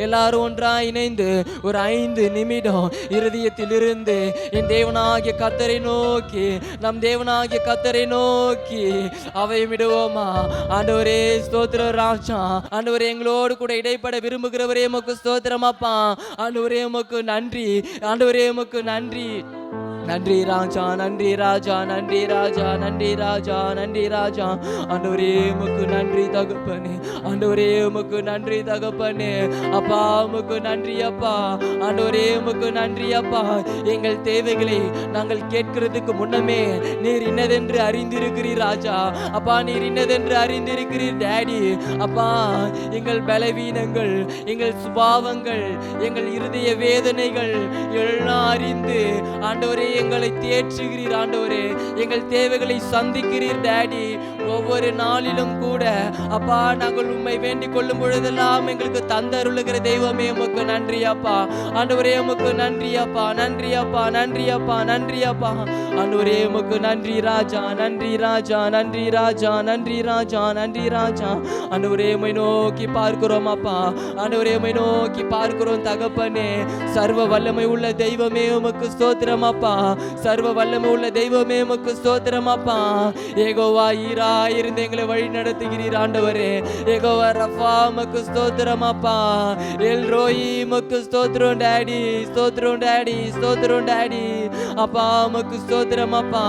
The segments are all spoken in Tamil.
எல்லாரும் ஒன்றாய் இணைந்து ஒரு 5 நிமிடம் இருதயத்திலிருந்து என் தேவனாகிய கர்த்தரை நோக்கி, நம் தேவனாகிய கர்த்தரை நோக்கி அவையமிடுவோமா? ஆண்டவரே ஸ்தோத்திரம் ராஜா. ஆண்டவரே எங்களோடு கூட இடைப்பட விரும்புகிறவரே உமக்கு ஸ்தோத்திரம் அப்பா. ஆண்டவரே உமக்கு நன்றி. ஆண்டவரே உமக்கு நன்றி. நன்றி ராஜா, நன்றி ராஜா, நன்றி ராஜா, நன்றி ராஜா, நன்றி ராஜா. ஆண்டவரே உமக்கு நன்றி தகப்பனே. ஆண்டவரே உமக்கு நன்றி தகப்பனே. அப்பா உமக்கு நன்றி அப்பா. ஆண்டவரே உமக்கு நன்றி அப்பா. எங்கள் தேவைகளை நாங்கள் கேட்கிறதுக்கு முன்னமே நீர் இன்னதென்று அறிந்திருக்கிறீர் ராஜா. அப்பா நீர் இன்னதென்று அறிந்திருக்கிறீர் டேடி. அப்பா எங்கள் பலவீனங்கள், எங்கள் சுபாவங்கள், எங்கள் இருதய வேதனைகள் எல்லாம் அறிந்து ஆண்டவரே எங்களை தேற்றுகிறீர் ஆண்டவரே. எங்கள் தேவைகளை சந்திக்கிறீர் டேடி. ஒவ்வொரு நாளிலும் கூட அப்பா நாங்கள் உம்மை வேண்டிக் கொள்ளும் பொழுதெல்லாம் எங்களுக்கு தந்தருளுகிற தெய்வமே உமக்கு நன்றி அப்பா. ஆண்டவரே உமக்கு நன்றி அப்பா, நன்றி அப்பா, நன்றி அப்பா, நன்றி அப்பா. ஆண்டவரே உமக்கு நன்றி ராஜா, நன்றி ராஜா, நன்றி ராஜா, நன்றி ராஜா, நன்றி ராஜா. ஆண்டவரே உம்மை நோக்கி பார்க்கிறோம் அப்பா. ஆண்டவரே உம்மை நோக்கி பார்க்கிறோம் தகப்பனே. சர்வ வல்லமை உள்ள தெய்வமே உமக்கு ஸ்தோத்திரம் அப்பா. சர்வ வல்லமை உள்ள தெய்வமே உமக்கு ஸ்தோத்திரம் அப்பா. யெகோவா ஈரா இருந்து எங்களை வழி நடத்துகிறீர் ஆண்டவரே. யெகோவா ரஃபா உமக்கு ஸ்தோத்திரம் அப்பா. எல் ரோயி உமக்கு ஸ்தோத்திரம் டாடி, ஸ்தோத்திரம் டாடி, ஸ்தோத்திரம் டாடி. அப்பா உமக்கு ஸ்தோத்திரம் அப்பா.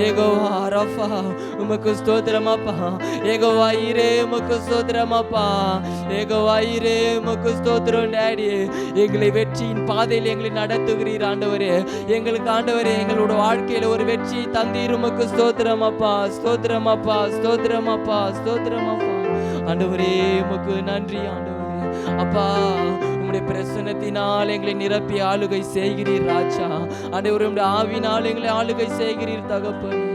யெகோவா ரஃபா உமக்கு ஸ்தோத்திரம் அப்பா. யெகோவா ஈரே உமக்கு ஸ்தோத்திரம் அப்பா. யெகோவா ஈரே உமக்கு ஸ்தோத்திரம் டாடி. எங்களை வெற்றியின் பாதையில் எங்களை நடத்துகிறீர் ஆண்டவரே. எங்களுக்கு ஆண்டவரே எங்களோட வாழ்க்கையில ஒரு வெற்றி தந்தீர் உமக்கு ஸ்தோத்திரம் அப்பா, ஸ்தோத்திரம் அப்பா, ஸ்தோத்திரம் அப்பா, ஸ்தோத்திரம் அப்பா. ஆண்டவரே உமக்கு நன்றி ஆண்டவரே. அப்பா உம்முடைய பிரசன்னத்தினால் எங்களை நிரப்பி ஆளுகை செய்கிறீர் ராஜா. ஆண்டவரே உம்முடைய ஆவினால் எங்களை ஆளுகை செய்கிறீர் தகப்பனே.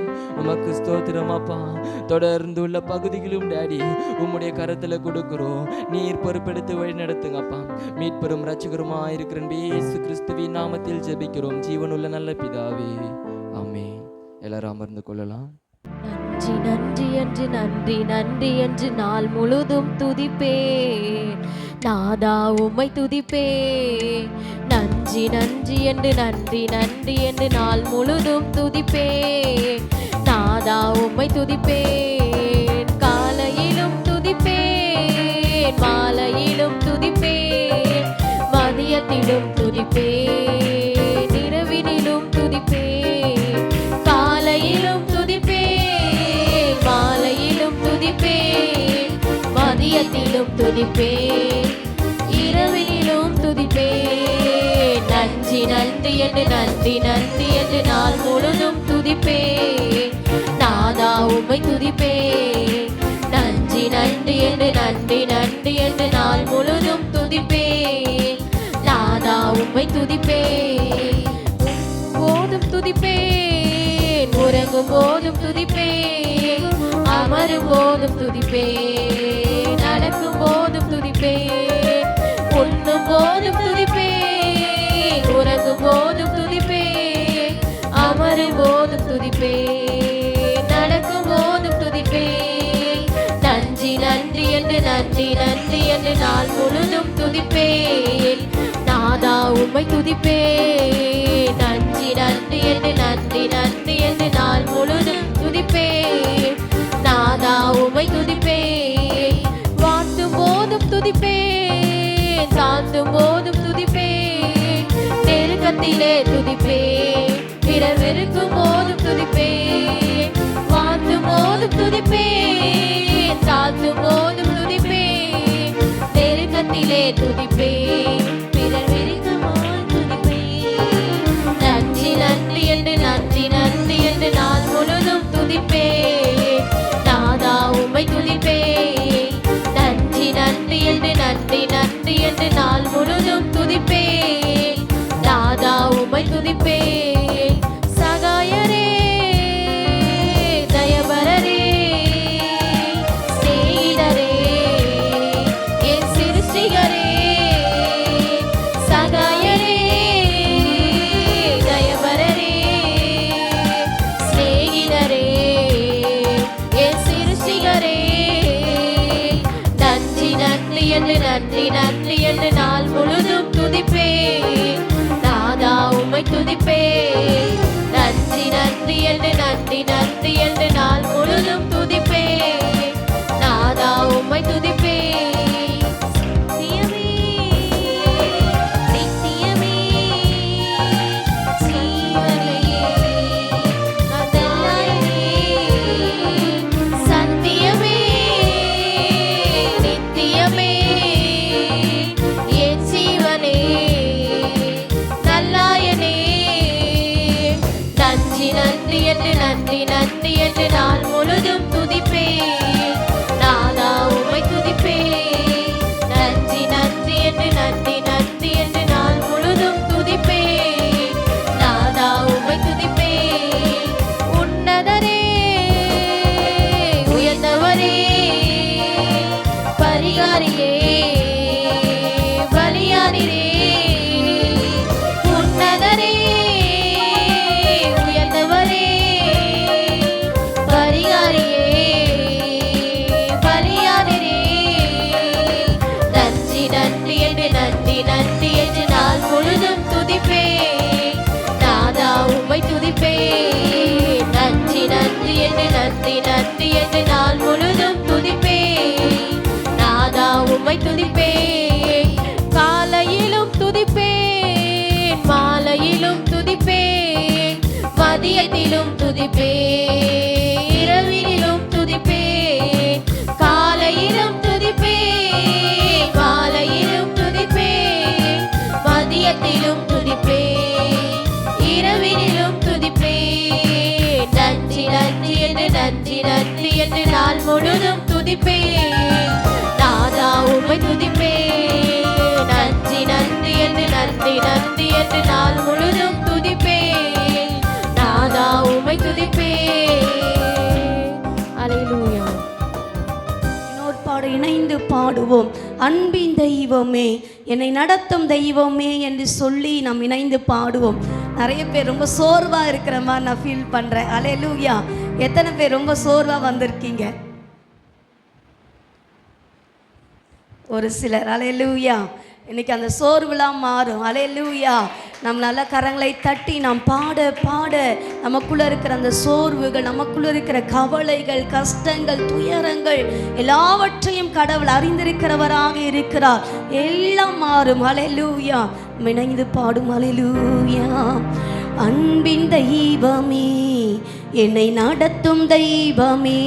உமக்கு ஸ்தோத்திரம் அப்பா. தொடர்ந்து உள்ள பகுதிகளும் டாடி உம்முடைய கரத்துல கொடுக்கிறோம். நீர் பொறுப்பெடுத்து வழி நடத்துங்கப்பா. மீட்பெரும் ரட்சகருமா இருக்கிற இயேசு கிறிஸ்துவின் நாமத்தில் ஜெபிக்கிறோம் ஜீவனுள்ள நல்ல பிதாவே, ஆமென். எல்லாரும் அமர்ந்து கொள்ளலாம். நன்றி நன்றி என்று நன்றி நன்றி என்று நாள் முழுதும் துதிப்பே நாதா உம்மை துதிப்பே. நன்றி நன்றி என்று நன்றி நன்றி என்று நாள் முழுதும் துதிப்பே நாதா உம்மை துதிப்பேன். காலையிலும் துதிப்பேன், மாலையிலும் துதிப்பேன், மதியத்திலும் துதிப்பேன், இரவினிலும் துதிப்பேன். காலையிலும் துதிப்பேன், மாலையிலும் துதிப்பேன், மதியத்திலும் துதிப்பேன், இரவினிலும் துதிப்பேன். நன்றி நன்றி என்று நன்றி நன்றி என்று நாள் முழுதும் துதிப்பேன் நாதா உம்மை துதிப்பேன். நன்றி நன்றி என்று நன்றி நன்றி என்று நாள் முழுதும் துதிப்பேன் நாதா உம்மை துதிப்பேன். போதும் துதிப்பேன், உறங்கும் போதும் துதிப்பேன், அமரும் போதும் துதிப்பேன், நடக்கும் போதும் துதிப்பேன், உண்ணும் போதும் துதிப்பேன், உறங்கும் போதும் துதிப்பேன், அமரும் போதும் துதிப்பேன், நடக்கும் போதும் துதிப்பேன். நன்றி நன்றி என்று நன்றி நன்றி என்று நாள் முழுதும் துதிப்பேன் நாதா உம்மை துதிப்பேன். நன்றி நன்றி என்று நன்றி நன்றி என்று நாள் முழுதும் துதிப்பேன் நாதா உம்மை துதிப்பேன். வாழ்த்தும் போதும் துதிப்பேன், தாழ்த்தும் போதும் துதிப்பேன், நெருக்கத்திலே துதிப்பேன், பிறர் வெறுக்கும் போதும் துதிப்பேன். வாழ்த்தும் போதும் துதிப்பேன், தாழ்த்தும் போதும் துதிப்பேன், நெருக்கத்திலே துதிப்பேன், பிறர் வெறுக்கும் போதும் துதிப்பேன். நன்றி நன்றி என்று நன்றி நன்றி என்று நாள் முழுதும் துதிப்பேன் நாதா உம்மை துதிப்பேன். நன்றி நன்றி என்று நன்றி நன்றி என்று நாள் முழுதும் துதிப்பேன் நாதா உம்மை துதிப்பேன். சகாயரே, தயபரரே, ஸ்நேகிதரே, என் சிருஷ்டிகரே. சகாயரே, தயபரரே, ஸ்நேகிதரே, என் சிருஷ்டிகரே. நன்றி நன்றி என்று நன்றி நன்றி என்று என்று நாள் முழுதும் துதிப்பேன். நாதா உம்மை துதிப்பேன். நன்றி நன்றி என்று நன்றி நன்றி என்று நாள் முழுதும் துதிப்பேன். நாதா உம்மை துதிப்பேன். நித்தியமே, நித்தியமே, ஜீவனையே, நல்லாயே, சத்தியமே, நித்தியமே, என் ஜீவனே, நல்லாயனே. நன்றி நன்றி என்று நன்றி நன்றி என்று நாள் முழுதும் துதிப்பேன். நாதா உம்மை துதிப்பேன். நன்றி நன்றி என்று நன்றி நன்றி என்று நாள் முழுதும் துதிப்பேன். நாதா உம்மை துதிப்பேன். உன்னதரே, உயர்ந்தவரே, பரிகாரியே, பலியானிரே. உன்னதரே, உயர்ந்தவரே, பரிகாரியே, பலியானிரே. நன்றி நன்றி என்று நன்றி நன்றி என்று நாள் முழுதும் துதிப்பேன். நாதா உம்மை துதிப்பேன். நன்றி நன்றி என்று நன்றி நன்றி என்று நாள் முழுதும் துதிப்பேன். நாதா உம்மை துதிப்பேன். காலையிலும் துதிப்பேன், மாலையிலும் துதிப்பேன், மதியத்திலும் துதிப்பேன், இரவினிலும் துதிப்பேன். காலையிலும் துதிப்பேன், மாலையிலும் துதிப்பேன், மதியத்திலும் துதிப்பேன், இரவினிலும் துதிப்பேன். நன்றி நன்றி என்று நன்றி நன்றி என்று நாள் முழுதும் துதிப்பேன். நாதா உம்மை துதிப்பேன். நன்றி நன்றி என்று நன்றி நன்றி என்று நாள் முழுதும் துதிப்பேன். நாதா உம்மை துதிப்பேன். அல்லேலூயா. இன்னொரு பாடு இணைந்து பாடுவோம். அன்பின் தெய்வமே, என்னை நடத்தும் தெய்வமே என்று சொல்லி நாம் இணைந்து பாடுவோம். நிறைய பேர் ரொம்ப சோர்வாக இருக்கிற மாதிரி நான் ஃபீல் பண்ணுறேன். அல்லேலூயா. எத்தனை பேர் ரொம்ப சோர்வாக வந்திருக்கீங்க? ஒரு சிலர். அல்லேலூயா. இன்னைக்கு அந்த சோர்வுலாம் மாறும். அல்லேலூயா. நம் நல்ல கரங்களை தட்டி நாம் பாட பாட நமக்குள்ளே இருக்கிற அந்த சோர்வுகள், நமக்குள்ளே இருக்கிற கவலைகள், கஷ்டங்கள், துயரங்கள் எல்லாவற்றையும் கடவுள் அறிந்திருக்கிறவராக இருக்கிறார். எல்லாம் மாறும். அல்லேலூயா. இணைந்து பாடும். அல்லேலூயா. அன்பின் தெய்வமே, என்னை நடத்தும் தெய்வமே,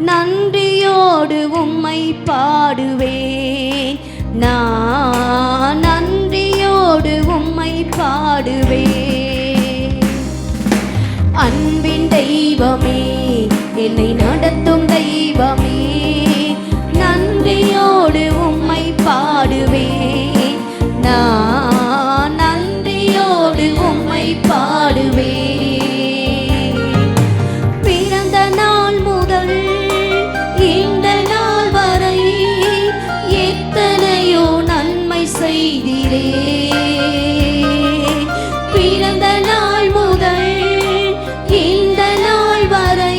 நன்றியோடு உம்மை பாடுவேன். நான் நன்றியோடு உம்மை பாடுவேன். அன்பின் தெய்வமே, என்னை நடத்தும் தெய்வமே, நன்றியோடு உம்மை பாடுவேன். நான் நன்றியோடு உம்மை பாடுவேன். பிறந்த நாள் முதல் இந்த நாள் வரை எத்தனையோ நன்மை செய்திரே. பிறந்த நாள் முதல் இந்த நாள் வரை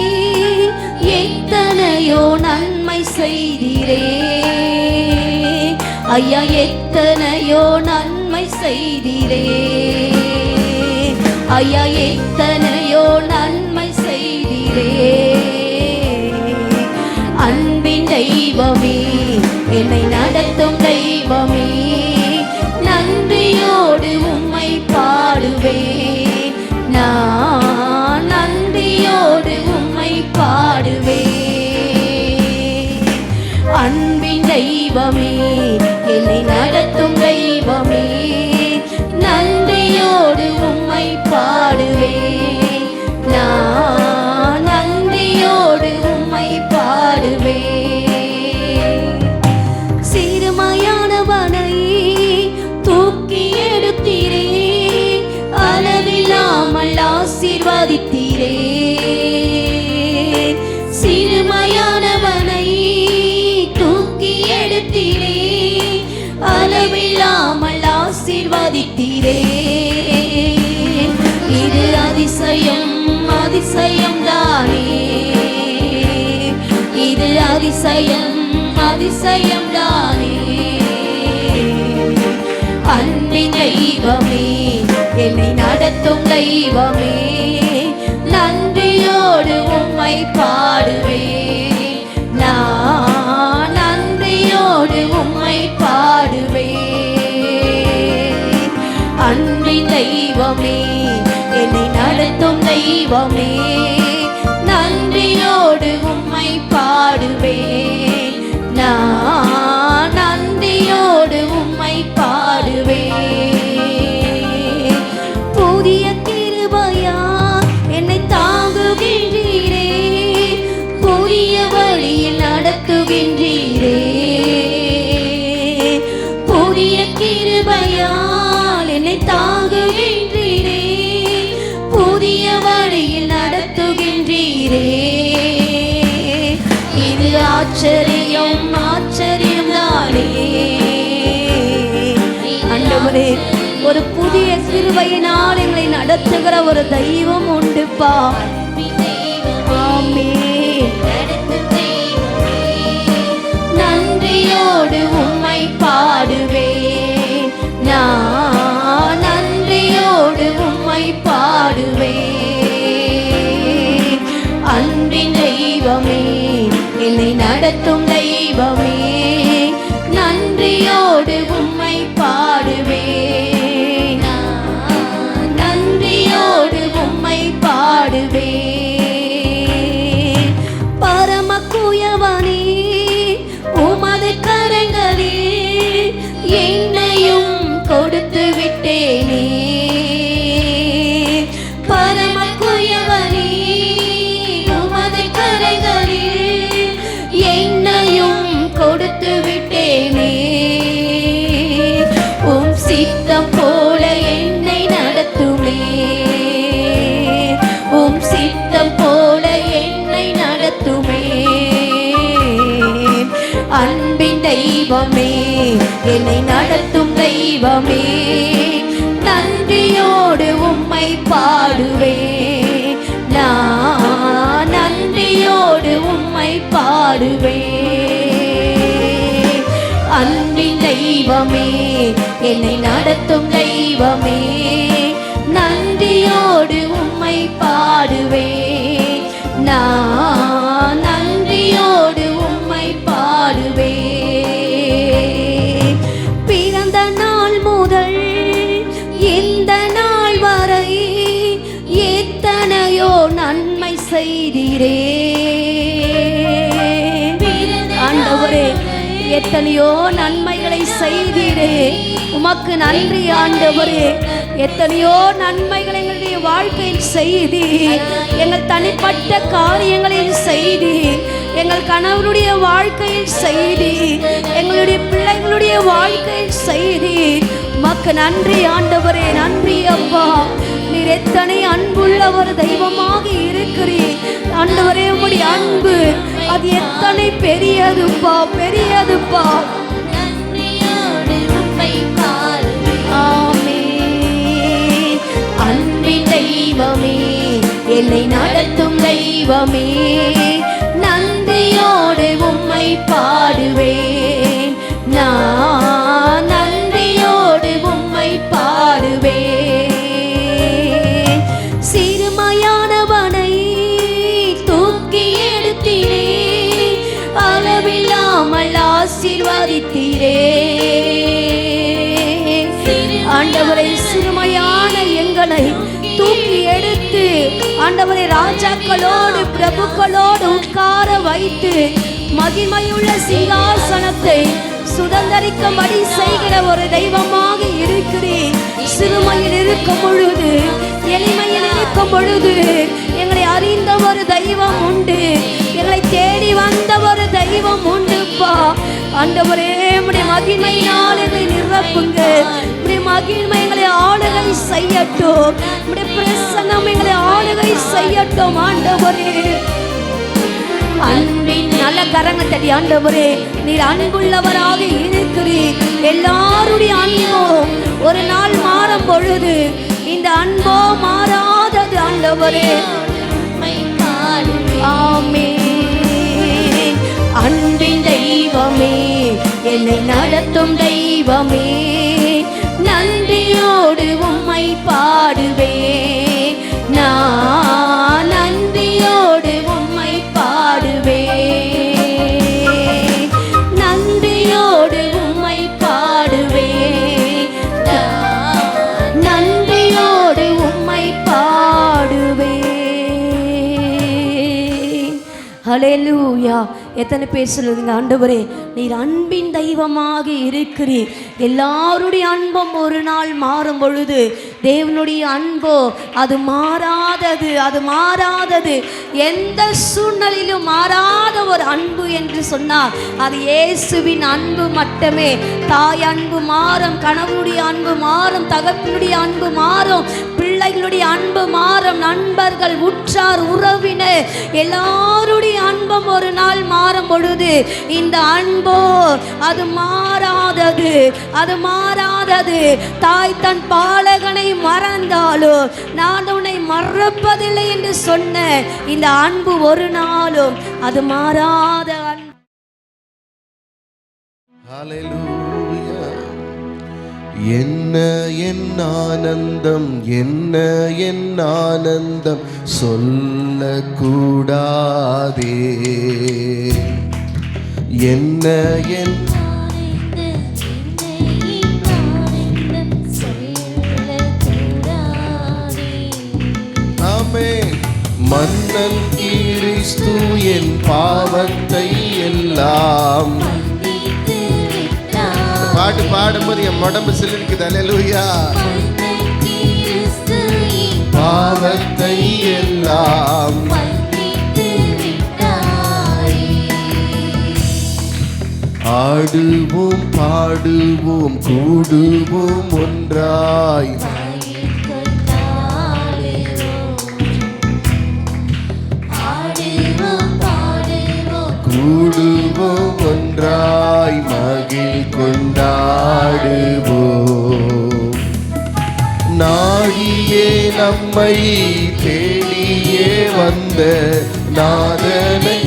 எத்தனையோ நன்மை செய்திரே. ஐயா, எத்தனையோ நன்மை செய்திரே. ஐயா, எத்தனையோ நன்மை செய்திரே. அன்பின் தெய்வமே, என்னை நடத்தும் தெய்வமே, நன்றியோடு உம்மை பாடுவேன். நான் நன்றியோடு உம்மை பாடுவேன். அன்பின் தெய்வமே, என்னை நடத்தும் தெய்வமே, நன்றியோடு உம்மை பாடுவேன். நான் நன்றியோடு உம்மை பாடுவேன். சிறுமையானவனை தூக்கி எடுத்தீரே, அளவில்லாமல் ஆசீர்வதித்தீரே. சிறுமையானவனை தூக்கி எடுத்தீரே, அளவில்லாமல் ஆசீர்வதித்தீரே. இது அதிசயம், அதிசயம் தானே. இது அதிசயம், அதிசயம் தானே. நடத்தும் தெய்வமே, நன்றியோடு உம்மை பாடுவேன். நான் நன்றியோடு உம்மை பாடுவேன். அன்பின் தெய்வமே, என்னை நடத்தும் தெய்வமே, நன்றியோடு உம்மை பாடுவேன். நான் நன்றியோடு உம்மை பாடுவேன். புதிய கிருபையா என்னை தாங்குகின்றீரே, புதிய வழியில் நடத்துகின்றீரே. புதிய கிருபையால் என்னை தாங்குகின்றீரே, புதிய வழியில் நடத்துகின்றீரே. இது ஆச்சரியம், ஆச்சரியம் தானே ஆண்டவரே. ஒரு புதிய கிருபையினால் எங்களை நடத்துகிற ஒரு தெய்வம் உண்டுப்பா. ஆமென். நன்றியோடு உம்மை பாடுவேன். நான் நன்றியோடு உம்மை பாடுவேன். அன்பின் தெய்வமே, என்னை நடத்தும் தெய்வமே, நன்றியோடு உம்மை பாடுவேன். நன்றியோடு உம்மை பாடுவேன். பரம குயவனே, உமது கரங்களில் என்னையும் கொடுத்து விட்டேனே. பரம குயவனே, உமது கரங்களில் என்னையும் கொடுத்து விட்டேனே. உம் சித்தம் போல என்னை நடத்துமே, உம் சித்தம் போல என்னை நடத்துமே. அன்பின் தெய்வமே, என்னை நடத்தும் தெய்வமே, நன்றியோடு உம்மை பாடுவேன். நான் நன்றியோடு உம்மை பாடுவேன். அன்பின் தெய்வமே, என்னை நடத்தும் தெய்வமே, நன்றியோடு உம்மை பாடுவேன். நான் நன்றியோடு உம்மை பாடுவேன். பிறந்த நாள் முதல் இந்த நாள் வரை எத்தனையோ நன்மை செய்தீரே ஆண்டவரே. எத்தனையோ நன்மைகளை செய்தீரே, உமக்கு நன்றி ஆண்டவரே. எத்தனையோ நன்மைகள் எங்களுடைய வாழ்க்கையில் செய்தீர், எங்கள் தனிப்பட்ட காரியங்களில் செய்தீர், எங்கள் கணவருடைய வாழ்க்கையில் செய்தீர், எங்களுடைய பிள்ளைகளுடைய வாழ்க்கையில் செய்தீர். உமக்கு நன்றி ஆண்டவரே, நன்றி அப்பா. நீர் எத்தனை அன்புள்ள ஒரு தெய்வமாக இருக்கிறீர் ஆண்டவரே. உம்முடைய அன்பு அது எத்தனை பெரியதுப்பா, பெரியதுப்பா. ஆமென். அன்பின் தெய்வமே, என்னை நடத்தும் தெய்வமே, நன்றியோடு உம்மை பாடுவேன். நான் நன்றியோடு உம்மை பாடுவேன். சிறுமையானவனை தூக்கி எடுத்தீரே, அளவில்லாமல் ஆசீர்வதித்தீரே. ஆண்டவரை, சிறுமையான எங்களை தூக்கி எடுத்து ஆண்டவரை ராஜாக்களோடு பிரபுக்களோடு உட்கார வைத்து மகிமையுள்ள சிங்காசனத்தை சுதந்தரிக்கும்படி செய்கிற ஒரு தெய்வமாக இருக்கிறேன். சிறுமையில் இருக்கும் பொழுது, எளிமையில் இருக்கும் பொழுது எங்களை அறிந்த ஒரு தெய்வம் உண்டு, எங்களை தேடி வந்த ஒரு தெய்வம் உண்டுப்பா. ஆண்டவரே, உம்முடைய மகிமையினால் எங்களை நிரப்புங்க. உம்முடைய மகிமை எங்களை ஆளுகை செய்யட்டும், உம்முடைய பிரசன்னம் எங்களை ஆளுகை செய்யட்டும் ஆண்டவரே. அன்பின் நல்ல கரங்கள் தட்டி ஆண்டவரே, நீர் அன்புள்ளவராக இருக்கிறீர். எல்லாருடைய அன்பும் ஒரு நாள் மாறும் பொழுது இந்த அன்போ மாறாதது ஆண்டவரே. ஆமென். அன்பின் தெய்வமே, என்னை நடத்தும் தெய்வமே, நன்றியோடு உம்மை பாடுவேன். ஹல்லேலூயா. எத்தனை பேர் சொல்லுதுங்க, ஆண்டவரே நீர் அன்பின் தெய்வமாக இருக்கிறீர். எல்லாருடைய அன்பும் ஒரு நாள் மாறும் பொழுது தேவனுடைய அன்போ அது மாறாதது, அது மாறாதது. எந்த சூழ்நிலையிலும் மாறாத ஒரு அன்பு என்று சொன்னார் அது இயேசுவின் அன்பு மட்டுமே. தாய் அன்பு மாறும், கணவனுடைய அன்பு மாறும், தகப்பனுடைய அன்பு மாறும், பிள்ளைகளுடைய அன்பு மாறும், நண்பர்கள், உற்றார், உறவினர் எல்லாருடைய அன்பும் ஒரு நாள் மாறும் பொழுது இந்த அன்போ அது மாறாதது, அது மாறாதது. தாய் தன் பாலகனை மறந்தாலும் நான் உன்னை மறப்பதில்லை என்று சொன்ன இந்த அன்பு ஒரு நாளும் அது மாறாத அன்பு. ஹல்லேலூயா. என்ன என் ஆனந்தம், என்ன என் ஆனந்தம் சொல்லக்கூடாதே. என்ன என் ஆமென். மன்னன் கிறிஸ்து என் பாவத்தை எல்லாம். பாட்டு பாடும்போது என் உடம்பு சிலிர்க்குது. அல்லேலூயா. பாவத்தை எல்லாம் ஆடுவோம், பாடுவோம், கூடுவோம் ஒன்றாய். கூடுவோம் ஒன்றாய், மகிழ் கொண்டாடுவோம். நாடியே நம்மை தேடியே வந்த நாதனை,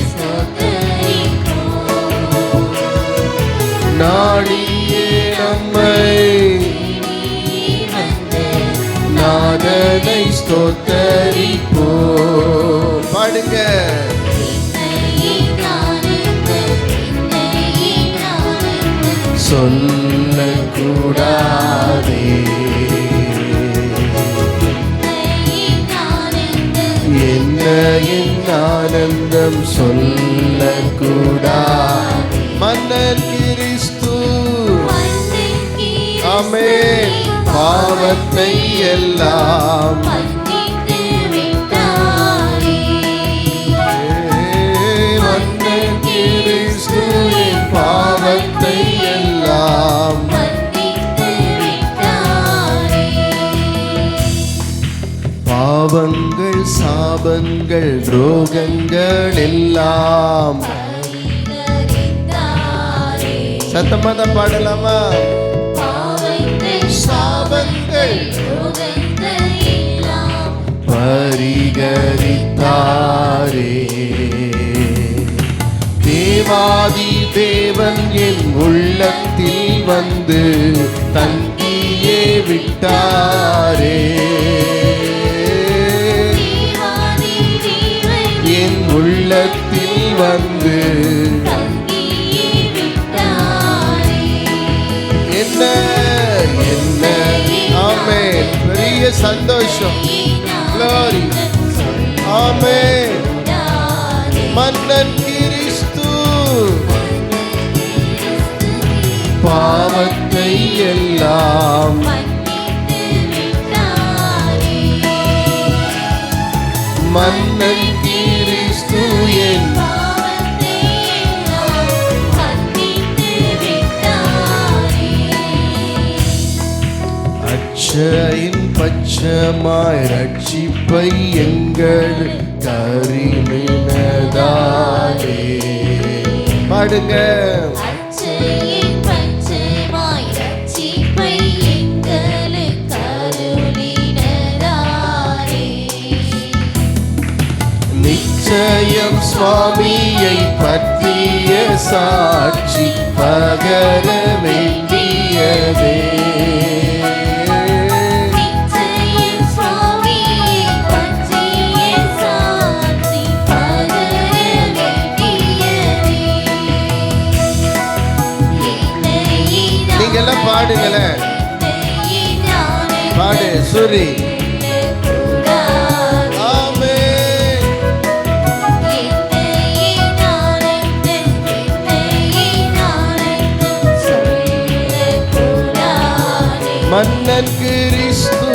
நாடியே நம்மை நாதனை ஸ்தோத்தரிப்போம். பாடுங்க. சொல்லக்கூடாதே. என்ன என் ஆனந்தம் சொல்லக்கூடாதே. மன்னன் கிறிஸ்து ஆமென். பாவத்தை எல்லாம் மன்னன் கிறிஸ்து பாவத்தை எல்லாம் பாவங்கள், சாபங்கள், துரோகங்கள் எல்லாம். சத்தமாக பாடலாமா? சாபங்கள் பரிகரித்தாரே. தேவாதி தேவன் என் உள்ளத்தில் வந்து தங்கியே விட்டாரே. என் உள்ளத்தில் வந்து என்ன என்ன ஆமென். பெரிய சந்தோஷம். Glory. ஆமென். மன்னன் கிறிஸ்து பாவத்தை எல்லாம் மன்னன் கிறிஸ்து என் அச்சையின் பட்சமாய் ரட்சிப்பை எங்கள் கரிமினதாலே. பாடுங்க. நிச்சயம் சுவாமியை பற்றிய சாட்சி பகர வேண்டியதே. நீங்கெல்லாம் பாடுங்களேன். பாடு சூரி. மன்னன் கிறிஸ்து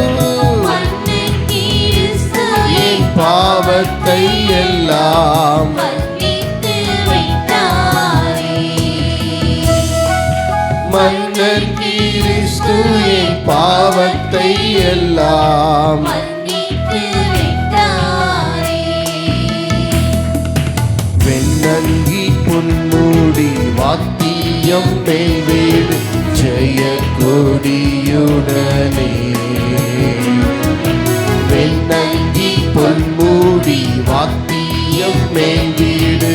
மன்னன் கிறிஸ்து என் பாவத்தை எல்லாம் மன்னித்து வைத்தாரே. மன்னன் கிறிஸ்து என் பாவத்தை எல்லாம் மன்னித்து வைத்தாரே. வெண்ணங்கி பொன்மூடி வாத்தியம் மேல் வீடு ஜெய கொடியுடனே. வெண்ணங்கி பொன்மூடி வாத்தியம் மேல் வீடு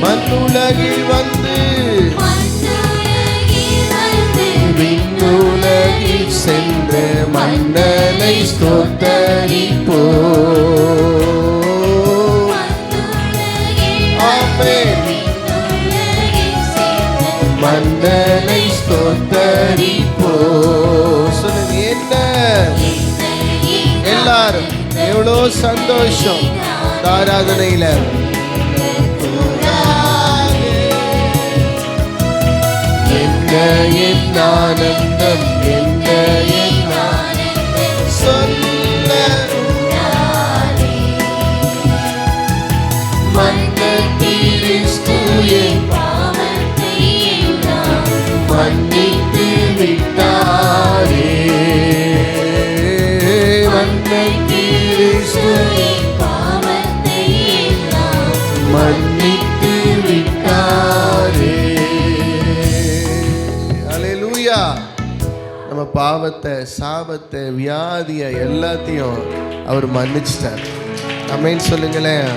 மண்ணுலகில் வந்து மண்ணுலகில் வந்து விண்ணுலகில் சென்ற மன்னனை ஸ்தோத்தரிப்போ. ஆமென். மன்னனை ஸ்தோத்தரிப்போ. சொல்லுங்க என்ன எல்லாரும் எவ்வளோ சந்தோஷம் இந்த ஆராதனையில. என்ன என் ஆனந்தம், என்ன என் சொல்ல மன்னன் கிறிஸ்து என் மன்னித்து விட்டாரே. மன்னன் கிறிஸ்து மன்னித்து விட்டாரே. அல்லேலூயா. நம்ம பாவத்தை, சாபத்தை, வியாதியை எல்லாத்தையும் அவர் மன்னிச்சிட்டார். ஆமென் சொல்லுங்களேன்.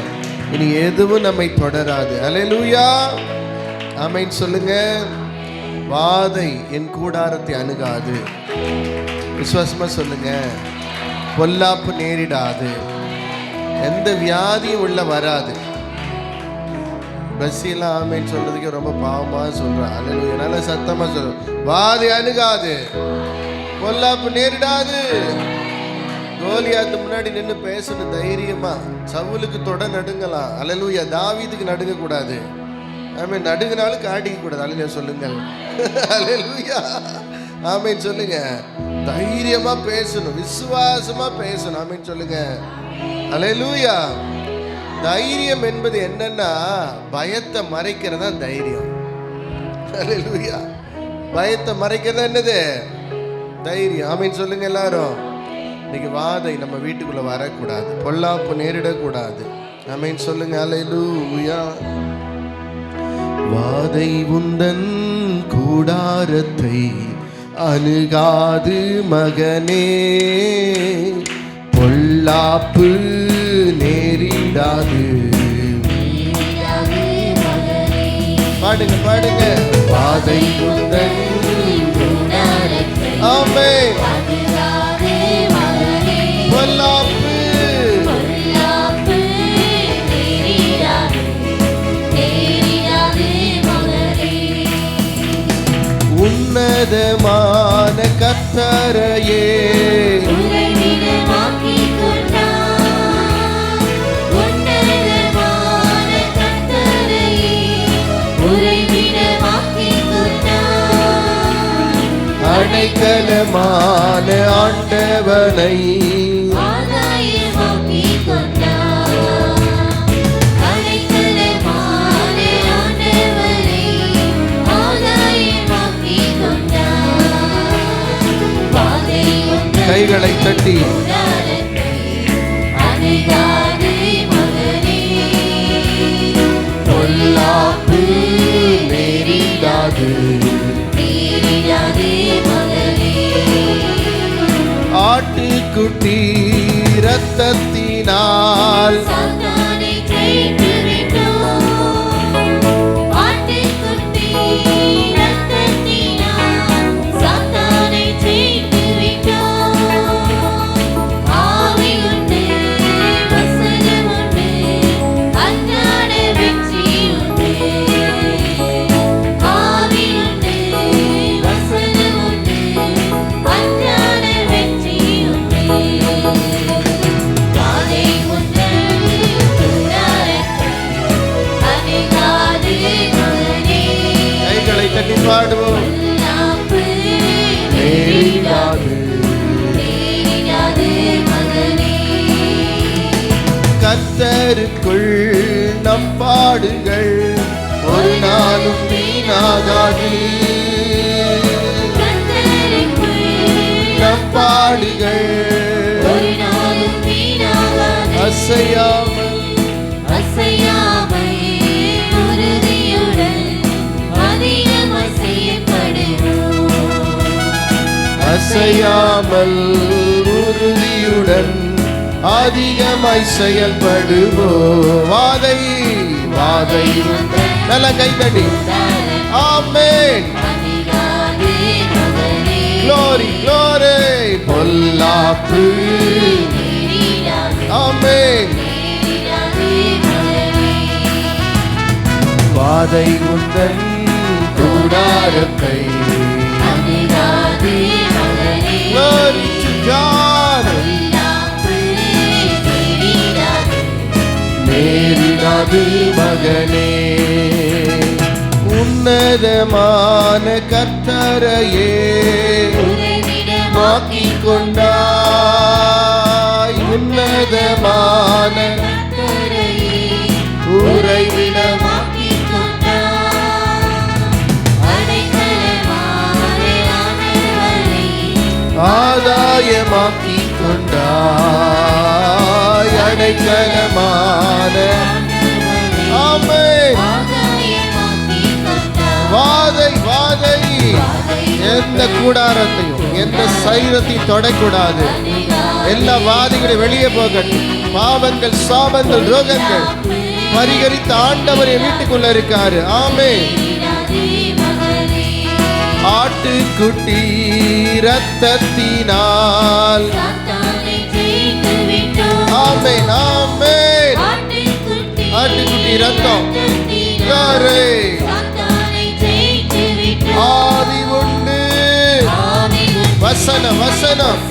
இனி எதுவும் நம்மை தொடராது. அல்லேலூயா. ஆமென் சொல்லுங்க. வாதை என் கூடாரத்தை அணுகாது. விசுவாசமா சொல்லுங்க. பொல்லாப்பு நேரிடாது. எந்த வியாதியும் உள்ள வராது. பஸ்ஸெல்லாம் ஆமென் சொல்றதுக்கு ரொம்ப பாவமா சொல்றான். அல்லேலூயா. என்னால சத்தமா சொல்ற, வாதை அணுகாது, பொல்லாப்பு நேரிடாது. கோலியாத்து முன்னாடி நின்று பேசணும் தைரியமா. சவுலுக்கு தொட நடுங்கலாம். அல்லேலூயா. தாவீதுக்கு நடுங்க கூடாது. ஆமென். நடுங்கினாலும் காட்டிக்க கூடாது. அல்லேலூயா சொல்லுங்கள். அல்லேலூயா. ஆமென் சொல்லுங்க. தைரியமா பேசணும், விசுவாசமா பேசணும். ஆமென் சொல்லுங்க. அல்லேலூயா. தைரியம் என்பது என்னன்னா பயத்தை மறைக்கிறதா தைரியம். அல்லேலூயா. பயத்தை மறைக்கிறதா என்னது? தைரியம். ஆமென் சொல்லுங்க எல்லாரும். இன்னைக்கு வாதை நம்ம வீட்டுக்குள்ள வரக்கூடாது, பொல்லாப்பு நேரிடக்கூடாது. ஆமென் சொல்லுங்க. அல்லேலூயா. வாதை உந்தன் கூடாரத்தை அணுகாது மகனே, பொல்லாப்பு நேரிடாது. பாடுங்க பாடுங்க. வாதை உந்தன் ஆமென் பொல்லாப்பு உன்னதமான கர்த்தரையே அடைக்கலமான ஆண்டவனை கைகளை தட்டி பொல்லாப்பு நேரிடாது. ஆட்டுக்குட்டி இரத்தத்தினால் பாடுவோம். நேரிடாது நேரிடாது மகனே. கர்த்தருக்குள் நம் பாடுகள் ஒரு நாளும் வீணாகாது. கர்த்தருக்குள் நம் பாடுகள் ஒரு நாளும் வீணாகாது. அசையாமல் அசையாமல் உறுதியுடன் அதிகமாய் செய்யப்படுவோம். அசையாமல் உறுதியுடன் அதிகமாய் செயல்படுவோம். வாதை வாதை நல்ல கைதடி. ஆமென். அதிகாது மகனே. Glory, glory. பொல்லாப்பு. நேரிடாது ஆமென். நேரிடாது மகனே. வாதை உந்தன் கூடாரத்தை. அதிகாது மகனே. Glory to God. பொல்லாப்பு நேரிடாது நேரிடாது மகனே. உன்னதமான கர்த்தரையே மாக்கிக் கொண்டாய். உன்னதமான உறைவிடமா ஆதாயமாக்கிக் கொண்டாய். அடைக்கலமான ஆமென். வாதை வாதை எந்த கூடாரத்தையும் எந்த சரீரத்தையும் தொடக்கூடாது. எல்லா வாதிகளும் வெளியே போகட்டும். பாவங்கள் சாபங்கள் ரோகங்கள் பரிகரித்த ஆண்டவர் என் வீட்டுக்குள்ள இருக்காரு. ஆமென். ஆட்டுக்குட்டி இரத்தத்தினால் ஆமென் ஆமென். ஆட்டுக்குட்டி இரத்தம் யாரே ஆவி உண்டு. வசனம் வசனம்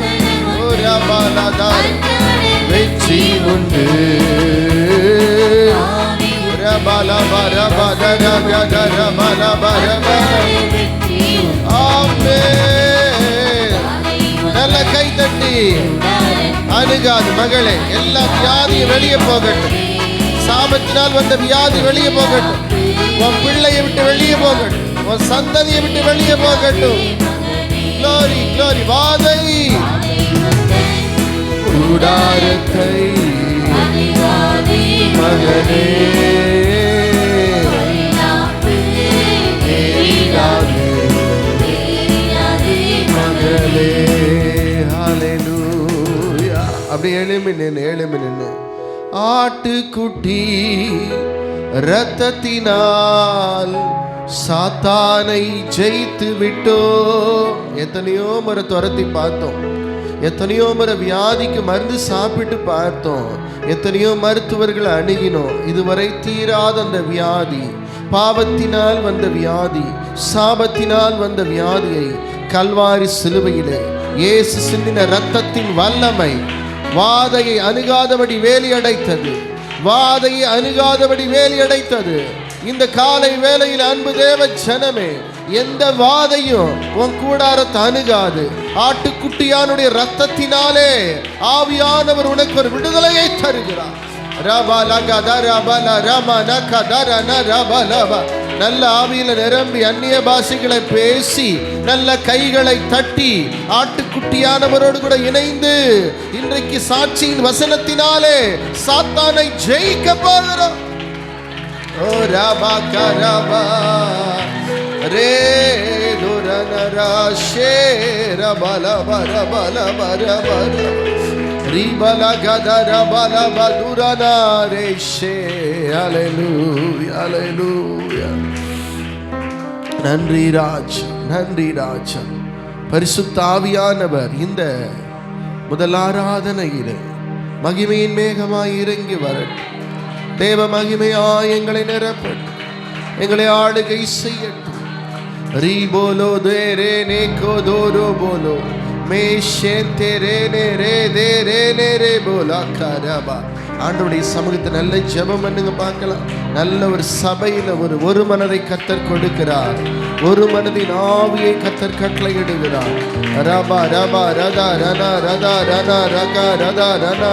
வெற்றி உண்டு. நல்ல கை தட்டி. அணுகாது மகளே. எல்லா வியாதியும் வெளியே போகட்டும். சாபத்தினால் வந்த வியாதி வெளியே போகட்டும். உன் பிள்ளையை விட்டு வெளியே போகட்டும். உன் சந்ததியை விட்டு வெளியே போகட்டும். Glory, glory. வாதை கூடாரத்தை மகனே நேரிடாது மகளே. ஹல்லேலூயா. அப்படி எழுமி நின்று ஆட்டுக்குட்டி இரத்தத்தினால் சாத்தானை ஜெயித்து விட்டோ. எத்தனையோ முறை துரத்தி பார்த்தோம். எத்தனையோ முறை வியாதிக்கு மருந்து சாப்பிட்டு பார்த்தோம். எத்தனையோ மருத்துவர்களை அணுகினோம். இதுவரை தீராத அந்த வியாதி, பாவத்தினால் வந்த வியாதி, சாபத்தினால் வந்த வியாதியை கல்வாரி சிலுவையிலே இயேசு சிந்தின இரத்தத்தின் வல்லமை வாதையை அணுகாதபடி வேலி அடைத்தது. வாதையை அணுகாதபடி வேலி அடைத்தது. இந்த காலை வேளையில் அன்பு தேவ ஜனமே, எந்த வாதையும் உன் கூடாரத்தை அணுகாது. ஆட்டுக்குட்டியானுடைய ரத்தத்தினாலே ஆவியானவர் உனக்கு ஒரு விடுதலையை தருகிறார். நல்ல ஆவியில நிரம்பி அந்நிய பாஷைகளை பேசி நல்ல கைகளை தட்டி ஆட்டுக்குட்டியானவரோடு கூட இணைந்து இன்றைக்கு சாட்சியின் வசனத்தினாலே சாத்தானை ஜெயிக்க போகிறோம். ஓ ராபா கரபா ரே துரனரா ஷேர பல பர பல பர பர ரிபல கதர பல பதுரனா ரே ஷே. ஹல்லேலூயா ஹல்லேலூயா. நன்றி ராஜ், நன்றி ராஜா. பரிசுத்த ஆவியானவர் இந்த முதல் ஆராதனையிலே மகிமையின் மேகமாய் இறங்கி வரட்டும். தேவ மகிமையாய் எங்களை நிரப்பட்டும். எங்களை ஆளுகை செய்யட்டும். ரீ போலோ தே ரே நே கோ தோ ரோ போலோ மே ஷேன் தே ரே நே ரே தே ரே நே ரே போலா கரபா. ஆண்டவருடைய சமூகத்தை நல்ல ஜெபம் பண்ணுங்க பார்க்கலாம். நல்ல ஒரு சபையில் ஒரு மனதை கர்த்தர் கொடுக்கிறார். ஒரு மனதின் ஆவியை கர்த்தர் கட்டளையிடுகிறார். ரபா ரபா ரதா ரனா ரதா ரனா ரகா ரதா ரனா.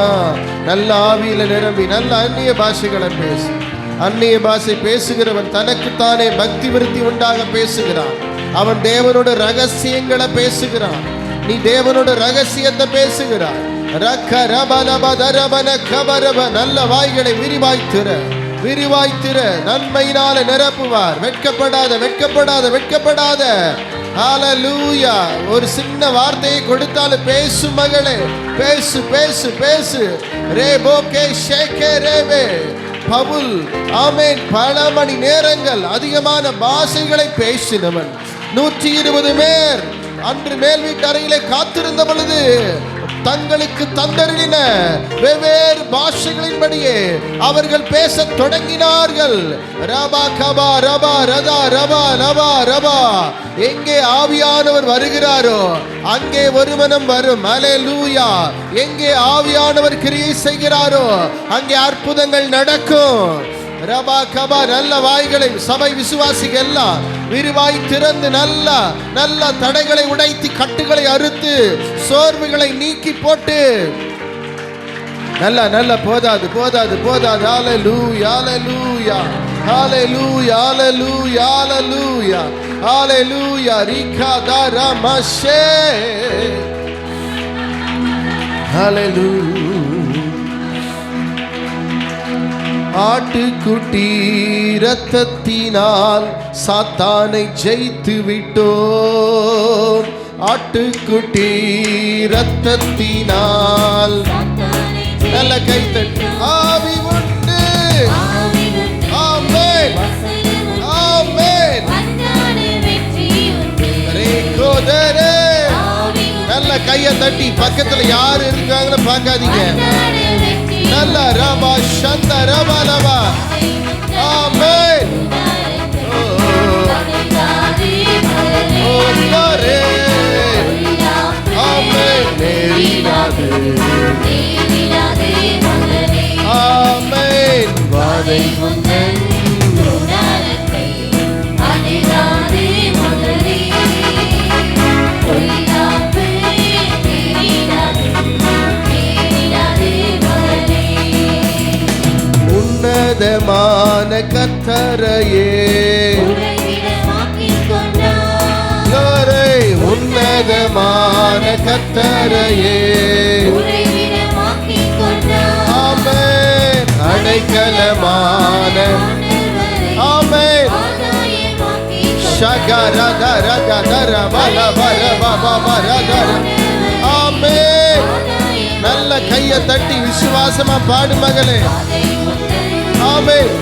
நல்ல ஆவியில நிரம்பி நல்ல அந்நிய பாஷைகளை பேசு. அந்நிய பாஷை பேசுகிறவன் தனக்குத்தானே பக்தி விருத்தி உண்டாக பேசுகிறான். அவன் தேவனோட ரகசியங்களை பேசுகிறான். நீ தேவனோட ரகசியத்தை பேசுகிறாய். நல்ல வாய்களை விரிவாய்த்திர நன்மையினால நிரப்புவார். வெட்கப்படாத வெட்கப்படாத வெட்கப்படாத. ஹல்லேலூயா. ஒரு சின்ன வார்த்தையை கொடுத்தாலும் பேசு மகளே, பேசு பேசு பேசு. ரேபோகே ஷேகே ரேபே பவுல் ஆமென் பல மணி நேரங்கள் அதிகமான பாஷைகளை பேசினவன். 120 பேர் அன்று மேல் வீட்டு அறையிலே காத்திருந்த பொழுது தங்களுக்கு தந்தரின வெவ்வேறு பாஷைகளின்படியே அவர்கள் பேசத் தொடங்கினார்கள். ரபா கபா ரபா ரதா ரபா ரபா ரபா. எங்கே ஆவியானவர் வருகிறாரோ அங்கே ஒரு மனம் வரும். ஹல்லேலூயா. எங்கே ஆவியானவர் கிரியை செய்கிறாரோ அங்கே அற்புதங்கள் நடக்கும். ரபா கபா. நல்ல வாய்களை சபை விசுவாசிகள் எல்லாம் விரிவாய் திறந்து நல்ல நல்ல தடைகளை உடைத்து கட்டுகளை அறுத்து சோர்வுகளை நீக்கி போட்டு நல்ல நல்ல போதாது போதாது போதாது. ஹல்லேலூயா ஹல்லேலூயா ஹல்லேலூயா ஹல்லேலூயா ஹல்லேலூயா ஹல்லேலூயா. ரிகா தாரா மஷே. ஹல்லேலூயா. ஆட்டுக்குட்டி இரத்தத்தினால் சாத்தானை ஜெயித்து விட்டோம். ஆட்டுக்குட்டி இரத்தத்தினால் நல்ல கைத்தட்டு. ஆவி உண்டு. ஆமென் ஆமென். ரேகோதரே. நல்ல கையை தட்டி பக்கத்துல யாரு இருக்காங்கன்னு பார்க்காதீங்க. நல்ல ரபா சந்த ரபா ரபா. ஆமென். ஓரே ஆமென். நேரிடாது ஆமென். வாதை முந்தன் உணரத்தை அதிகாரி மகனே. கொல்லாப்பு நேரிடாது நேரிடாது மகனே. உன்னதமான கர்த்தரையே உன்னதமான கர்த்தரையே ஆமென். அடைக்கலமான ஆமென். ஷகரதரதர பலபரபபரதர ஆமென். நல்ல கையை தட்டி விசுவாசமா பாடு மகளே. ஆமென்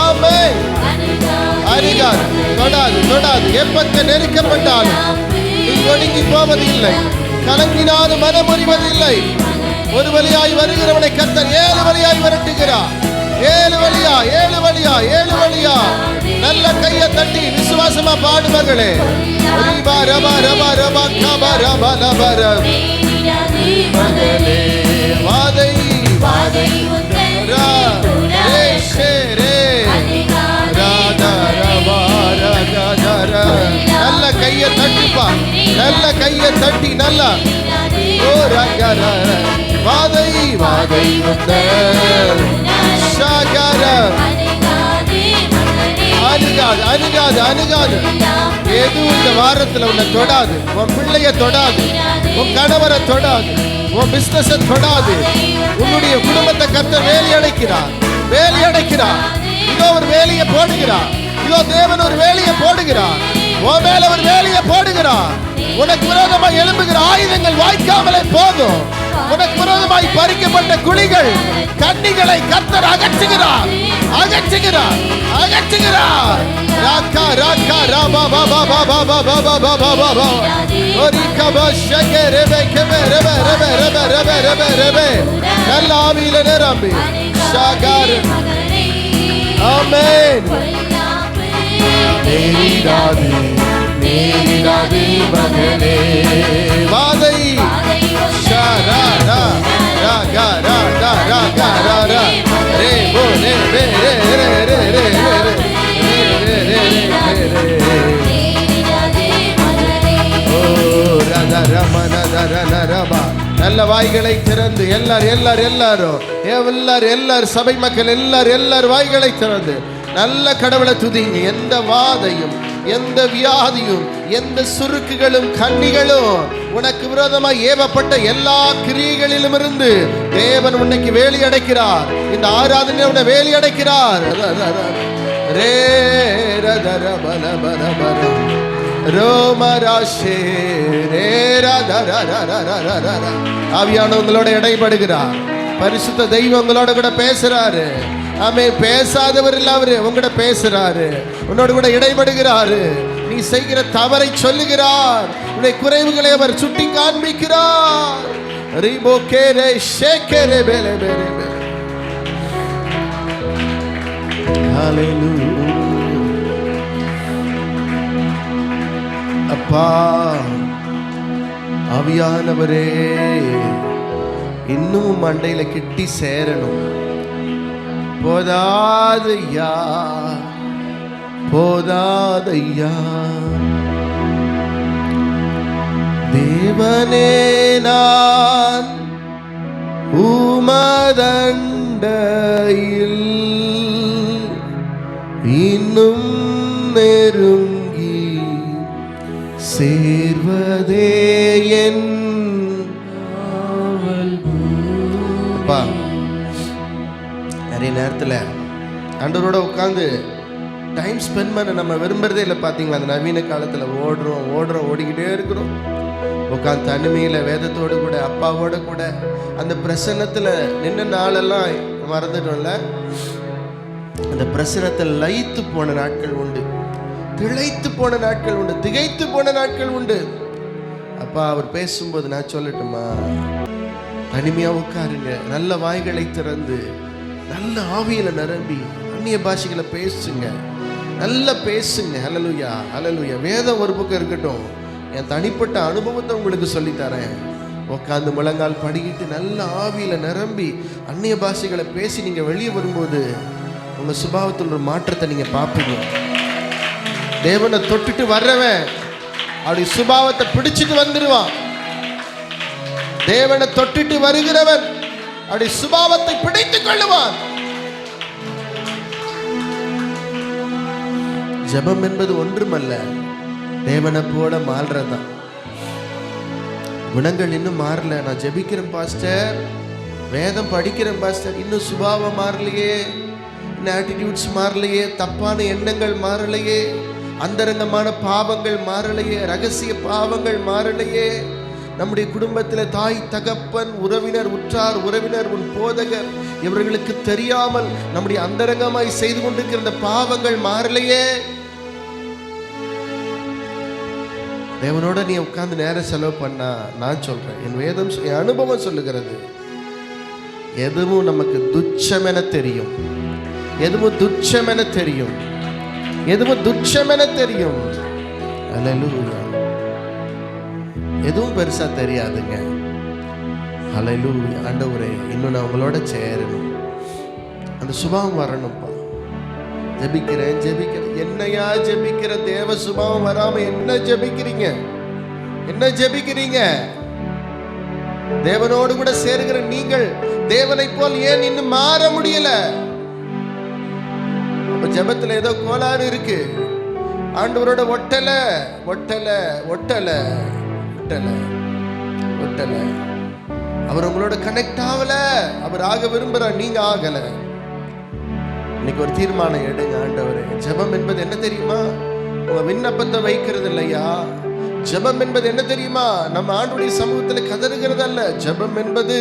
ஆமென். அருகாது தொடாது தொடாது. எப்பக்க நெருக்கப்பட்டாலும் நீ ஒடுங்கி போவதில்லை. கலங்கினாலும் மனமுறிவதில்லை. ஒரு வழியாய் வருகிறவனை கர்த்தர் 7 வழியாய் விரட்டுகிறார். 7 வழியா 7 வழியா 7 வழியா. நல்ல கையை தட்டி விசுவாசமா பாடு மகளே. ரபா ரபா ரபா ரபா கபா ரபா ரபா மகளே. வாதை வாதை ரா ரே ஷே ரே ராதா ரபா ராதா ரா. நல்ல கையை தட்டிப்பா. நல்ல கையை தட்டி நல்ல ஓ ரகர. வாதை வாதை வந்தர் ஷகர. அணுகாது அணுகாது அணுகாது. எதுவும் இந்த வாரத்தில் உன்னை தொடாது. உன் பிள்ளைய தொடாது. உன் கணவரை தொடாது. உன் பிசினஸ் தொடாது. உன்னுடைய குடும்பத்தை கர்த்தர் வேலி அடைக்கிறார். வேலி அடைக்கிறார். இதோ ஒரு வேலியை போடுகிறார். இதோ தேவன் ஒரு வேலியை போடுகிறார். உன் மேல ஒரு வேலியை போடுகிறார். உனக்கு விரோதமாய் எழும்புகிற ஆயுதங்கள் வாய்க்காமலே போகும். உனக்கு விரோதமாய் பறிக்கப்பட்ட குழிகள் கண்ணிகளை கர்த்தர் அகற்றுகிறார். அகற்றுகிறார் அகற்றுகிறார். ராக்கா ராக்கா ராபா பாபா பாபா பாபா பாபா பாபா பாபா. ஒரிகா பஷகே ரெபே கெபே ரெபே ரெபே ரெபே ரெபே ரெபே ரெபே. நல்ல ஆவியில நிரம்பி ஷகர். ஆமென். நேரிடாது நேரிடாது மகனே. வாதை ஷரா ரா ரா கா ரா ரா ரா கா ரா ரா ரே போ ரே ரே ரே ரே ரே ரே ரே ரே ரே ரே ரே ரே. வாய்களை திறந்து எல்லாரும் சபை மக்கள் எல்லாரும் வாய்களை திறந்து நல்ல கடவுளை துதிங்க. எந்த வாதையும், எந்த வியாதியும், எந்த சுருக்குகளும் கண்ணிகளும் உனக்கு விரோதமாய் ஏவப்பட்ட எல்லா கிரியைகளிலும் இருந்து தேவன் உன்னைக்கு வேலி அடைக்கிறார். இந்த ஆராதனை உன்னை வேலி அடைக்கிறார். ரே ரதர பல பல பல ரோமராஷே ரே ரதர ரர. ஆவியானவர் உங்களோட இடைப்படுகிறார். பரிசுத்த தெய்வம் உங்களோட கூட பேசுறாரு. ஆமென். பேசாதவர் இல்ல, அவரு உங்களோட பேசுறாரு, உன்னோட கூட இடைபடுகிறாரு. நீ செய்கிற தவறை சொல்லுகிறார், உன்னுடைய குறைவுகளை அவர் சுட்டி காண்பிக்கிறார். ரிபோகேரே ஷேகேரே பேலே பேலே பேலே. ஹalleluya. அப்பா ஆவியானவரே, இன்னும் மண்டையில கிட்டி சேரணும். போதாதையா போதாதையா தேவனே, நான் உமதண்டையில் இன்னும் நெருங்கி சேர்வதே என் அப்பா. நிறைய நேரத்தில் ஆண்டவரோட உட்காந்து டைம் ஸ்பெண்ட் பண்ண நம்ம விரும்புறதே இல்லை. பார்த்தீங்களா, அந்த நவீன காலத்தில் ஓடிக்கிட்டே இருக்கிறோம். உட்காந்து தனிமையில் வேதத்தோடு கூட அப்பாவோட கூட அந்த பிரசன்னத்தில் நின்ன நாளெல்லாம் மறந்துட்டோம்ல. அந்த பிரசன்னத்தில் லயித்து போன நாட்கள் உண்டு, திளைத்து போன நாட்கள் உண்டு, திகைத்து போன நாட்கள் உண்டு. அப்பா அவர் பேசும்போது நான் சொல்லட்டுமா, தனிமையாக உட்காருங்க, நல்ல வாய்களை திறந்து நல்ல ஆவியில நிரம்பி அந்நிய பாஷைகளை பேசுங்க, நல்லா பேசுங்க. ஹல்லேலூயா ஹல்லேலூயா. வேதம் ஒரு பக்கம் இருக்கட்டும், என் தனிப்பட்ட அனுபவத்தை உங்களுக்கு சொல்லித்தரேன். உட்காந்து முழங்கால் படிக்கிட்டு நல்ல ஆவியில நிரம்பி அந்நிய பாஷைகளை பேசி நீங்க வெளியே வரும்போது உங்க சுபாவத்தில் ஒரு மாற்றத்தை நீங்க பார்ப்பீங்க. தேவனை தொட்டுட்டு வர்றவன் அப்படி சுபாவத்தை பிடிச்சிட்டு வந்துடுவான். தேவனை தொட்டுட்டு வருகிறவன் அப்படி சுபாவத்தை பிடித்துக் கொள்ளுவான். ஜெபம் என்பது ஒன்றுமல்ல, தேவனை போல மாறுறதான். குணங்கள் இன்னும் மாறல. நான் ஜெபிக்கிறேன் பாஸ்டர், வேதம் படிக்கிறேன் பாஸ்டர், இன்னும் சுபாவம் மாறலையே, இன்னும் ஆட்டிடியூட்ஸ் மாறலையே, தப்பான எண்ணங்கள் மாறலையே, அந்தரங்கமான பாவங்கள் மாறலையே, ரகசிய பாவங்கள் மாறலையே. நம்முடைய குடும்பத்தில் தாய் தகப்பன் உறவினர் உற்றார் உறவினர் உன் போதகர் இவர்களுக்கு தெரியாமல் நம்முடைய அந்தரங்கமாய் செய்து கொண்டிருக்கிற இந்த பாவங்கள் மாறலையே. தேவனோட நீ உட்கார்ந்து நேரம் செலவு பண்ணா, நான் சொல்றேன், என் வேதம் என் அனுபவம் சொல்லுகிறது, எதுவும் நமக்கு துச்சமென தெரியும், எதுவும் துச்சமென தெரியும், எதுவும் துச்சமென தெரியும். அல்லேலூயா. எதுவும் பெருசா தெரியாதுங்க. ஹல்லேலூயா. ஆண்டவரே, இன்னும் நான் உங்களோட சேரணும், அந்த சுபாவம் வரணும்ப்பா. ஜெபிக்கிறேன் ஜெபிக்கிறேன், என்னையா ஜெபிக்கிற, தேவ சுபாவம் வராம என்ன ஜெபிக்கிறீங்க, என்ன ஜெபிக்கிறீங்க? தேவனோடு கூட சேருகிற நீங்கள் தேவனை போல் ஏன் இன்னும் மாற முடியல? அப்ப ஜெபத்துல ஏதோ கோளாறு இருக்கு. ஆண்டவரோட ஒட்டல ஒட்டல ஒட்டல ஒட்டல ஒட்டல. அவர் உங்களோட கனெக்ட் ஆகல. அவர் ஆக விரும்புறார், நீங்க ஆகல. இன்னைக்கு ஒரு தீர்மானம் எடுங்க. ஆண்டவரே, ஜெபம் என்பது என்ன தெரியுமா? உங்க விண்ணப்பத்தை வைக்கிறது இல்லையா? ஜெபம் என்பது என்ன தெரியுமா? நம்ம ஆண்டுடைய சமூகத்தில் கதறுகிறது அல்ல. ஜெபம் என்பது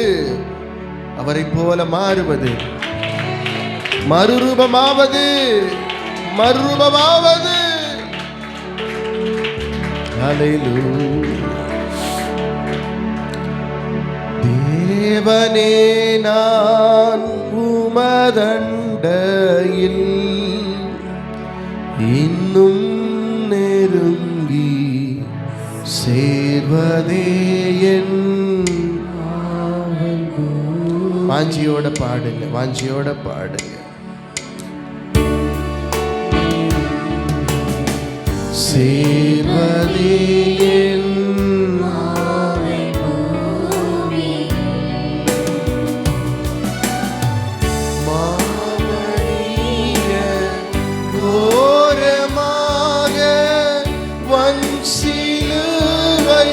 அவரை போல மாறுவது, மறுரூபமாவது, மறுரூபமாவது. ஹல்லேலூயா. தேவனே, நான் உமதண்டையில் இன்னும் நெருங்கி சேர்வதே என் வாஞ்சியோட பாடுங்க, வாஞ்சியோட பாடுங்க. சேர்வதே என் சிலுவை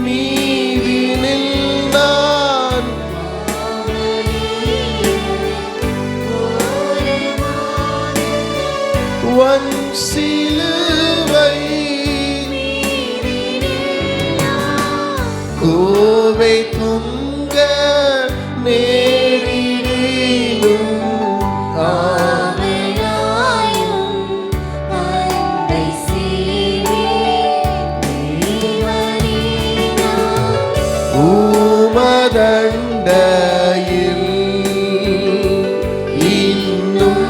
மீதினில் நான் உன் சிலுவை கோவை துங்க நேரிடினும் உமதண்டையில் இன்னும்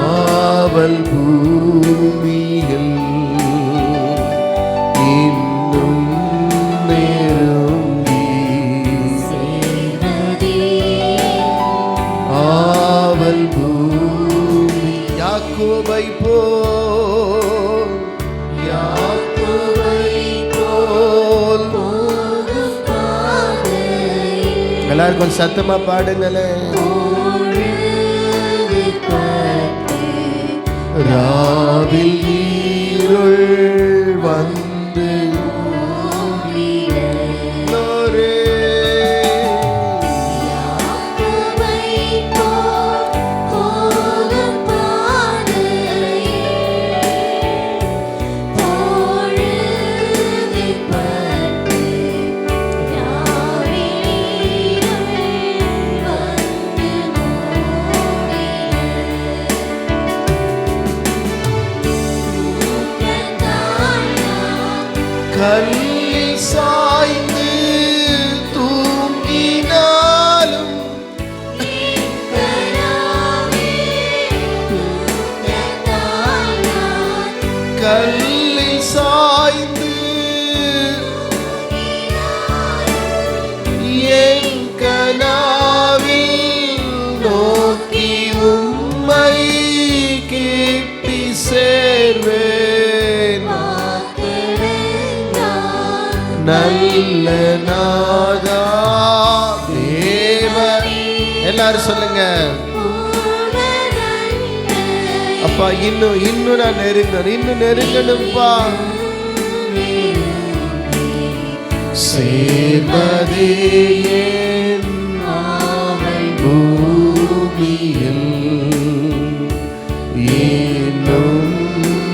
ஆவல் பூமியில் இன்னும் நெருங்கி ஆவல் பூமி யாக்கோபை போல் எல்லாரும் கொஞ்சம் சத்தமா பாடுங்களேன். ராவில் இருள் வந்து கல்லில் சாய்ந்து தூங்கினாலும் கல்லில் சாய்ந்து என் கனாவில் நோக்கி உம்மை கேட்டி சேர்வேன். நல்ல நாதா தேவ எல்லாரும் சொல்லுங்க. அப்பா இன்னும் நான் நெருங்கணும்பா. சேர்வதே என் பூமியில் இன்னும்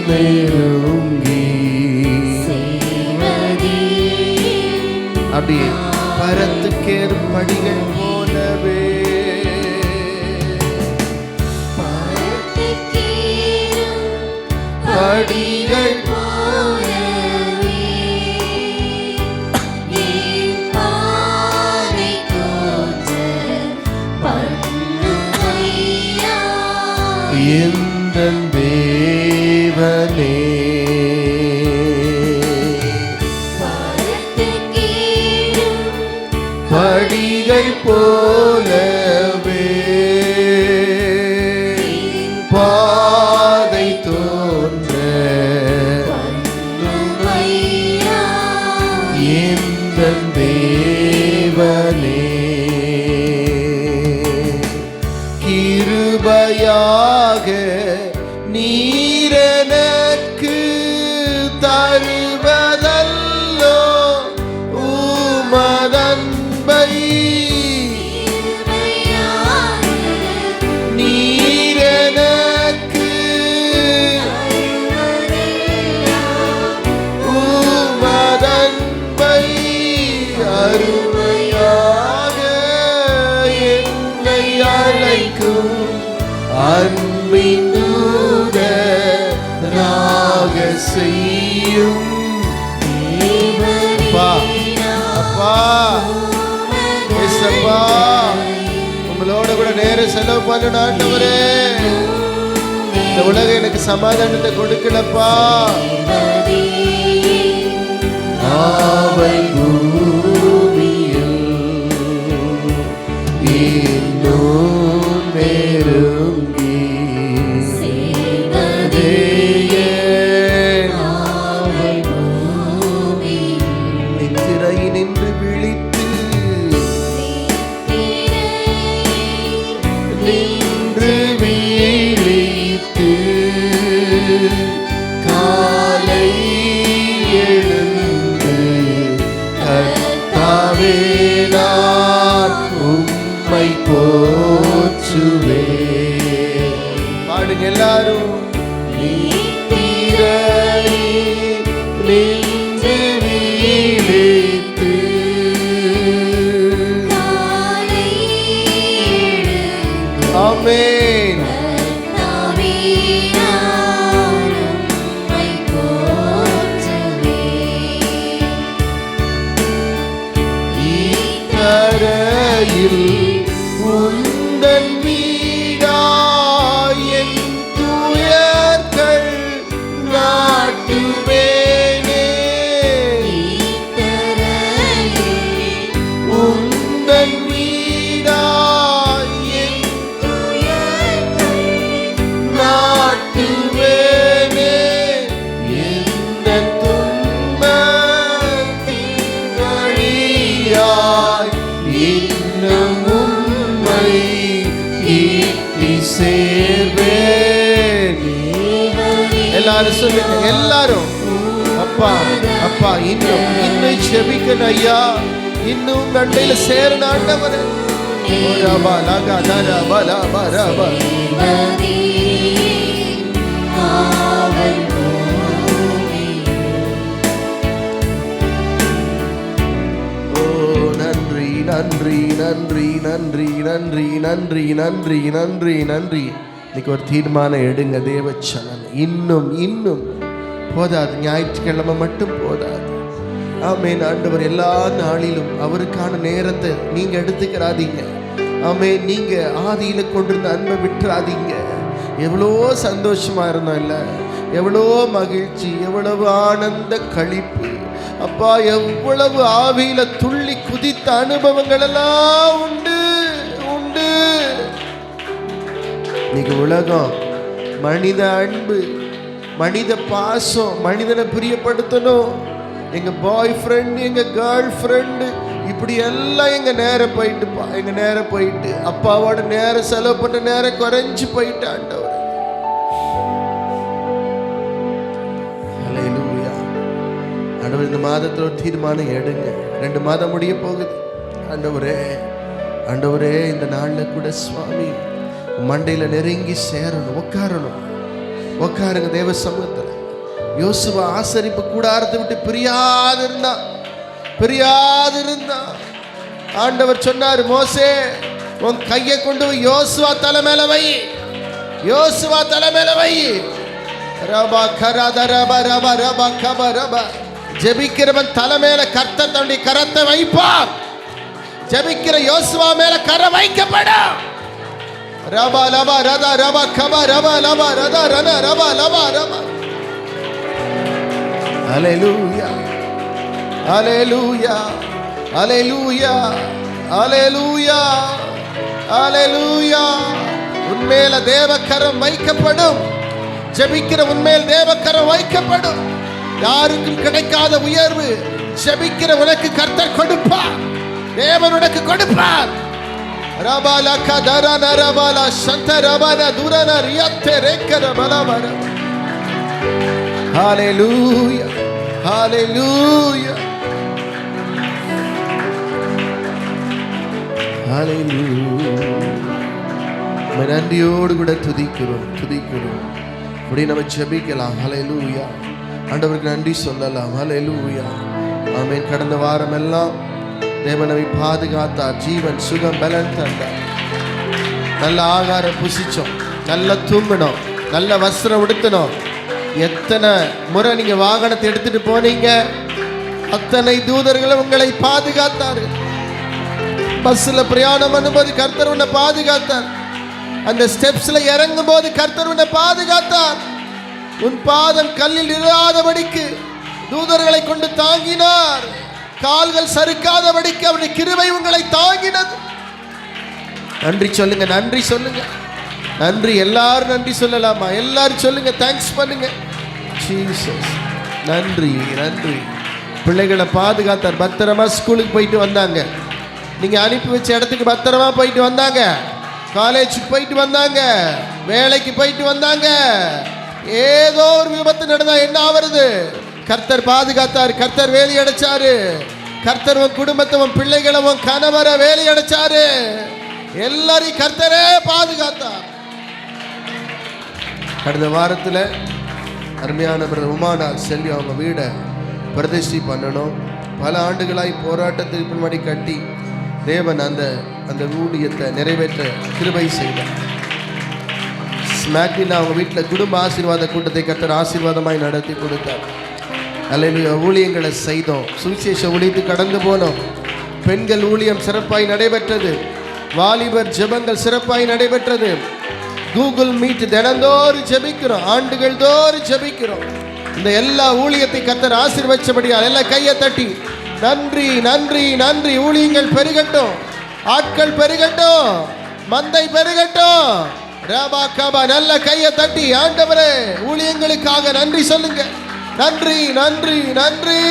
நெருங்கி அப்படியே பரத்துக்கேறு படிகள் போலவே படிகள் எந்தன் தேவனே படிகள் போலவே பாதை தோன்ற எந்தன் தேவனே கிருபையாக நீரெனக்கு தருவதல்லோ உமதன்பை நீரெனக்கு உமதன்பை அருமையாக என்னை அழைக்கும் அன்பின் தூதராக செய்யும் அப்பா ஏசப்பா உங்களோட கூட நேரம் செலவு பண்ணணும் ஆண்டவரே. இந்த உலகம் எனக்கு சமாதானத்தை கொடுக்கலப்பா. ஆவல் பூமியில் இன்னும் நெருங்கி நின்று விழித்து நின்று சொல்லுங்க எல்லாரும். நின்று வீழித்து ஆமென். தரையில் உந்தன் வீடாய் என் துயர்கள் நாட்டுவேனே. உந்தன் வீடாய் என் துயர்கள் நாட்டுவேனே. எந்த துன்பத்தின் வழியாய் இன்னும் உம்மை கீர்த்தி சேர்வேன். எல்லாரும் சொல்லுங்க எல்லாரும். அப்பா அப்பா இன்னும் செபிக்கணும் ஐயா, இன்னும் நண்டையில சேரணும் ஆண்டவரே. ரபா லகா தரா பலா பரபா நன்றி நன்றி நன்றி நன்றி நன்றி நன்றி நன்றி நன்றி நன்றி. இன்னைக்கு ஒரு தீர்மானம் எடுங்க தேவச்சனன். இன்னும் இன்னும் போதாது, ஞாயிற்றுக்கிழமை மட்டும் போதாது. ஆமென் ஆண்டவர். எல்லா நாளிலும் அவருக்கான நேரத்தை நீங்க எடுத்துக்கிறாதீங்க. ஆமென். நீங்க ஆதியில கொண்டிருந்த அன்பை விட்டுறாதீங்க. எவ்வளோ சந்தோஷமா இருந்தோம் இல்ல, எவ்வளோ மகிழ்ச்சி, எவ்வளவு ஆனந்த களிப்பு. அப்பா எவ்வளவு ஆவியில துள்ளி குதித்த அனுபவங்கள் எல்லாம் உண்டு உண்டு. இன்னைக்கு உலகம் மனித அன்பு, மனித பாசம், மனிதனை பிரியப்படுத்தணும். எங்க பாய் ஃப்ரெண்டு, எங்க கேர்ள் ஃப்ரெண்டு, இப்படி எல்லாம் எங்க நேரம் போயிட்டு அப்பாவோட நேரம் செலவு பண்ண நேரம் குறைஞ்சு போயிட்டு ஆண்டவர். ஹல்லேலூயா. ஆண்டவர் இந்த மாதத்துல ஒரு தீர்மானம் எடுங்க. 2 மாதம் முடிய போகுது ஆண்டவரே. ஆண்டவரே இந்த நாள்ல கூட சுவாமி மண்டையில நெருங்கி சேரணும். உட்காருங்க தேவ சமூகத்துல. யோசுவா ஆசரிப்பு கூடாரத்தை விட்டு பிரியாதிருந்தா ஆண்டவர் சொன்னார், மோசே உன் கையை கொண்டு யோசுவா தலை மேல வை, யோசுவா தலை மேல வை. ரபா கரத ரபா ரபா ரபா கப ரபா. ஜெபிக்கிறவன் தலை மேல கர்த்தர் தன்னுடைய கரத்தை வைப்பார். ஜெபிக்கிற யோசுவா மேல கரை வைக்கப்படும். ரபா லபா ரதா ரபா கப ரபா லபா ரதா ரன ரபா லபா ரபா. ஹல்லேலூயா ஹல்லேலூயா ஹல்லேலூயா ஹல்லேலூயா ஹல்லேலூயா. உன்மேல தேவக்கரம் வைக்கப்படும். ஜெபிக்கிற உன்மேல் தேவக்கரம் வைக்கப்படும். யாருக்கும் கிடைக்காத உயர்வு ஜெபிக்கிற உனக்கு கர்த்தர் கொடுப்பார். தேவன் உனக்கு கொடுப்பார். ரபாலா கதரன ரபாலா சந்த ரபான துரன ரியத்தே ரேக்கர பலவர. ஹல்லேலூயா ஹல்லேலூயா ஹல்லேலூயா. நன்றியோடு கூட துதிக்கிறோம். அப்படி நம்ம ஜெபிக்கலாம். ஹல்லேலூயா. ஆண்டவருக்கு நன்றி சொல்லலாம். ஹல்லேலூயா. ஆமென். கடந்த வாரம் எல்லாம் தேவனை பாதுகாத்தார். ஜீவன் சுகம் பலன் தந்தார். நல்ல ஆகாரம் புசிச்சோம், நல்லா தூங்கணும், நல்ல வஸ்திரம் உடுத்தணும். எத்தனை முறை நீங்க வாகனத்தை எடுத்துட்டு போனீங்க, அத்தனை தூதர்களும் உங்களை பாதுகாத்தாரு. பஸ்ல பிரயாணம் பண்ணும்போது கர்த்தர் உன்னை பாதுகாத்தார். அந்த ஸ்டெப்ஸ்ல இறங்கும் போது கர்த்தர் உன்னை பாதுகாத்தார். உன் பாதம் கல்லில் இராதபடிக்கு தூதர்களை கொண்டு தாங்கினார். கால்கள் சறுக்காதபடிக்கு அவருடைய கிருபை உங்களை தாங்கினது. நன்றி சொல்லுங்க, நன்றி சொல்லுங்க, நன்றி. எல்லாரும் நன்றி சொல்லலாமா? எல்லாரும் சொல்லுங்க, தேங்க்ஸ் பண்ணுங்க. ஜீசஸ் நன்றி நன்றி. பிள்ளைகளை பாதுகாத்தார். பத்திரமா ஸ்கூலுக்கு போயிட்டு வந்தாங்க. நீங்க அனுப்பி வச்ச இடத்துக்கு பத்திரமா போயிட்டு வந்தாங்க. காலேஜுக்கு போயிட்டு வந்தாங்க, வேலைக்கு போயிட்டு வந்தாங்க. ஏதோ ஒரு விபத்து நடந்தா என்ன ஆவறது? கர்த்தர் பாதுகாத்தார். கர்த்தர் வேலி அடைச்சாரு. கர்த்தர் உன் குடும்பத்தை, உன் பிள்ளைகளை, உன் கணவரை வேலி அடைச்சாரு. எல்லாரையும் கர்த்தரே பாதுகாத்தார். கடந்த வாரத்தில் அருமையான பிரதர் உமானார் செல்வி அவங்க வீடை பிரதிஷ்டை பண்ணணும். பல ஆண்டுகளாய் போராட்டத்துக்கு பின்னாடி கட்டி தேவன் அந்த ஊழியத்தை நிறைவேற்ற கிருபை செய்தார். ஸ்மாக்டில் அவங்க வீட்டில் குடும்ப ஆசீர்வாத கூட்டத்தை கர்த்தர் ஆசீர்வாதமாய் நடத்தி கொடுத்தார். அல்லேலூயா. ஊழியங்களை செய்தோம், சுவிசேஷ ஊழியத்து கடந்து போனோம். பெண்கள் ஊழியம் சிறப்பாய் நடைபெற்றது. வாலிபர் ஜெபங்கள் சிறப்பாய் நடைபெற்றது. கூகுள் மீட் தினந்தோறும் ஜெபிக்கிறோம், ஆண்டுகள் தோறும் ஜெபிக்கிறோம். இந்த எல்லா ஊழியத்தை கர்த்தர் ஆசீர்வதிச்சபடியால் எல்லாம் கையை தட்டி நன்றி நன்றி நன்றி. ஊழியங்கள் பெருகட்டும், ஆட்கள் பெருகட்டும், மந்தை பெருகட்டும். ரபா கபா. நல்ல கையை தட்டி ஆண்டவரே ஊழியங்களுக்காக நன்றி சொல்லுங்க. நன்றி நன்றி நன்றி.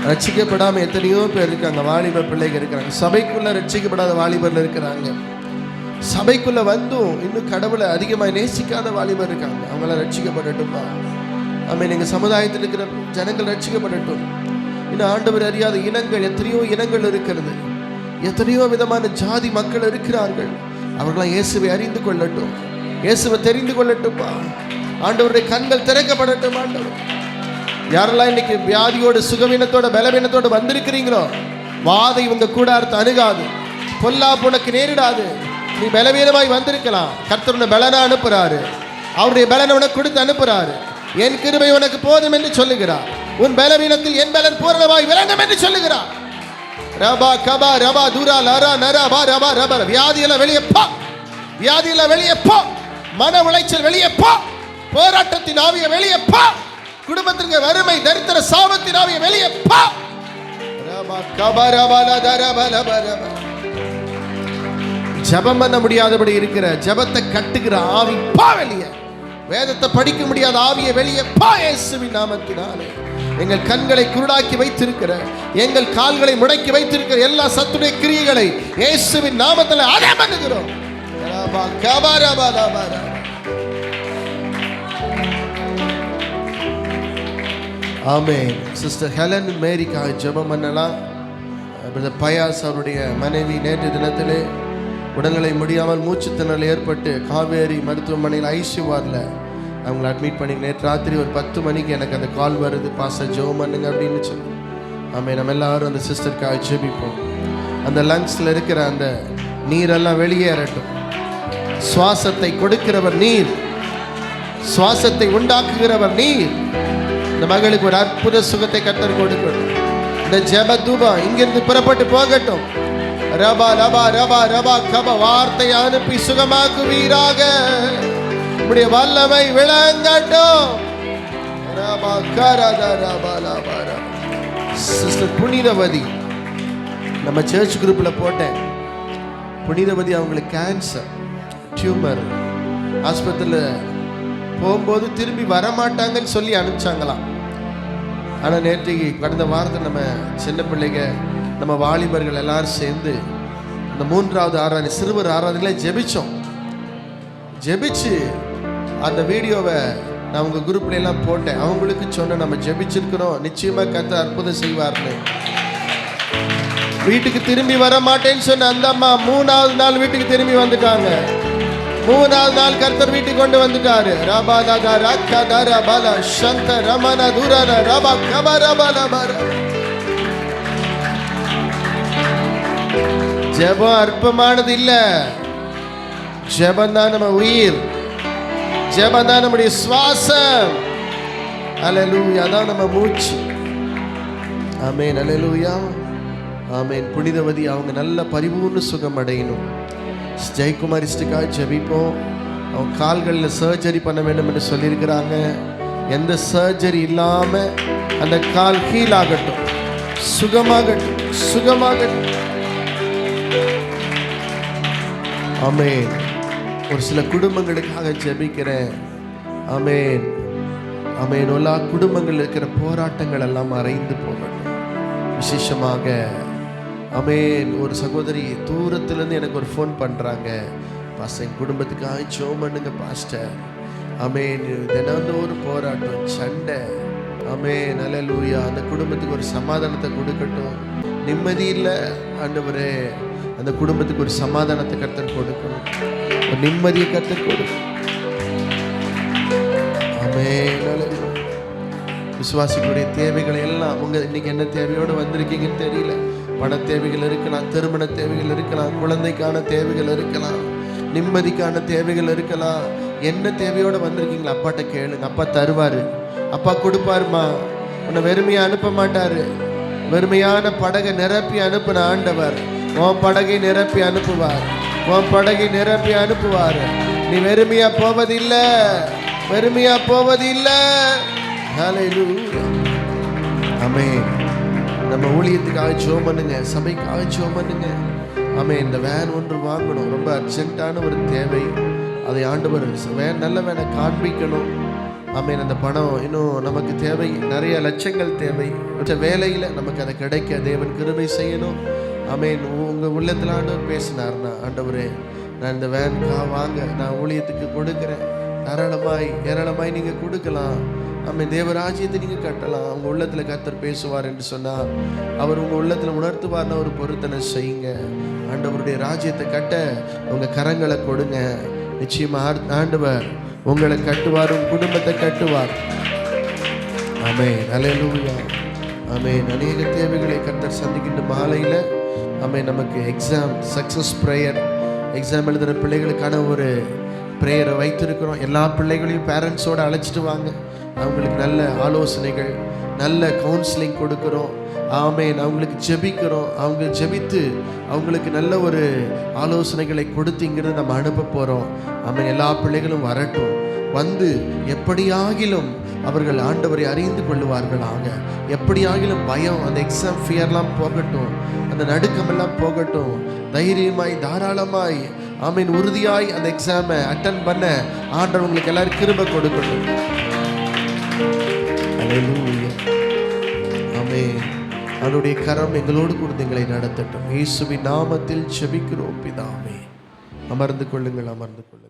ரட்சிக்கப்படாம எத்தனையோ பேர் இருக்காங்க, வாலிபர் பிள்ளைகள் இருக்கிறாங்க. சபைக்குள்ள ரட்சிக்கப்படாத வாலிபர்கள் இருக்கிறாங்க. சபைக்குள்ள வந்தும் இன்னும் கடவுளை அதிகமாக நேசிக்காத வாலிபர் இருக்காங்க. அவங்களாம் ரட்சிக்கப்படட்டும்பா. ஆமே. நீங்கள் சமுதாயத்தில் இருக்கிற ஜனங்கள் ரட்சிக்கப்படட்டும். இன்னும் ஆண்டவர் அறியாத இனங்கள், எத்தனையோ இனங்கள் இருக்கிறது, எத்தனையோ விதமான ஜாதி மக்கள் இருக்கிறார்கள். அவர்களாம் இயேசுவை அறிந்து கொள்ளட்டும், இயேசுவை தெரிந்து கொள்ளட்டும்பா. ஆண்டவருடைய கண்கள் திறக்கப்படட்டும். ஆண்டவர் யாரெல்லாம் இன்னைக்கு வியாதியோடு சுகவீனத்தோட பலவீனத்தோடு வந்திருக்கிறீங்களோ, வாதை உங்க கூடாரத்தை அணுகாது, பொல்லாப்பு உனக்கு நேரிடாது. நீ பலவீனமாய் வந்திருக்கலாம், கர்த்தர் உன்னை பலனை அனுப்புறாரு. அவருடைய பலனை உனக்கு கொடுத்து அனுப்புறாரு. என் கிருபை உனக்கு போதும் என்று சொல்லுகிறார். உன் பலவீனத்தில் என் பலன் பூரணமாய் விளங்கும் என்று சொல்லுகிறார். ரபா கபா ரபா தூரா லரா நரா பா ரபா ரபா. வியாதியெல்லாம் வெளியே போ, வியாதியெல்லாம் வெளியே போ, மன உளைச்சல் வெளியே போ, போராட்டத்தின் ஆவிய வெளியே போ, குடும்பத்திற்கு வறுமை தரித்திர சாபத்தின் ஆவிய வெளியே போ. ரபா கபா ரபா லரா ரபா ரபா. ஜெபம் பண்ண முடியாதபடி இருக்கிற ஜெபத்தை கட்டுகிற ஆவி போ வெளியே. வேதத்தை படிக்க முடியாத ஆவியை வெளியே போ இயேசுவின் நாமத்தினாலே. எங்கள் கண்களை குருடாக்கி வைத்திருக்கிற, எங்கள் கால்களை முடக்கி வைத்திருக்கிற எல்லா சத்துடைய கிரியைகளை இயேசுவின் நாமத்தில் அதே பண்ணுகிறோம். ஆமென். சிஸ்டர் ஹெலன் மேரிக்காக ஜெபம் பண்ணலாம். பிரதர் பயாஸ் அவருடைய மனைவி நேற்று தினத்திலே உடல்நிலை முடியாமல் மூச்சுத்திணறல் ஏற்பட்டு காவேரி மருத்துவமனையில் ஐசியூவாரில் அவங்கள அட்மிட் பண்ணி நேற்று ராத்திரி ஒரு 10 மணிக்கு எனக்கு அந்த கால் வருது, பாஸ்டர் ஜெபம் பண்ணுங்க அப்படின்னு சொல்லி. ஆமென். நம்ம எல்லாரும் அந்த சிஸ்டருக்காக ஜெபிப்போம். அந்த லங்ஸில் இருக்கிற அந்த நீரெல்லாம் வெளியேறட்டும். சுவாசத்தை கொடுக்கிறவர் நீர், சுவாசத்தை உண்டாக்குகிறவர் நீர். இந்த மகளுக்கு ஒரு அற்புத சுகத்தை கர்த்தர் கொடுக்கணும். இந்த ஜெப தூபம் இங்கிருந்து புறப்பட்டு போகட்டும். ரபா ரபா ரபா ரபா கப. வார்த்தை அனுப்பி சுகமாக்குவீராக. உம்முடைய வல்லமை விளங்கட்டும். ரபா கரத ரபா ரபா ரபா. சிஸ்டர் புனிதவதி நம்ம சர்ச் குரூப்பில் போட்டேன். புனிதவதி அவங்களுக்கு கேன்சர் டியூமர். ஆஸ்பத்திரியில் போகும்போது திரும்பி வரமாட்டாங்கன்னு சொல்லி அனுப்பிச்சாங்களாம். ஆனால் நேற்றைக்கு கடந்த வாரத்தில் நம்ம சின்ன பிள்ளைங்க, நம்ம வாலிபர்கள் எல்லாரும் சேர்ந்து அந்த 3வது ஆராதனை, சிறுவர் ஆராதனையில ஜெபிச்சு அந்த வீடியோவை நான் உங்கள் குரூப்ல எல்லாம் போட்டேன். அவங்களுக்கு சொன்னேன், நம்ம ஜெபிச்சிருக்கிறோம், நிச்சயமாக கர்த்தர் அற்புதம் செய்வார்னு. வீட்டுக்கு திரும்பி வர மாட்டேன்னு சொன்ன அந்த அம்மா 3வது நாள் வீட்டுக்கு திரும்பி வந்துட்டாங்க. 3வது நாள் கர்த்தர் வீட்டுக்கு கொண்டு வந்துட்டாரு. ரபா லதா ரக்கா தரா பல சந்த ரமண துரன ரபா கபா ரபா லபா. ஜெபம் அற்பமானது இல்ல, ஜெபம் தான் நம்ம உயிர், ஜெபம் தான் நம்முடைய சுவாசம். அல்லேலூயா. அதான் நம்ம மூச்சு. ஆமென். அல்லேலூயா. ஆமென். புனிதவதி அவங்க நல்ல பரிபூர்ண சுகம் அடையணும். ஜெயக்குமாரிஸ்டுக்காக ஜெபிப்போம். அவங்க கால்களில் சர்ஜரி பண்ண வேண்டும் என்று சொல்லியிருக்கிறாங்க. எந்த சர்ஜரி இல்லாமல் அந்த கால் ஹீல் ஆகட்டும், சுகமாகட்டும், சுகமாகட்டும். ஆமென். ஒரு சில குடும்பங்களுக்காக ஜெபிக்கிறேன். ஆமென். ஆமென். எல்லா குடும்பங்கள் இருக்கிற போராட்டங்கள் எல்லாம் மறைந்து போகட்டும். விசேஷமாக ஆமென். ஒரு சகோதரி தூரத்துலேருந்து எனக்கு ஒரு ஃபோன் பண்ணுறாங்க, பாஸ்டர் என் குடும்பத்துக்காக ஜெபம் பண்ணுங்க பாஸ்டர். ஆமென். தினந்தோறும் போராட்டம், சண்டை. ஆமென். அல்லேலூயா. அந்த குடும்பத்துக்கு ஒரு சமாதானத்தை கொடுக்கட்டும். நிம்மதி இல்லை ஆண்டவரே, அந்த குடும்பத்துக்கு ஒரு சமாதானத்தை கர்த்தர் கொடுக்கணும். ஒரு நிம்மதியை கற்றுக் கொடு. ஆமென். விசுவாசிகளுடைய தேவைகளை எல்லாம் இன்னைக்கு என்ன தேவையோடு வந்திருக்கீங்கன்னு தெரியல. பண தேவைகள் இருக்கலாம், திருமண தேவைகள் இருக்கலாம், குழந்தைக்கான தேவைகள் இருக்கலாம், நிம்மதிக்கான தேவைகள் இருக்கலாம். என்ன தேவையோடு வந்திருக்கீங்களா அப்பாட்ட கேளுங்க. அப்பா தருவாரு, அப்பா கொடுப்பாருமா. உன்னை வெறுமையா அனுப்ப மாட்டாரு. வெறுமையான படகை நிரப்பி அனுப்பின ஆண்டவர் உன் படகை நிரப்பி அனுப்புவார். உன் படகை நிரப்பி அனுப்புவார். நீ வெறுமையா போவதில்லை, வெறுமையா போவதில்லை. ஹல்லேலூயா. ஆமென். நம்ம ஊழியத்துக்காக ஜெபம் பண்ணுங்க, சபைக்காக ஜெபம் பண்ணுங்க. ஆமென். இந்த வேன் ஒன்று வாங்கணும், ரொம்ப அர்ஜென்ட்டான ஒரு தேவை. அதை ஆண்டவர் நல்ல வேனை காண்பிக்கணும். ஆமென். அந்த பணம் இன்னும் நமக்கு தேவை, நிறைய லட்சங்கள் தேவை. வேலையில் நமக்கு அதை கிடைக்க தேவன் கிருபை செய்யணும். ஆமென். உங்கள் உள்ளத்தில் ஆண்டவர் பேசினார்னா, ஆண்டவரே நான் இந்த வேன் வாங்க நான் ஊழியத்துக்கு கொடுக்குறேன், தாராளமாய் ஏராளமாய் நீங்கள் கொடுக்கலாம். ஆமென். தேவராஜ்யத்தை நீங்கள் கட்டலாம். உங்கள் உள்ளத்தில் கர்த்தர் பேசுவார் என்று சொன்னால் அவர் உங்கள் உள்ளத்தில் உணர்த்துவார்னா ஒரு பொருத்தனை செய்யுங்க. ஆண்டவருடைய ராஜ்யத்தை கட்ட உங்கள் கரங்களை கொடுங்க. நிச்சயமாக ஆண்டவர் உங்களை கட்டுவார், உங்கள் குடும்பத்தை கட்டுவார். ஆமென். ஹல்லேலூயா. ஆமென். அநேக தேவைகளை கர்த்தர் சந்திக்கின்ற மாலையில் ஆமென். நமக்கு எக்ஸாம் சக்ஸஸ் ப்ரேயர், எக்ஸாம் எழுதுகிற பிள்ளைகளுக்கான ஒரு ப்ரேயரை வைத்திருக்கிறோம். எல்லா பிள்ளைகளையும் பேரண்ட்ஸோடு அழைச்சிட்டு வாங்க. அவங்களுக்கு நல்ல ஆலோசனைகள், நல்ல கவுன்சிலிங் கொடுக்குறோம். ஆமென். அவங்களுக்கு ஜெபிக்கிறோம். அவங்க ஜெபித்து அவங்களுக்கு நல்ல ஒரு ஆலோசனைகளை கொடுத்தீங்கிறது நம்ம அனுப்ப போகிறோம். ஆமென். எல்லா பிள்ளைகளும் வரட்டும், வந்து எப்படியாகிலும் அவர்கள் ஆண்டவரை அறிந்து கொள்ளுவார்களாக. எப்படியாகிலும் பயம், அந்த எக்ஸாம் ஃபியர்லாம் போகட்டும், அந்த நடுக்கமெல்லாம் போகட்டும். தைரியமாய் தாராளமாய் ஆமென் உறுதியாய் அந்த எக்ஸாமை அட்டன் பண்ண ஆண்டவர் உங்களுக்கு எல்லாரும் கிருபை கொடுக்கணும். ஹல்லேலூயா. ஆமென். அவருடைய கரம் எங்களோடு கூட எங்களை நடத்தட்டும். இயேசுவின் நாமத்தில் ஜெபிக்கிறோம் பிதாவே. அமர்ந்து கொள்ளுங்கள், அமர்ந்து கொள்ளுங்கள்.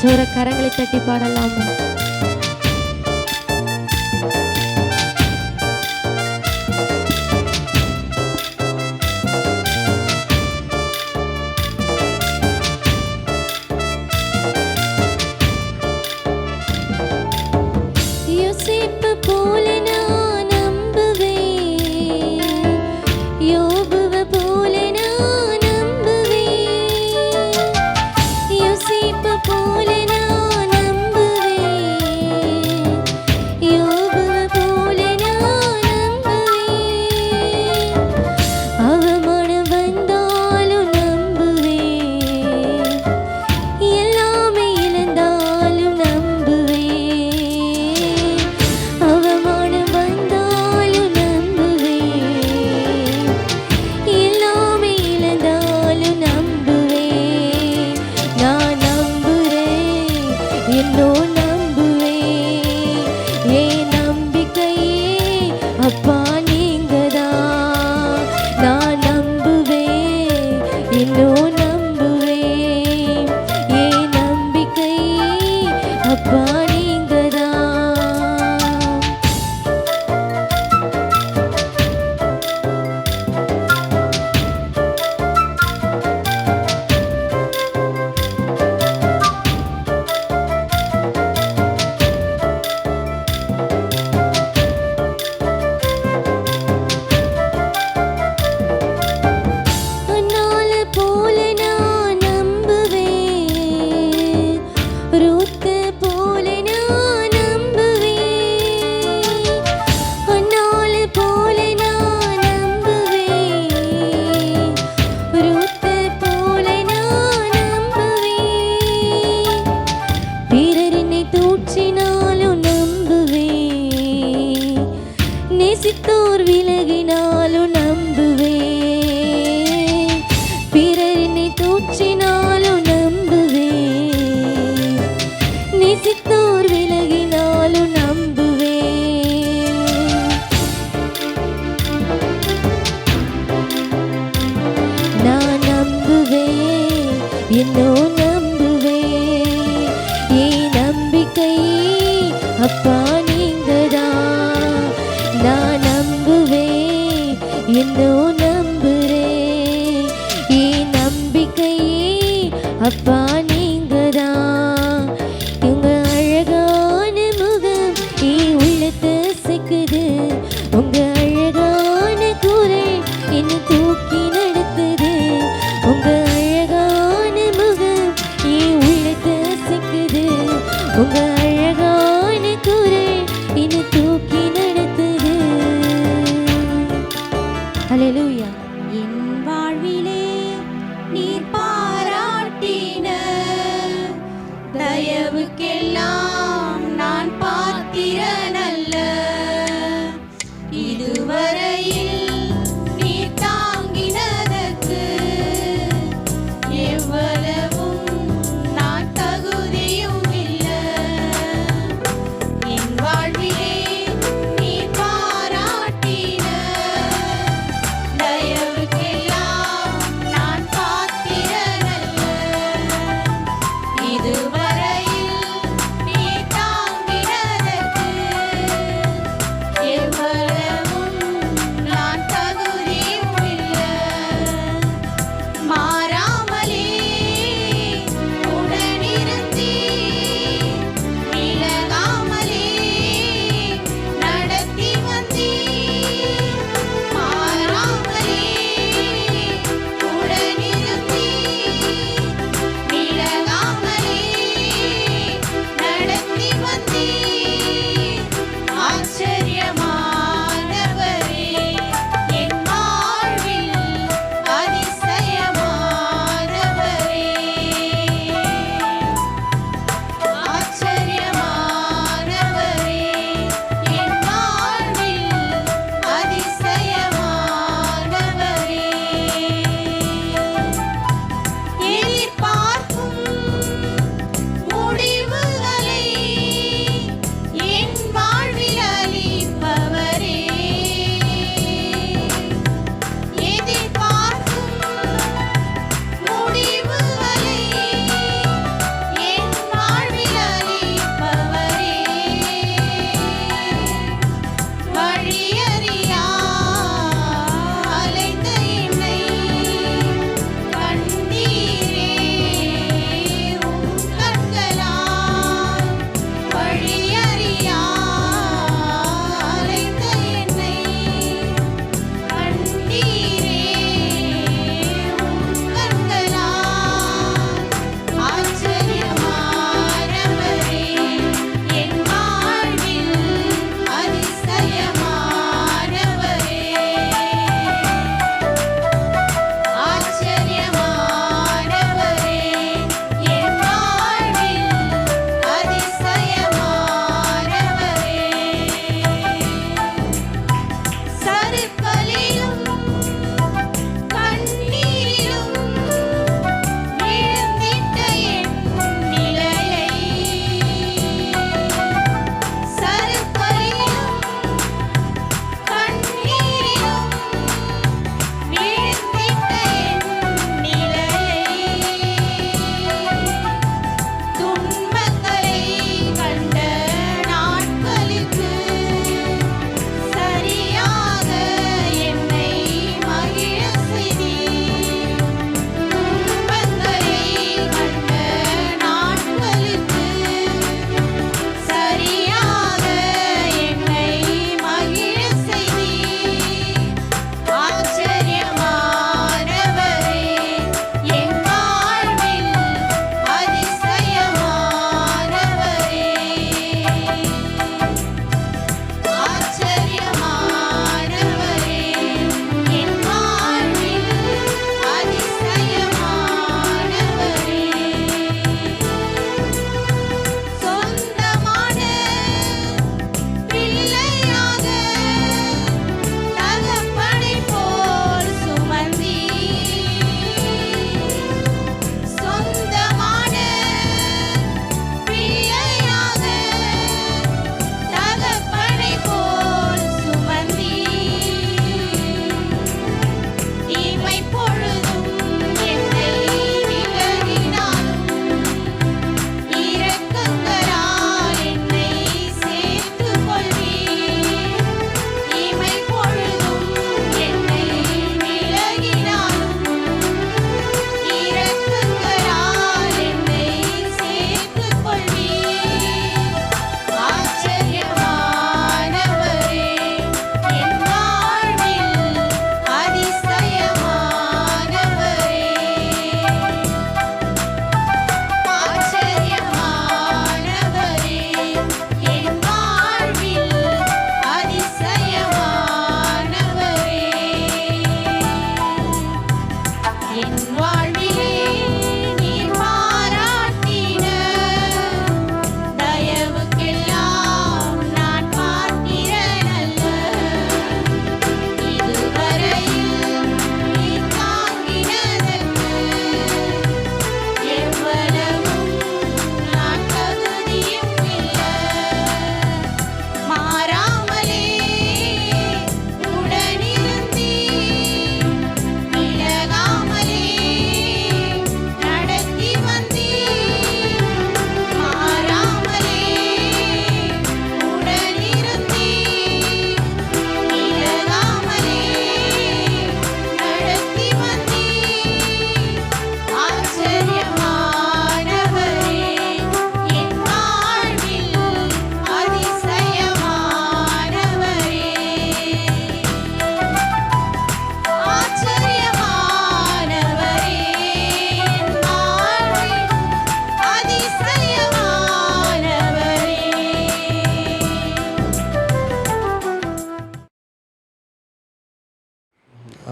ஜோர கரங்களை தட்டி பாடலாமா? நம்பிக்கையே அப்பா நீங்கதான். நான் நம்புவேன், இன்னும் நம்புறேன். என் நம்பிக்கையே அப்பா நீங்கதான். உங்க அழகான முகம் என் உள்ளத்தை சிக்குது. உங்க அழகான குரல் என்னை தூக்கி நடத்துது. உங்க அழகான முகம் என் உள்ளத்தை சிக்குது. உங்க அழகான குரல்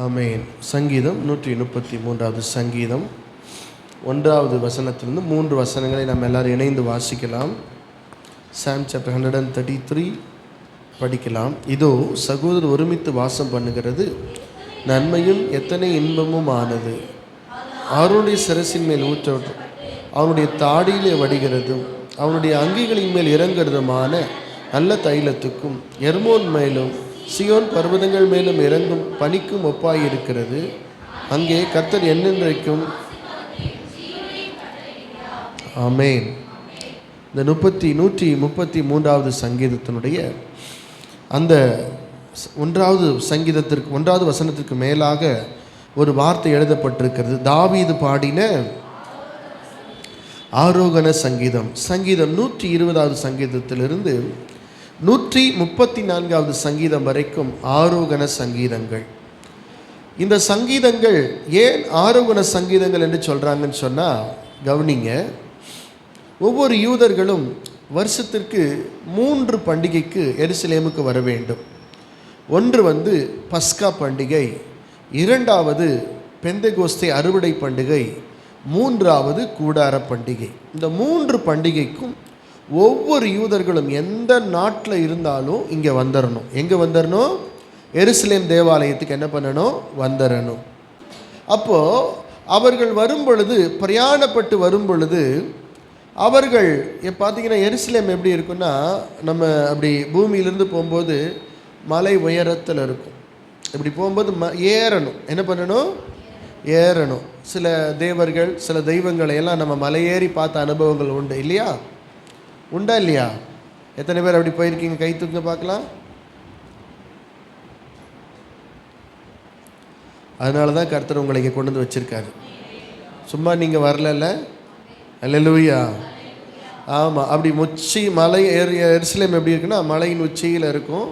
ஆமென். சங்கீதம் 133வது சங்கீதம் 1வது வசனத்திலிருந்து 3 வசனங்களை நாம் எல்லாரும் இணைந்து வாசிக்கலாம். சாம் சாப்டர் 133 படிக்கலாம். இதோ சகோதரர் ஒருமித்து வாசம் பண்ணுகிறது, நன்மையும் எத்தனை இன்பமும் ஆனது. அவருடைய சிரசின் மேல் ஊற்றட்டும், அவனுடைய தாடியிலே வடிகிறதும் அவனுடைய அங்கிகளின் மேல் இறங்குறதுமான நல்ல தைலத்துக்கும் எர்மோன் மேலும் சியோன் பர்வதங்கள் மேலும் இறங்கும் பனிக்கும் ஒப்பாயிருக்கிறது. அங்கே கர்த்தர் என்னென்றைக்கும். ஆமென். இந்த 133வது சங்கீதத்தினுடைய அந்த 1வது சங்கீதத்திற்கு 1வது வசனத்திற்கு மேலாக ஒரு வார்த்தை எழுதப்பட்டிருக்கிறது. தாவீது பாடின ஆரோகண சங்கீதம். சங்கீதம் 120வது சங்கீதத்திலிருந்து 134வது சங்கீதம் வரைக்கும் ஆரோகண சங்கீதங்கள். இந்த சங்கீதங்கள் ஏன் ஆரோகண சங்கீதங்கள் என்று சொல்கிறாங்கன்னு சொன்னால், கவனிங்க, ஒவ்வொரு யூதர்களும் வருஷத்திற்கு 3 பண்டிகைக்கு எருசலேமுக்கு வர வேண்டும். ஒன்று பஸ்கா பண்டிகை, 2வது பெந்தெகோஸ்தே அறுவடை பண்டிகை, 3வது கூடார பண்டிகை. இந்த 3 பண்டிகைக்கும் ஒவ்வொரு யூதர்களும் எந்த நாட்டில் இருந்தாலும் இங்கே வந்துடணும். எங்கே வந்துடணும்? எருசலேம் தேவாலயத்துக்கு என்ன பண்ணணும்? வந்துடணும். அப்போது அவர்கள் வரும் பொழுது, பிரயாணப்பட்டு வரும் பொழுது, அவர்கள் பார்த்தீங்கன்னா எருசலேம் எப்படி இருக்குன்னா, நம்ம அப்படி பூமியிலேருந்து போகும்போது மலை உயரத்தில் இருக்கும். இப்படி போகும்போது ஏறணும். என்ன பண்ணணும்? ஏறணும். சில தேவர்கள், சில தெய்வங்களை எல்லாம் நம்ம மலையேறி பார்த்த அனுபவங்கள் உண்டு இல்லையா? உண்டா இல்லையா? எத்தனை பேர் அப்படி போயிருக்கீங்க? கை தூங்க பார்க்கலாம். அதனால தான் கர்த்தர் உங்களை இங்கே கொண்டு வந்து வச்சுருக்காரு. சும்மா நீங்கள் வரல. அல்லேலூயா. ஆமாம். அப்படி மலை எருசலேம் எப்படி இருக்குன்னா, மலையின் உச்சியில் இருக்கும்.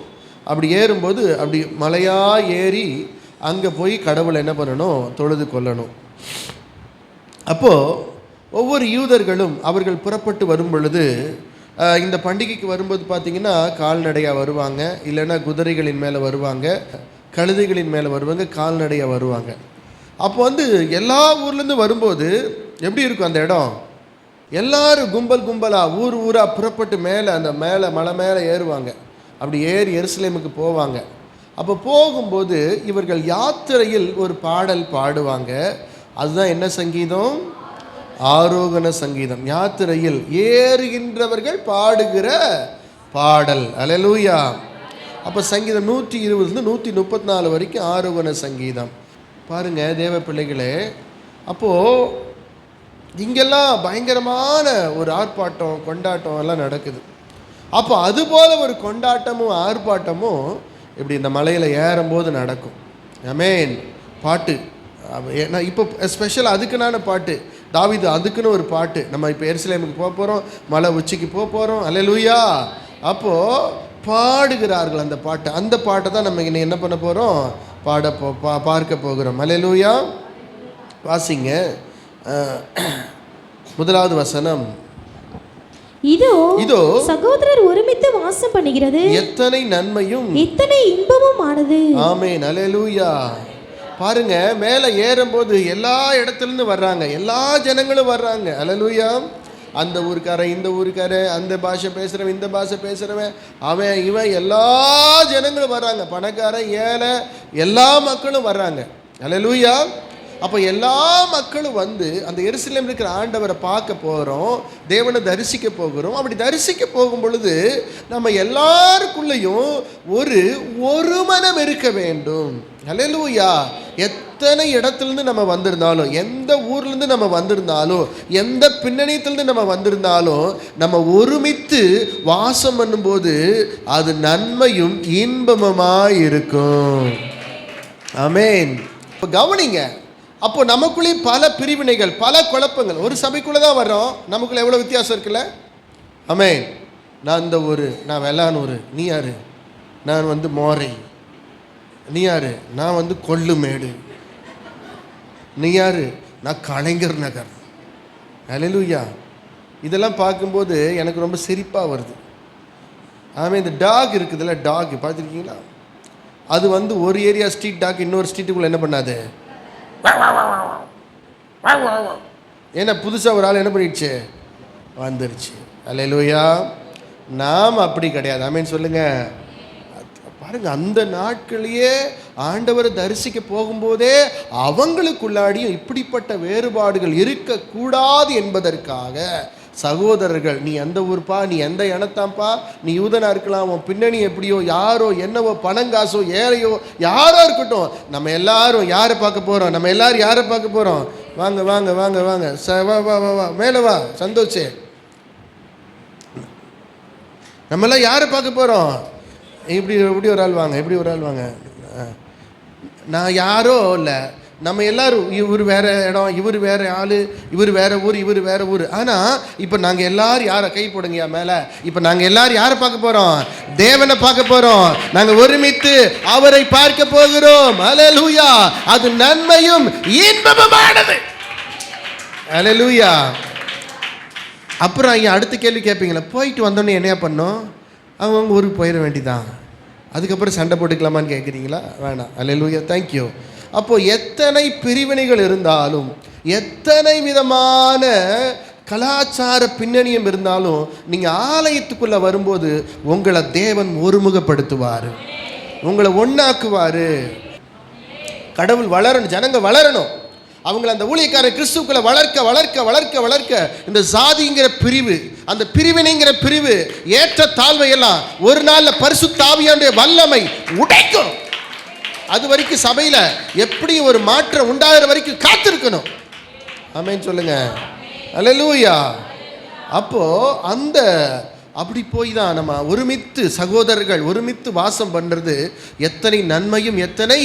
அப்படி ஏறும்போது அப்படி மலையாக ஏறி அங்கே போய் கடவுளை என்ன பண்ணணும்? தொழுது கொள்ளணும். அப்போது ஒவ்வொரு யூதர்களும் அவர்கள் புறப்பட்டு வரும் பொழுது, இந்த பண்டிகைக்கு வரும்போது பார்த்திங்கன்னா கால்நடையாக வருவாங்க, இல்லைன்னா குதிரைகளின் மேலே வருவாங்க, கழுதைகளின் மேலே வருவாங்க, கால்நடையாக வருவாங்க. அப்போ எல்லா ஊர்லேருந்து வரும்போது எப்படி இருக்கும் அந்த இடம்? எல்லாரும் கும்பல் கும்பலாக ஊர் ஊராக புறப்பட்டு அந்த மலை மேலே ஏறுவாங்க. அப்படி ஏறி எருசலேமுக்கு போவாங்க. அப்போ போகும்போது இவர்கள் யாத்திரையில் ஒரு பாடல் பாடுவாங்க. அதுதான் என்ன சங்கீதம்? ஆரோகண சங்கீதம். யாத்திரையில் ஏறுகின்றவர்கள் பாடுகிற பாடல். அல்லேலூயா. அப்போ சங்கீதம் 120 134 வரைக்கும் ஆரோகண சங்கீதம். பாருங்கள் தேவ பிள்ளைகளே, அப்போது இங்கெல்லாம் பயங்கரமான ஒரு ஆர்ப்பாட்டம், கொண்டாட்டம் எல்லாம் நடக்குது. அப்போ அதுபோல் ஒரு கொண்டாட்டமும் ஆர்ப்பாட்டமும் இப்படி இந்த மலையில் ஏறும்போது நடக்கும். ஆமென். பாட்டு இப்போ ஸ்பெஷல் அதுக்குனான பாட்டு. தாவீது அதுக்குன்னு ஒரு பாட்டு. நம்ம இப்போ எருசலேமுக்கு போக போகிறோம், மலை உச்சிக்கு போக போகிறோம். அல்லேலூயா. அப்போது பாடுகிறார்கள் அந்த பாட்டு. அந்த பாட்டை தான் நம்ம இன்னும் என்ன பண்ண போகிறோம்? பார்க்க போகிறோம். அல்லேலூயா. வாசிங்க 1வது வசனம். இதோ சகோதரர் ஒருமித்து வாசம் பண்ணுகிறது, எத்தனை நன்மையும் எத்தனை இன்பமும் ஆனது. ஆமென். அல்லேலூயா. பாருங்க, மேலே ஏறும்போது எல்லா இடத்துலேருந்து வர்றாங்க, எல்லா ஜனங்களும் வர்றாங்க. அல்லேலூயா. அந்த ஊருக்காரன், இந்த ஊருக்காரன், அந்த பாஷை பேசுகிறவன், இந்த பாஷை பேசுகிறவன், அவன் இவன், எல்லா ஜனங்களும் வர்றாங்க. பணக்காரன், ஏழை, எல்லா மக்களும் வர்றாங்க. அல்லேலூயா. அப்போ எல்லா மக்களும் அந்த எருசலேம் இருக்கிற ஆண்டவரை பார்க்க போகிறோம், தேவனை தரிசிக்க போகிறோம். அப்படி தரிசிக்க போகும் பொழுது நம்ம எல்லாருக்குள்ளேயும் ஒரு மனம் இருக்க வேண்டும். அல்லேலூயா. எத்தனை இடத்துலேருந்து நம்ம வந்திருந்தாலும், எந்த ஊர்லேருந்து நம்ம வந்திருந்தாலும், எந்த பின்னணியத்திலேருந்து நம்ம வந்திருந்தாலும், நம்ம ஒருமித்து வாசம் பண்ணும்போது அது நன்மையும் இன்பமுமாய் இருக்கும். ஆமென். இப்போ கவனிங்க, அப்போ நமக்குள்ளே பல பிரிவினைகள், பல குழப்பங்கள். ஒரு சபைக்குள்ளே தான் வர்றோம், நமக்குள்ளே எவ்வளோ வித்தியாசம் இருக்குல்ல? ஆமென். நான் இந்த ஊர், நான் வெள்ளானூர், நீ யார்? நான் மோரை. நீ யார்? நான் கொள்ளுமேடு. நீ யார்? நான் கலைஞர் நகர். அல்லேலூயா. இதெல்லாம் பார்க்கும்போது எனக்கு ரொம்ப சிரிப்பாக வருது. ஆமாம். இந்த டாக் இருக்குதுல்ல, டாக் பார்த்துருக்கீங்களா? அது வந்து ஒரு ஏரியா ஸ்ட்ரீட் டாக் இன்னொரு ஸ்ட்ரீட்டுக்குள்ளே என்ன பண்ணாது? ஏன்னா புதுசாக ஒரு ஆள் என்ன பண்ணிடுச்சு? வந்துருச்சு. அல்லேலூயா. நாம் அப்படி கிடையாது. ஆமென் சொல்லுங்க. பாருங்க, அந்த நாட்களையே ஆண்டவரை தரிசிக்க போகும்போதே அவங்களுக்குள்ளாடியும் இப்படிப்பட்ட வேறுபாடுகள் இருக்கக்கூடாது என்பதற்காக சகோதரர்கள், நீ எந்த ஊர்ப்பா, நீ எந்த இனத்தாம்ப்பா, நீ யூதனா இருக்கலாம், உன் பின்னணி எப்படியோ, யாரோ என்னவோ, பணங்காசோ ஏழையோ யாரோ இருக்கட்டும், நம்ம எல்லாரும் யாரை பார்க்க போகிறோம்? நம்ம எல்லாரும் யாரை பார்க்க போகிறோம்? வாங்க வாங்க வாங்க வாங்க, வா வா வா வா, மேலே வா சந்தோஷே. நம்மெல்லாம் யாரை பார்க்க போகிறோம்? இப்படி ஒரு ஆள் வாங்க, இப்படி ஒரு ஆள் வாங்க. நான் யாரோ இல்லை, நம்ம எல்லாரும் இவர் வேற இடம், இவர் வேற ஆள், இவர் வேற ஊர், இவர் வேற ஊர். ஆனால் இப்போ நாங்கள் எல்லாரும் யாரை கை போடுங்கயா மேலே, இப்போ நாங்கள் எல்லாரும் யாரை பார்க்க போகிறோம்? தேவனை பார்க்க போகிறோம். நாங்கள் ஒருமித்து அவரை பார்க்க போகிறோம். அல்லேலூயா. அது நன்மையும் இன்பமுமானது. அல்லேலூயா. அப்புறம் ஐயா அடுத்த கேள்வி கேட்பீங்களா, போயிட்டு வந்தோடனே என்னையா பண்ணோம்? அவங்க ஊருக்கு போயிட வேண்டிதான், அதுக்கப்புறம் சண்டை போட்டுக்கலாமான்னு கேட்குறீங்களா? வேணாம். அல்லேலூயா. தேங்க்யூ. அப்போது எத்தனை பிரிவினைகள் இருந்தாலும், எத்தனை விதமான கலாச்சார பின்னணியும் இருந்தாலும், நீங்கள் ஆலயத்துக்குள்ளே வரும்போது உங்களை தேவன் ஒருமுகப்படுத்துவார், உங்களை ஒன்றாக்குவார். கடவுள் வளரணும், ஜனங்க வளரணும். அவங்கள அந்த ஊழியக்காரர் கிறிஸ்துக்குள்ள வளர்க்க வளர்க்க வளர்க்க வளர்க்க இந்த சாதிங்கிற பிரிவு, அந்த பிரிவினைங்கிற பிரிவு, ஏற்ற தாழ்வையெல்லாம் ஒரு நாளில் பரிசுத்த ஆவியானுடைய வல்லமை உடைக்கும். அது வரைக்கும் சபையில் எப்படி ஒரு மாற்றம் உண்டாகிற வரைக்கும் காத்திருக்கணும். ஆமென் சொல்லுங்க. அல்லேலூயா. அப்போ அந்த அப்படி போய் தான் நம்ம ஒருமித்து சகோதரர்கள் ஒருமித்து வாசம் பண்ணுறது எத்தனை நன்மையும் எத்தனை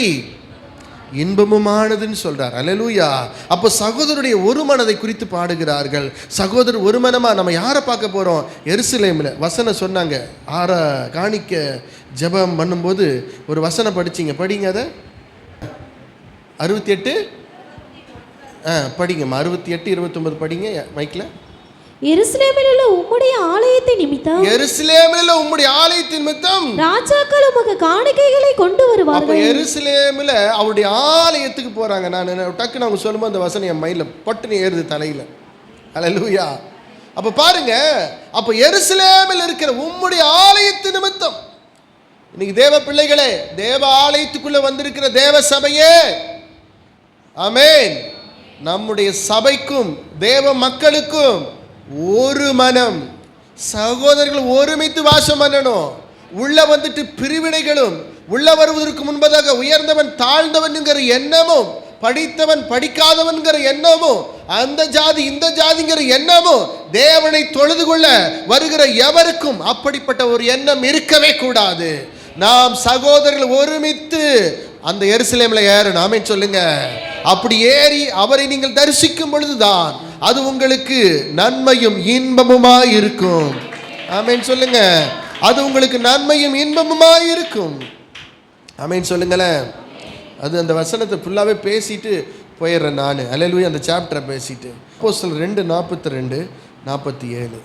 இன்பமுமானதுன்னு சொல்றார். அல்லேலூயா. அப்போ சகோதரருடைய ஒரு மனதை குறித்து பாடுகிறார்கள். சகோதரர் ஒரு மனமா நம்ம யாரை பார்க்க போறோம்? எருசலேமில் வசனம் சொன்னாங்க. காணிக்க ஜெபம் பண்ணும்போது ஒரு வசனம் படிச்சிங்க, படிங்க அதை. 68 படிங்கம்மா. 68 29 படிங்க மைக்கில். எருசலேமில் உள்ள உம்முடைய ஆலயத்தின் நிமித்தம், எருசலேமில் உள்ள உம்முடைய ஆலயத்தின் நிமித்தம் ராஜாக்கள் உமக்கு காணிக்கைகளை கொண்டு வருவார்கள். அப்ப எருசலேமில் அவருடைய ஆலயத்துக்கு போறாங்க. நான் டக்குன்னு அவங்க சொல்லும்போது அந்த வசனம் என் மைண்ட்ல பட்டுன்னு ஏறுது தலையில. அல்லேலூயா. அப்ப பாருங்க, அப்ப எருசலேமில் இருக்கிற உம்முடைய ஆலயத்து நிமித்தம், இன்னைக்கு தேவ பிள்ளைகளே, தேவ ஆலயத்துக்குள்ள வந்திருக்கிற தேவ சபையே, ஆமென், நம்முடைய சபைக்கும் தேவ மக்களுக்கும் ஒரு மனம், சகோதரர்கள் ஒருமித்து வாசம் பண்ணணும். உள்ள வந்துட்டு பிரிவினைகளும், உள்ள வருவதற்கு முன்பதாக உயர்ந்தவன் தாழ்ந்தவன்ங்கிற எண்ணமும், படித்தவன் படிக்காதவன்கிற எண்ணமும், அந்த ஜாதி இந்த ஜாதிங்கிற எண்ணமும், தேவனை தொழுது கொள்ள வருகிற எவருக்கும் அப்படிப்பட்ட ஒரு எண்ணம் இருக்கவே கூடாது. நாம் சகோதரர்கள் ஒருமித்து அந்த எருசலேமில் ஏறணும். ஆமென் சொல்லுங்க. அப்படி ஏறி அவரை நீங்கள் தரிசிக்கும் பொழுதுதான் அது உங்களுக்கு நன்மையும் இன்பமுமாய் இருக்கும். ஆமென் சொல்லுங்க. அது உங்களுக்கு நன்மையும் இன்பமுமாய் இருக்கும். ஆமென் சொல்லுங்களேன். அது அந்த வசனத்தை ஃபுல்லாகவே பேசிட்டு போயிடுறேன் நான். அல்லேலூயா. அந்த சாப்டரை பேசிட்டு அப்போஸ்தலர் 2:42 47.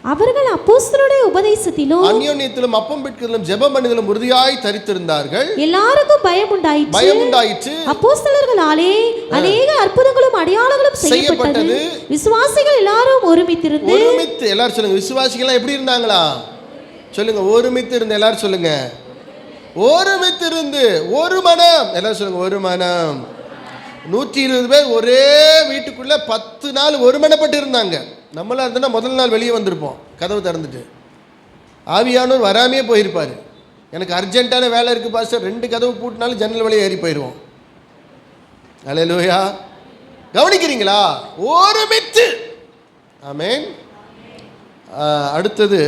அவர்கள் அப்போஸ்தலருடைய உபதேசத்திலும் அந்யோன்யத்திலும் அப்பம் பிட்கிறதிலும் ஜெபம் பண்ணுதலும் உறுதியாய் தரித்திருந்தார்கள். எல்லாருக்கும் பயம் உண்டாயிற்று. அப்போஸ்தலர்களாலே அநேக அற்புதங்களும் அடையாளங்களும் செய்யப்பட்டது. விசுவாசிகள் எல்லாரும் ஒருமித்திருந்து, எல்லாரும் சொல்லுங்க, விசுவாசிகள் எப்படி இருந்தாங்களா? சொல்லுங்க, ஒருமித்து இருந்து. எல்லாரும் சொல்லுங்க, ஒருமித்து இருந்து. ஒரு மனம். எல்லாரும் சொல்லுங்க, ஒரு மனம். 120 பேர் ஒரே வீட்டுக்குள்ள 10 நாள் ஒருமனப்பட்டு இருந்தாங்க. நம்மளாம் இருந்தோன்னா முதல் நாள் வெளியே வந்திருப்போம், கதவு திறந்துட்டு. ஆவியானவர் வராமையே போயிருப்பார். எனக்கு அர்ஜென்ட்டான வேலை இருக்குது பாஸ்டர், 2 கதவு பூட்டினாலும் ஜன்னல் வழியே ஏறி போயிடுவோம். அல்லேலூயா. கவனிக்கிறீங்களா? ஒருமித்து. ஆமென். அடுத்தது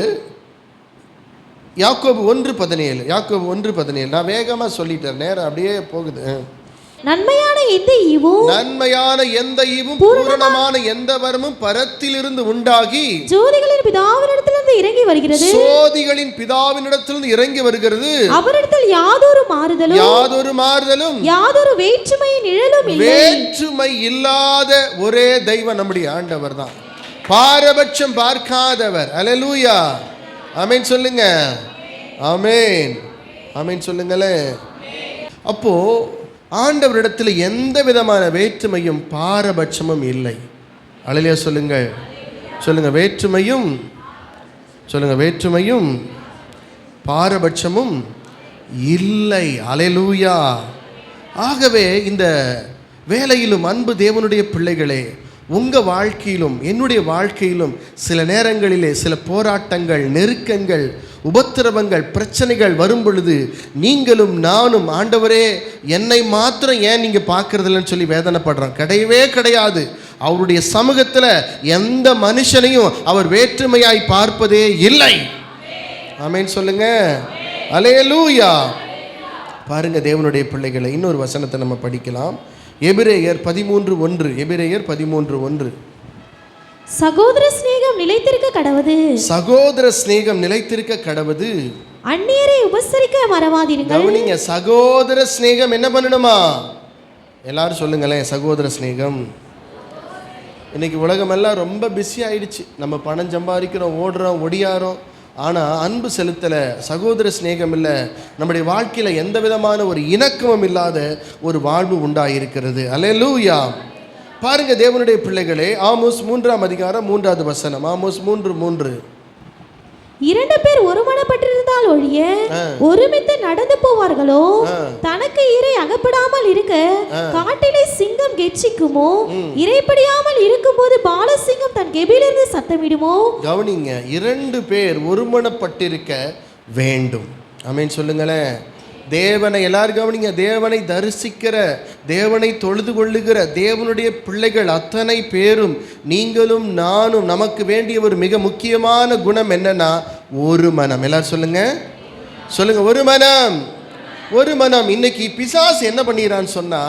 யாக்கோபு 1:17. யாக்கோபு 1:17. நான் வேகமாக சொல்லிட்டேன், நேரம் அப்படியே போகுது. நன்மையான எந்த ஈவும் பூரணமான எந்த வரமும் பரத்திலிருந்து உண்டாகி ஜோதிகளின் பிதாவினிடத்திலிருந்து இறங்கி வருகிறது. ஜோதிகளின் பிதாவினிடத்திலிருந்து இறங்கி வருகிறது. அவரிடத்தில் யாதொரு மாறுதலும் யாதொரு வேற்றுமையின் நிழலும் இல்லை. வேற்றுமை இல்லாத ஒரே தெய்வம் நம்முடைய ஆண்டவர் தான். பாரபட்சம் பார்க்காதவர். அல்லேலூயா. ஆமென் சொல்லுங்க. ஆமென். ஆமீன் சொல்லுங்களேன். அப்போ ஆண்டவரிடத்தில் எந்த விதமான வேற்றுமையும் பாரபட்சமும் இல்லை. அல்லேலூயா சொல்லுங்கள். சொல்லுங்க வேற்றுமையும், சொல்லுங்க வேற்றுமையும் பாரபட்சமும் இல்லை. அல்லேலூயா. ஆகவே இந்த வேளையிலும் அன்பு தேவனுடைய பிள்ளைகளே, உங்கள் வாழ்க்கையிலும் என்னுடைய வாழ்க்கையிலும் சில நேரங்களிலே சில போராட்டங்கள், நெருக்கங்கள், உபத்திரவங்கள், பிரச்சனைகள் வரும் பொழுது நீங்களும் நானும் ஆண்டவரே என்னை மாத்திரம் ஏன் நீங்கள் பார்க்கறதில்லன்னு சொல்லி வேதனைப்படுறோம். கிடையவே கிடையாது. அவருடைய சமூகத்தில் எந்த மனுஷனையும் அவர் வேற்றுமையாய் பார்ப்பதே இல்லை. ஆமென் சொல்லுங்க. அல்லேலூயா. பாருங்க தேவனுடைய பிள்ளைகளை, இன்னொரு வசனத்தை நம்ம படிக்கலாம். எபிரேயர் 13:1. எபிரேயர் 13:1. சகோதர சிநேகம் நிலைத்திருக்க கடவது. சகோதர சிநேகம் நிலைத்திருக்க கடவது. அந்நியரை உபசரிக்க மறவாதீர்கள். கவனிங்க, சகோதர சிநேகம் என்ன பண்ணணுமா? எல்லாரும் சொல்லுங்களேன். சகோதர சிநேகம். இன்னைக்கு உலகமெல்லாம் ரொம்ப பிஸி ஆயிடுச்சு. நம்ம பணம் சம்பாதிக்கிறோம், ஓடுறோம், ஒடியாரோம். ஆனால் அன்பு செலுத்தலை, சகோதர சிநேகம் இல்லை. நம்முடைய வாழ்க்கையில் எந்த விதமான ஒரு இணக்கமும் இல்லாத ஒரு வாழ்வு உண்டாயிருக்கிறது. அல்லேலூயா. பாருங்க தேவனுடைய பிள்ளைகளே, ஆமோஸ் 3:3. ஆமோஸ் 3:3. 2 பேர் ஒருமனப்பட்டிருந்தால் ஒழிய ஒருமித்து நடந்து போவார்களோ, தனக்கு இரை அகப்படாமல் இருக்க காட்டிலே சிங்கம் கெச்சிக்குமோ, இரைப்படியாமல் இருக்கும்போது பாலசிங்கம் தன் கெபிலிருந்து சத்தமிடுமோ. கவனிங்க, 2 பேர் ஒருமனப்பட்டிருக்க வேண்டும். ஆமென் சொல்லுங்களேன். தேவனை எல்லாரும் கவனிங்க. தேவனை தரிசிக்கிற, தேவனை தொழுது கொள்ளுகிற தேவனுடைய பிள்ளைகள் அத்தனை பேரும், நீங்களும் நானும், நமக்கு வேண்டிய ஒரு மிக முக்கியமான குணம் என்னன்னா ஒரு மனம். எல்லாரும் சொல்லுங்க. சொல்லுங்க, ஒரு மனம். ஒரு மனம். இன்னைக்கு பிசாசு என்ன பண்ணிடுறான்னு சொன்னா,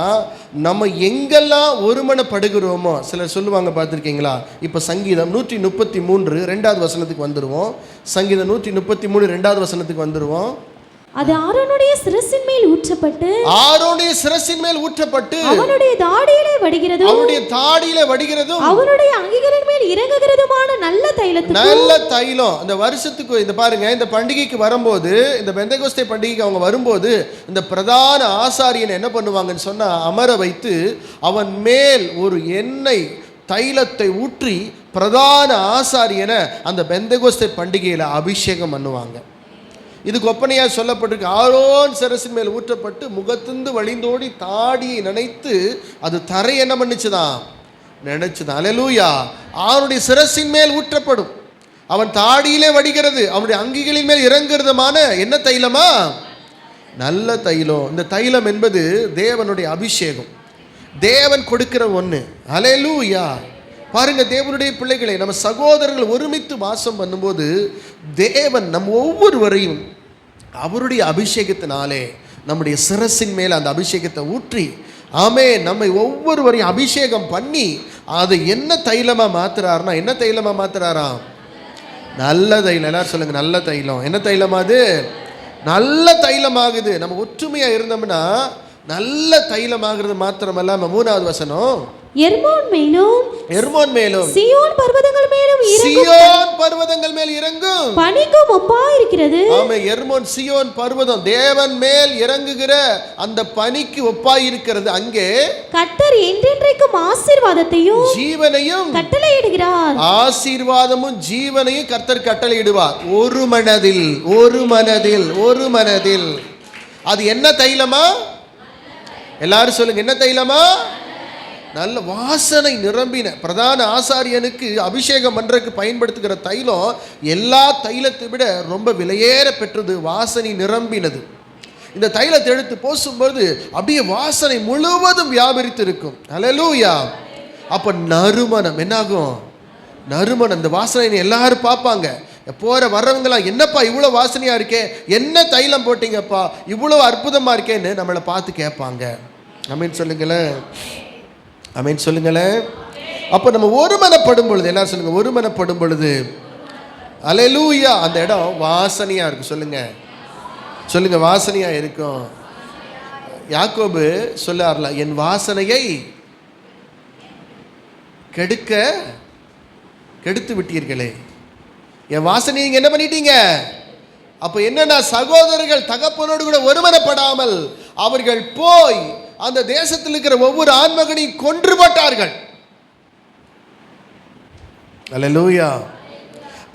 நம்ம எங்கெல்லாம் ஒருமனப்படுகிறோமோ, சிலர் சொல்லுவாங்க பார்த்துருக்கீங்களா? இப்போ சங்கீதம் 133 2வது வசனத்துக்கு வந்துடுவோம். சங்கீதம் 133 2வது வசனத்துக்கு வந்துடுவோம். அது ஆரோனுடைய சிரசின் மேல் ஊற்றப்பட்டு, ஆரோனுடைய சிரசின் மேல் ஊற்றப்பட்டு அவனுடைய தாடியிலே வடிகிறது, அவனுடைய தாடியிலே வடிகிறதும் அவனுடைய அங்கிகளின் மேல் இறங்குகிறதுமான நல்ல தைலத்துக்கு, நல்ல தைலம். அந்த வருஷத்துக்கு இந்த பாருங்க, இந்த பண்டிகைக்கு வரும்போது, இந்த பெந்தெகோஸ்தே பண்டிகைக்கு அவங்க வரும்போது, இந்த பிரதான ஆசாரியனை என்ன பண்ணுவாங்கன்னு சொன்னா, அமர வைத்து அவன் மேல் ஒரு எண்ணெய் தைலத்தை ஊற்றி பிரதான ஆசாரியனை அந்த பெந்தெகோஸ்தே பண்டிகையில் அபிஷேகம் பண்ணுவாங்க. இதுக்கு ஒப்பனையாக சொல்லப்பட்டிருக்கு. ஆரோன் சிரசின் மேல் ஊற்றப்பட்டு முகத்திந்து வழிந்தோடி தாடியை நினைத்து அது தரை என்ன பண்ணுச்சுதான்? நினைச்சுதான். அல்லேலூயா. அவனுடைய சிரசின் மேல் ஊற்றப்படும், அவன் தாடியிலே வடிகிறது, அவனுடைய அங்கிகளின் மேல் இறங்குறதுமான என்ன தைலமா? நல்ல தைலம். இந்த தைலம் என்பது தேவனுடைய அபிஷேகம், தேவன் கொடுக்கிற ஒன்று. அல்லேலூயா. பாருங்க தேவனுடைய பிள்ளைகளை, நம்ம சகோதரர்கள் ஒருமித்து வாசம் பண்ணும்போது தேவன் நம் ஒவ்வொருவரையும் அவருடைய அபிஷேகத்தினாலே நம்முடைய சிரசின் மேல் அந்த அபிஷேகத்தை ஊற்றி, ஆமே, நம்மை ஒவ்வொருவரையும் அபிஷேகம் பண்ணி அதை என்ன தைலமாக மாத்துறாருன்னா, என்ன தைலமாக மாத்துறாராம்? நல்ல தைலம். எல்லாரும் சொல்லுங்க, நல்ல தைலம். என்ன தைலமா அது? நல்ல தைலமாகுது. நம்ம ஒற்றுமையாக இருந்தோம்னா நல்ல தைலமாகிறது மாத்திரமல்ல, 3வது வசனம், எர்மோன் மேலும் சீயோன் பர்வதங்கள் மேல் இறங்கும் பனிக்கும் ஒப்பா இருக்கிறது. ஆமே, எர்மோன் சீயோன் பர்வதம் தேவன் மேல் இறங்குகிற அந்த பனிக்கு ஒப்பாய் இருக்கிறது. அங்கே கர்த்தர் என்றென்றைக்கும் ஆசீர்வாதத்தையும் ஜீவனையும் கட்டளையிடுகிறார். ஆசீர்வாதமும் ஜீவனையும் கர்த்தர் கட்டளையிடுவார். ஒரு மனதில், ஒரு மனதில், ஒரு மனதில். அது என்ன தைலமா? எல்லாரும் சொல்லுங்க, என்ன தைலமா? நல்ல வாசனை நிரம்பின பிரதான ஆசாரியனுக்கு அபிஷேகம் பண்றதுக்கு பயன்படுத்துகிற தைலம் எல்லா தைலத்தை விட ரொம்ப விலையேற பெற்றது, வாசனை நிரம்பினது. இந்த தைலத்தை எடுத்து பூசும்போது அப்படியே வாசனை முழுவதும் வியாபரித்து இருக்கும். அல்லேலூயா. அப்ப நறுமணம் என்னாகும்? நறுமணம். இந்த வாசனை எல்லாரும் பார்ப்பாங்க. போற வர்றவங்களாம், என்னப்பா இவ்வளோ வாசனையா இருக்கே, என்ன தைலம் போட்டீங்கப்பா, இவ்வளோ அற்புதமா இருக்கேன்னு நம்மளை பார்த்து கேட்பாங்க. ஆமென் சொல்லுங்களேன். ஆமென் சொல்லுங்களேன். அப்போ நம்ம ஒருமனப்படும் பொழுது, எல்லாரும் சொல்லுங்க, ஒருமனப்படும் பொழுது, அல்லேலூயா, அந்த இடம் வாசனையா இருக்கும். சொல்லுங்க, சொல்லுங்க, வாசனையா இருக்கும். யாக்கோபு சொல்லார்ல, என் வாசனையை கெடுத்து விட்டீர்களே, என் வாசனை நீங்க என்ன பண்ணிட்டீங்க? அப்ப என்னன்னா, சகோதரர்கள் தகப்பனோடு கூட ஒருமனப்படாமல் அவர்கள் போய் அந்த தேசத்தில் இருக்கிற ஒவ்வொரு ஆண்மகனையும் கொன்று போட்டார்கள். அல்லேலூயா.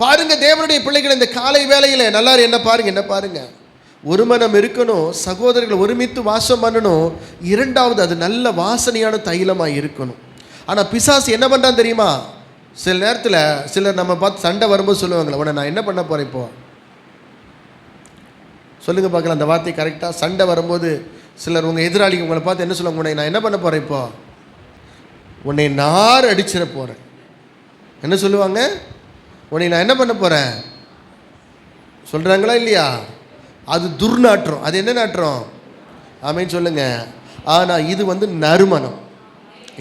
பாருங்க தேவனுடைய பிள்ளைகள், இந்த காலை வேளையில நல்லா என்ன பாருங்க, ஒரு மனம் இருக்கணும், சகோதரர்கள் ஒருமித்து வாசம் பண்ணணும். இரண்டாவது, அது நல்ல வாசனையான தைலமாக இருக்கணும். ஆனால் பிசாசு என்ன பண்ணுறான்னு தெரியுமா? சில நேரத்தில் சிலர் நம்ம பார்த்து சண்டை வரும்போது சொல்லுவாங்களே, உடனே நான் என்ன பண்ண போகிறேன் இப்போ சொல்லுங்க பார்க்கலாம். அந்த வார்த்தை கரெக்டாக. சண்டை வரும்போது சிலர் உங்கள் எதிராளி உங்களை பார்த்து என்ன சொல்லுவாங்க? உன்னை நான் என்ன பண்ண போகிறேன் இப்போ, உன்னை நார் அடிச்சிட போகிறேன். என்ன சொல்லுவாங்க? உன்னை நான் என்ன பண்ண போகிறேன் சொல்கிறாங்களா இல்லையா? அது துர்நாற்றம். அது என்ன நாற்றம்? ஆமேன்னு சொல்லுங்க. ஆனால் இது நறுமணம்.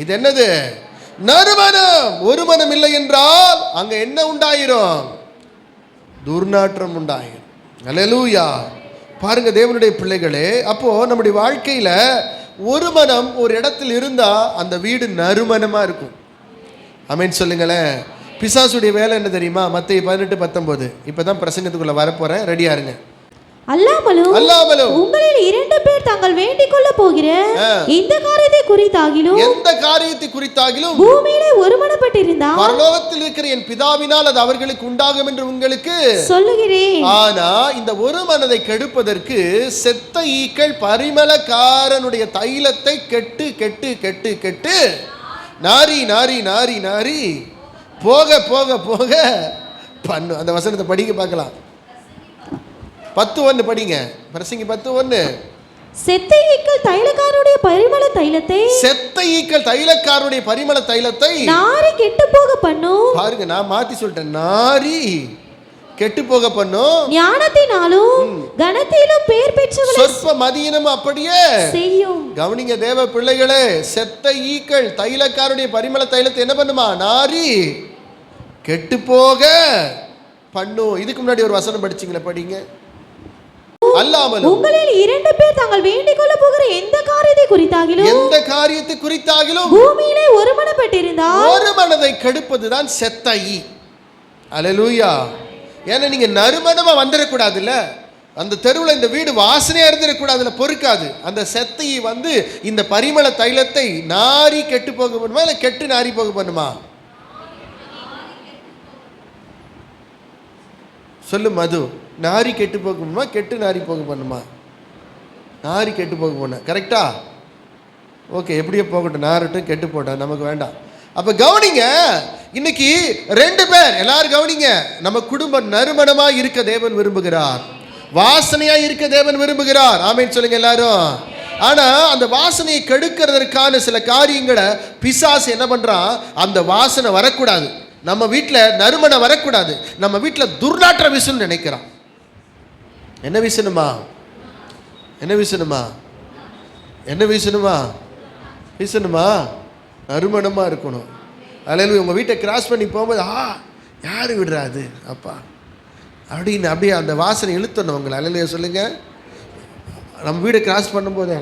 இது என்னது? நறுமணம். ஒரு மனம் இல்லை என்றால் அங்கே என்ன உண்டாயிரும்? துர்நாற்றம் உண்டாயிரும். அல்லேலூயா. பாருங்க தேவனுடைய பிள்ளைகளே, அப்போ நம்முடைய வாழ்க்கையில ஒரு மனம் ஒரு இடத்தில் இருந்தா அந்த வீடு நறுமணமா இருக்கும். ஆமென் சொல்லுங்களேன். பிசாசுடைய வேலை என்ன தெரியுமா? மத்தேயு 18:19. இப்பதான் பிரசங்கத்துக்குள்ள வரப்போறேன், ரெடியா இருங்க. அல்லாமலும் உங்களில் 2 பேர் தாங்கள் வேண்டிக் கொள்ள போகிற எந்த காரியத்தை குறித்தாகிலும் பூமியிலே ஒருமனப்பட்டிருந்தால் பரலோகத்தில் இருக்கிற என் பிதாவினால் அது அவர்களுக்கு உண்டாகும் என்று உங்களுக்கு சொல்லுகிறேன். ஆனா இந்த ஒரு மனதை கெடுப்பதற்கு செத்த ஈக்கள் பரிமளக்காரனுடைய தைலத்தை கெட்டு கெட்டு கெட்டு கெட்டு நாரி நாரி நாரி நாரி போக போக போக பண்ணு. அந்த வசனத்தை படிக்க பார்க்கலாம். 10:1 படிங்க. பிரசங்கி 10:1. செத்த ஈக்கள் தைலக்காரனுடைய பரிமள தைலத்தை நாரி கெட்டு போக பண்ணும். பாருங்க, நான் மாத்தி சொல்லிட்டேன். நாரி கெட்டு போக பண்ணும். ஞானத்தினாலும் கனத்திலும் பேர் பெற்றவர்கள் சொற்ப மதியினம் அப்படியே செய்யும். கவனிங்க தேவ பிள்ளைகளே, செத்த ஈக்கள் தைலக்காரனுடைய பரிமள தைலத்தை என்ன பண்ணுமா? நாரி கெட்டு போக பண்ணும். இதுக்கு முன்னாடி ஒரு வசனம் படிச்சீங்களே, படிங்க. அல்லாமலும் உங்களில் 2 பேர் தாங்கள் வேண்டிக் கொள்ள போகிற எந்த காரியத்தை குறித்தாகிலும் பூமியிலே ஒருமனப்பட்டிருந்தால் ஒரு மனதை கெடுப்பதுதான் செத்த ஈ. அல்லேலூயா. ஏன்னா நீங்க நறுமணமா வந்துடக்கூடாதுல்ல, அந்த தெருவில் இந்த வீடு வாசனையா இருந்துடக்கூடாதுல, பொறுக்காது. அந்த செத்த ஈ இந்த பரிமள தைலத்தை நாரி கெட்டு போக பண்ணுமா, இல்லை கெட்டு நாரி போக பண்ணுமா? சொல்லு மது. நாரி கெட்டு போக பண்ணுமா, கெட்டு நாரி போக பண்ணுமா? நாரி கெட்டு போக போன கரெக்டா? ஓகே, எப்படியோ போகட்டும், நாரட்டும் கெட்டு போட்டேன், நமக்கு வேண்டாம். அப்போ கவனிங்க, இன்னைக்கு 2 பேர் எல்லாரும் கவனிங்க. நம்ம குடும்பம் நறுமணமா இருக்க தேவன் விரும்புகிறார், வாசனையா இருக்க தேவன் விரும்புகிறார். ஆமென் சொல்லுங்க எல்லாரும். ஆனா அந்த வாசனையை கெடுக்கிறதற்கான சில காரியங்களை பிசாசு என்ன பண்றான்? அந்த வாசனை வரக்கூடாது, நம்ம வீட்டில் நறுமணம் வரக்கூடாது, நம்ம வீட்டில் துர்நாற்ற வீசணும்னு நினைக்கிறான். என்ன வீசணுமா? என்ன வீசணுமா? என்ன வீசணுமா? வீசணுமா? நறுமணமாக இருக்கணும். அல்லேலூயா. உங்கள் வீட்டை கிராஸ் பண்ணி போகும்போது யார் விடுறாது அப்பா அப்படின்னு அப்படியே அந்த வாசனை இழுத்தணும் உங்களை. அல்லேலூயா சொல்லுங்க. நம்ம வீடை கிராஸ் பண்ணும்போது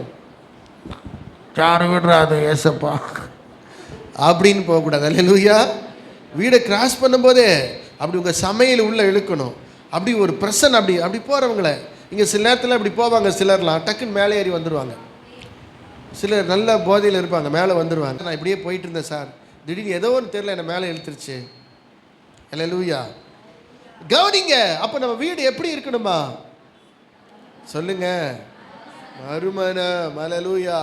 யார் விடுறாது ஏசப்பா அப்படின்னு போகக்கூடாது. அல்லேலூயா. வீடை கிராஸ் பண்ணும்போதே அப்படி உங்கள் சமையல் உள்ளே இழுக்கணும். அப்படி ஒரு பிரசன் அப்படி அப்படி போகிறவங்கள இங்கே சில நேரத்தில் அப்படி போவாங்க. சிலர்லாம் டக்குன்னு மேலே ஏறி வந்துடுவாங்க. சிலர் நல்ல போதையில் இருப்பாங்க, மேலே வந்துடுவாங்க. நான் இப்படியே போயிட்டு இருந்தேன் சார், திடீர்னு ஏதோ ஒன்று தெரியல என்னை மேலே இழுத்துருச்சு. அல்லேலூயா. கவனிங்க. அப்போ நம்ம வீடு எப்படி இருக்கணுமா? சொல்லுங்க. மறுமணம். அல்லேலூயா.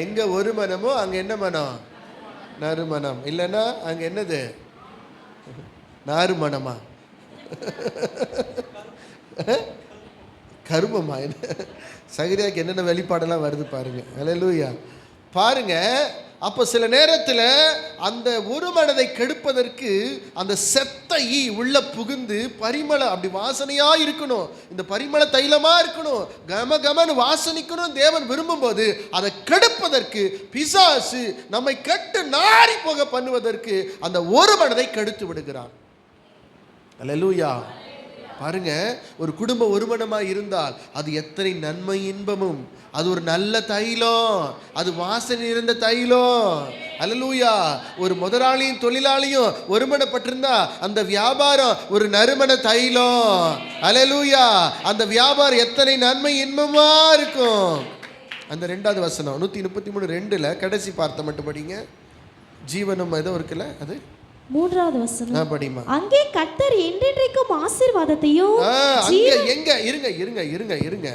எங்கே ஒரு மனமோ அங்கே என்ன மனம்? நறுமணம். இல்லைன்னா அங்கே என்னது? நாறுமணமா? கருமமா? சகரியாக்கு என்னென்ன வெளிப்பாடெல்லாம் வருது பாருங்க. அல்லேலூயா. பாருங்க. அப்போ சில நேரத்தில் அந்த ஒரு மனதை கெடுப்பதற்கு அந்த செத்த ஈ உள்ள புகுந்து பரிமளம் அப்படி வாசனையா இருக்கணும், இந்த பரிமள தைலமா இருக்கணும், கம கமன்னு வாசனிக்கணும். தேவன் விரும்பும் போது அதை கெடுப்பதற்கு பிசாசு நம்மை கெட்டு நாரி போக பண்ணுவதற்கு அந்த ஒரு மனதை கெடுத்து விடுகிறான். அல்லேலூயா. பாருங்க, ஒரு குடும்பம் ஒருமனமாக இருந்தால் அது எத்தனை நன்மை இன்பமும், அது ஒரு நல்ல தைலம், அது வாசனை இருந்த தைலம். அல்லேலூயா. ஒரு முதலாளியும் தொழிலாளியும் ஒருமனப்பட்டிருந்தா அந்த வியாபாரம் ஒரு நறுமண தைலம். அல்லேலூயா. அந்த வியாபாரம் எத்தனை நன்மை இன்பமா இருக்கும். அந்த 2வது வசனம் 133:2 கடைசி பார்த்த மட்டும் படிங்க. ஜீவனும் ஏதோ இருக்குல்ல, அது 3வது வசனம் படிமா. அங்கே கர்த்தர் என்றென்றைக்கும் ஆசீர்வாதத்தையும் எங்க இருங்க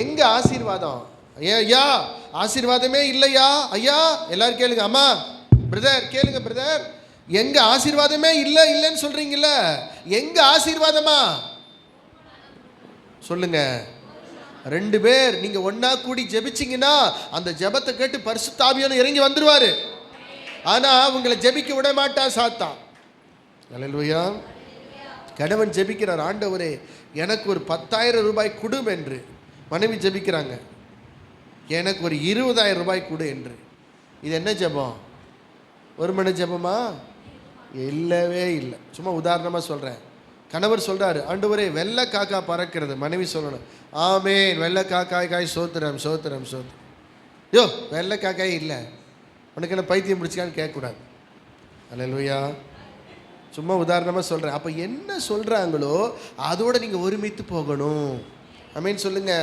எங்க ஆசீர்வாதம்? ஐயா ஆசீர்வாதமே இல்லையா? ஐயா எல்லாரும் கேளுங்க. அம்மா பிரதர் கேளுங்க. பிரதர் எங்க ஆசீர்வாதமே இல்லைன்னு சொல்றீங்கல்ல, எங்க ஆசீர்வாதமா சொல்லுங்க. 2 பேர் நீங்க ஒன்னா கூடி ஜெபிச்சீங்கன்னா அந்த ஜெபத்தை கேட்டு பரிசுத்த ஆவியானவர் இறங்கி வந்துருவாரு. ஆனா உங்களை ஜெபிக்க விட மாட்டான் சாத்தான். அல்லேலூயா. கணவன் ஜெபிக்கிறார், ஆண்டவரே எனக்கு ஒரு 10,000 ரூபாய் கொடும் என்று. மனைவி ஜெபிக்கிறாங்க, எனக்கு ஒரு 20,000 ரூபாய் கொடு என்று. இது என்ன ஜெபம்? ஒரு மணி ஜெபமா? இல்லவே இல்லை. சும்மா உதாரணமாக சொல்கிறேன். கணவர் சொல்கிறாரு, ஆண்டவரே வெள்ளை காக்கா பறக்கிறது. மனைவி சொல்லணும், ஆமேன் வெள்ளை காக்காய் சோத்திரம் சோத்திரம் சோத்திரம். யோ வெள்ளை காக்காய் இல்லை, உனக்கு என்ன பைத்தியம் பிடிச்சிக்கான்னு கேட்கக்கூடாது. அல்லேலூயா. சும்மா உதாரணமாக சொல்கிறேன். அப்போ என்ன சொல்கிறாங்களோ அதோட நீங்கள் ஒருமித்து போகணும். ஆமேன் சொல்லுங்க.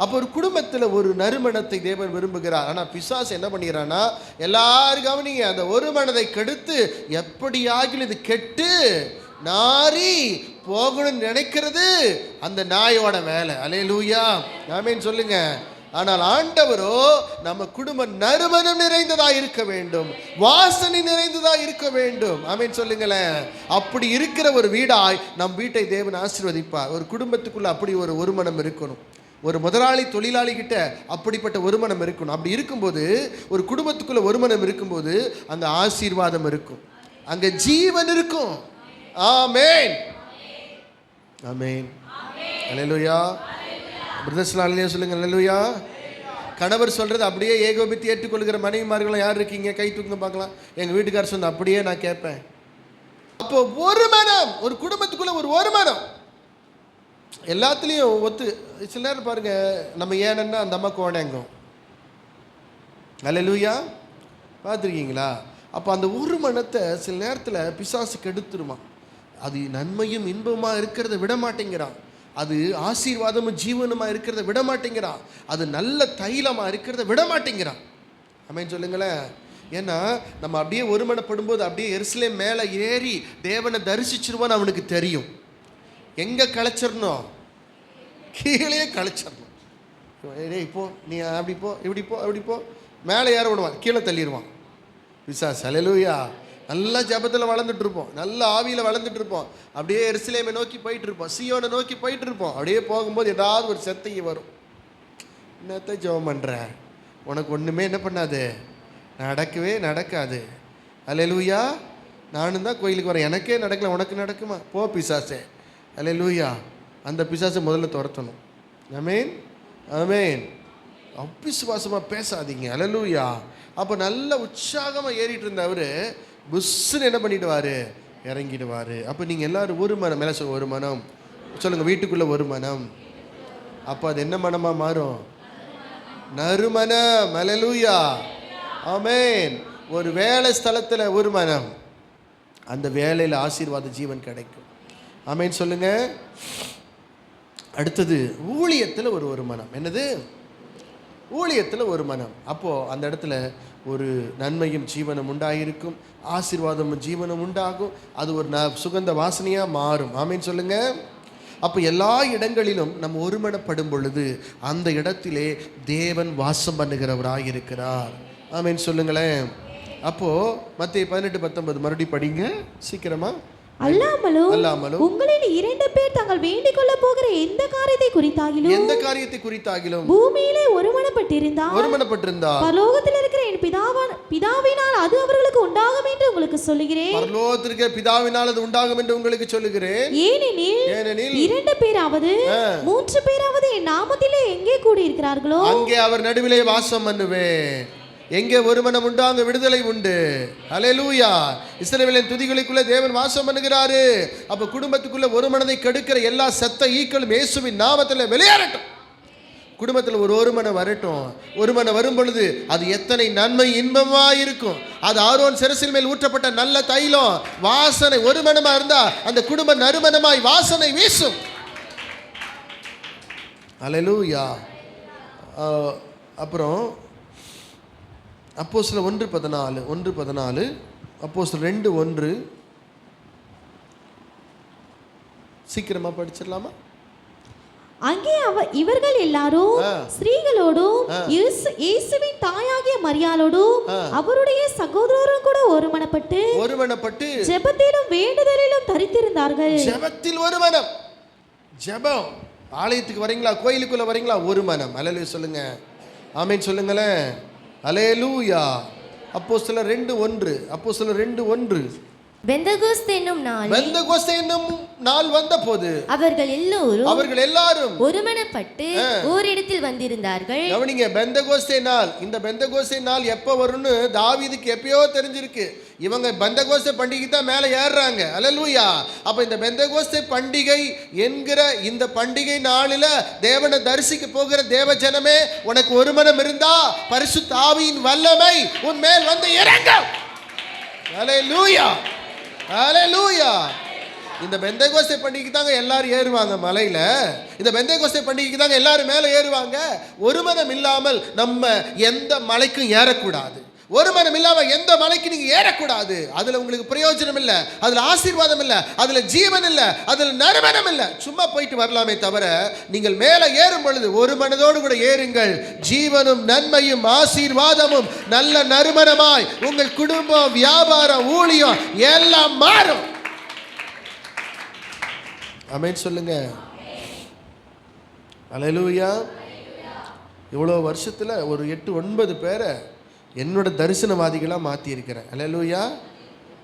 அப்போ ஒரு குடும்பத்தில் ஒரு நறுமணத்தை தேவன் விரும்புகிறார். ஆனால் பிசாசு என்ன பண்ணிக்கிறான்னா, எல்லாரும் கவனிங்க, அந்த ஒரு மனதை கெடுத்து எப்படியாகிலும் இது கெட்டு நாரி போகணும்னு நினைக்கிறது அந்த நாயோட வேலை. அல்லேலூயா. ஆமேன் சொல்லுங்க. ஆனால் ஆண்டவரோ நம்ம குடும்பம் நறுமணம் நிறைந்ததா இருக்க வேண்டும், வாசனை நிறைந்ததா இருக்க வேண்டும். ஆமேன் சொல்லுங்களேன். அப்படி இருக்கிற ஒரு வீடாய் நம் வீட்டை தேவன் ஆசீர்வதிப்பார். ஒரு குடும்பத்துக்குள்ள அப்படி ஒரு மனம் இருக்கணும். ஒரு முதலாளி தொழிலாளி கிட்ட அப்படிப்பட்ட ஒரு மனம் இருக்கணும். அப்படி இருக்கும்போது ஒரு குடும்பத்துக்குள்ள ஒரு மனம் இருக்கும்போது அங்க ஆசீர்வாதம் இருக்கும், அங்க ஜீவன் இருக்கும். ஆமேன் ஆமேன். அல்லேலூயா. பிரதர்ஸ்லாம் அல்லேலூயா சொல்லுங்க. அல்லேலூயா. கணவர் சொல்றது அப்படியே ஏகோபித்து ஏற்றுக்கொள்கிற மனைவிமார்களும் யார் இருக்கீங்க? கை தூக்குங்க பார்க்கலாம். எங்க வீட்டுக்காரர் சொன்ன அப்படியே நான் கேட்பேன். அப்போ ஒரு மனம், ஒரு குடும்பத்துக்குள்ள ஒரு மனம் எல்லாத்துலேயும் ஒத்து. சில நேரம் பாருங்க, நம்ம ஏனன்னா அந்த அம்மா கோணங்கும். அல்லேலூயா. பார்த்துருக்கீங்களா? அப்போ அந்த ஒரு மனத்தை சில நேரத்தில் பிசாசு கெடுத்துருமா. அது நன்மையும் இன்பமாக இருக்கிறத விட மாட்டேங்கிறான், அது ஆசீர்வாதமும் ஜீவனுமாக இருக்கிறத விட மாட்டேங்கிறான், அது நல்ல தைலமாக இருக்கிறத விட மாட்டேங்கிறான். ஆமென் சொல்லுங்களேன். ஏன்னா நம்ம அப்படியே ஒருமனப்படும்போது அப்படியே எருசலேம் மேலே ஏறி தேவனை தரிசிச்சிருவான்னு அவனுக்கு தெரியும். எங்கே களைச்சிடணும்? கீழே களைச்சிடணும். இப்போ நீ அப்படி போ, இப்படி போ, அப்படி போ, மேலே ஏற விடுவான், கீழே தள்ளிடுவான் பிசாசு. அல்லேலூயா. நல்லா ஜபத்தில் வளர்ந்துட்டு இருப்போம், நல்ல ஆவியில் வளர்ந்துட்டு இருப்போம், அப்படியே எருசலேமை நோக்கி போயிட்டு இருப்போம், சீயோனை நோக்கி போயிட்டு இருப்போம். அப்படியே போகும்போது ஏதாவது ஒரு சத்தம் வரும். என்னத்தை ஜெபம் பண்ணுற, உனக்கு ஒன்றுமே என்ன பண்ணாது, நடக்கவே நடக்காது. அல்லேலூயா. நானும் தான் கோயிலுக்கு வரேன், எனக்கே நடக்கல, உனக்கு நடக்குமா? போ பிசாசே. அல்லேலூயா. அந்த பிசாசை முதல்ல துரத்தணும். ஆமென் ஆமென். அவிசுவாசமாக பேசாதீங்க. அல்லேலூயா. அப்போ நல்ல உற்சாகமாக ஏறிட்டு இருந்த அவர் புஷ்ஷுன்னு என்ன பண்ணிடுவார், இறங்கிடுவார். அப்போ நீங்கள் எல்லோரும் ஒரு மனம் மேலே சொல்லுங்கள், ஒரு மனம் சொல்லுங்கள், வீட்டுக்குள்ளே ஒரு மனம். அப்போ அது என்ன மனமாக மாறும்? நறுமணம். அல்லேலூயா. ஆமென். ஒரு வேலை ஸ்தலத்தில் ஒரு மனம், அந்த வேலையில் ஆசீர்வாத ஜீவன் கிடைக்கும். ஆமென் சொல்லுங்க. அடுத்தது ஊழியத்தில் ஒரு மனம். என்னது? ஊழியத்தில் ஒரு மனம். அப்போது அந்த இடத்துல ஒரு நன்மையும் ஜீவனம் உண்டாகிருக்கும், ஆசீர்வாதமும் ஜீவனம் உண்டாகும், அது ஒரு சுகந்த வாசனையாக மாறும். ஆமென் சொல்லுங்க. அப்போ எல்லா இடங்களிலும் நம்ம ஒருமனப்படும் பொழுது அந்த இடத்திலே தேவன் வாசம் பண்ணுகிறவராக இருக்கிறார். ஆமென் சொல்லுங்களேன். அப்போது மத்தேயு 18:19 மறுபடியும் படிங்க சீக்கிரமா. அல்லாமலும் உங்களில் 2 பேர் தாங்கள் வேண்டிக் கொள்ள போகிற எந்த காரியத்தை குறித்தாகிலும் பூமியிலே ஒருமனப்பட்டிருந்தால் பரலோகத்தில் இருக்கிற என் பிதாவினால் அது அவர்களுக்கு உண்டாகும் என்று உங்களுக்கு சொல்லுகிறேன். பரலோகத்தில் இருக்கிற பிதாவினால் அது உண்டாகும் என்று உங்களுக்கு சொல்லுகிறேன். ஏனெனில் 2 பேராவது 3 பேராவது என் நாமத்திலே எங்கே கூடி இருக்கிறார்களோ அங்கே அவர் நடுவிலே வாசம் பண்ணுவேன். எங்கே ஒரு மனம் உண்டு அங்கே விடுதலை உண்டு. ஹல்லேலூயா. இஸ்ரவேலின் துதிகளுக்குள்ளே தேவன் வாசம் பண்ணுகிறாரு. அப்போ குடும்பத்துக்குள்ள ஒரு மனதை கெடுக்கிற எல்லா செத்த ஈக்களும் இயேசுவின் நாமத்தில் வெளியேறட்டும். குடும்பத்தில் ஒரு மனம் வரட்டும். ஒரு மனம் வரும் பொழுது அது எத்தனை நன்மை இன்பமாக இருக்கும். அது ஆரோன் சிரசின் மேல் ஊற்றப்பட்ட நல்ல தைலம் வாசனை. ஒரு மனமா இருந்தா அந்த குடும்பம் நறுமணமாய் வாசனை வீசும். ஹல்லேலூயா. அப்புறம் அப்போஸ்தலர் 1:14 அப்போஸ்தலர் 2:1 சீக்கிரமா படிச்சிடலாமா? அங்கே இவர்கள் எல்லாரும் ஸ்திரீகளோடும் இயேசுவின் தாயாகிய மரியாளோடும் அவருடைய சகோதரரும் கூட ஒருமனப்பட்டு ஜெபத்திலும் வேண்டுதலிலும் தரித்திருந்தார்கள். ஜெபத்தில் ஒரு மனம். ஜெபம். ஆலயத்துக்கு வரீங்களா, கோயிலுக்குள்ள வரீங்களா, ஒரு மனம். அல்லேலூயா சொல்லுங்க. ஆமென் சொல்லுங்களேன். அல்லேலூயா. அப்போஸ்தலர் 2:1 பெந்தகோஸ்தே என்னும் நாள் வந்தபோது அவர்கள் எல்லாரும் ஒருமனப்பட்டு ஓரிடத்தில் வந்திருந்தார்கள். கவனிங்க, பெந்தகோஸ்தே நாள். இந்த பெந்தகோஸ்தே நாள் எப்போ வரும்னு தாவீதுக்கு எப்பயோ தெரிஞ்சிருக்கு. இவங்க பெந்தகோஸ்தே பண்டிகை தான் மேலே ஏறுறாங்க. அல்லேலூயா. அப்போ இந்த பெந்தகோஸ்தே பண்டிகை என்கிற இந்த பண்டிகை நாளில் தேவனை தரிசிக்க போகிற தேவ ஜனமே, உனக்கு ஒரு மனம் இருந்தா பரிசுத்த ஆவியின் வல்லமை உன் மேல் வந்து இறங்கும். அல்லேலூயா. ஹல்லேலூயா. இந்த பெந்தகோஸ்தே பண்டிகைக்கு தாங்க எல்லாரும் ஏறுவாங்க மலையில. இந்த பெந்தகோஸ்தே பண்டிகைக்கு தாங்க எல்லாரும் மேலே ஏறுவாங்க. ஒரு மனம் இல்லாமல் நம்ம எந்த மலைக்கும் ஏறக்கூடாது. ஒரு மனம் இல்லாமல் எந்த மலைக்கு நீங்க ஏறக்கூடாது. அதுல உங்களுக்கு பிரயோஜனம் இல்லை, அதுல ஆசீர்வாதம் இல்லை, அதுல ஜீவன் இல்லை, அதுல நறுமணம் இல்லை. சும்மா போயிட்டு வரலாமே தவிர நீங்கள் மேலே ஏறும் பொழுது ஒரு மனதோடு கூட ஏறுங்கள். ஜீவனும் நன்மையும் ஆசீர்வாதமும் நல்ல நறுமணமாய் உங்கள் குடும்பம், வியாபாரம், ஊழியம் எல்லாம் மாறும். ஆமென் சொல்லுங்க. அல்லேலூயா. இவ்வளோ வருஷத்துல ஒரு 8-9 பேரை என்னோட தரிசனவாதிகளாக மாற்றியிருக்கிறேன். அல்லேலூயா.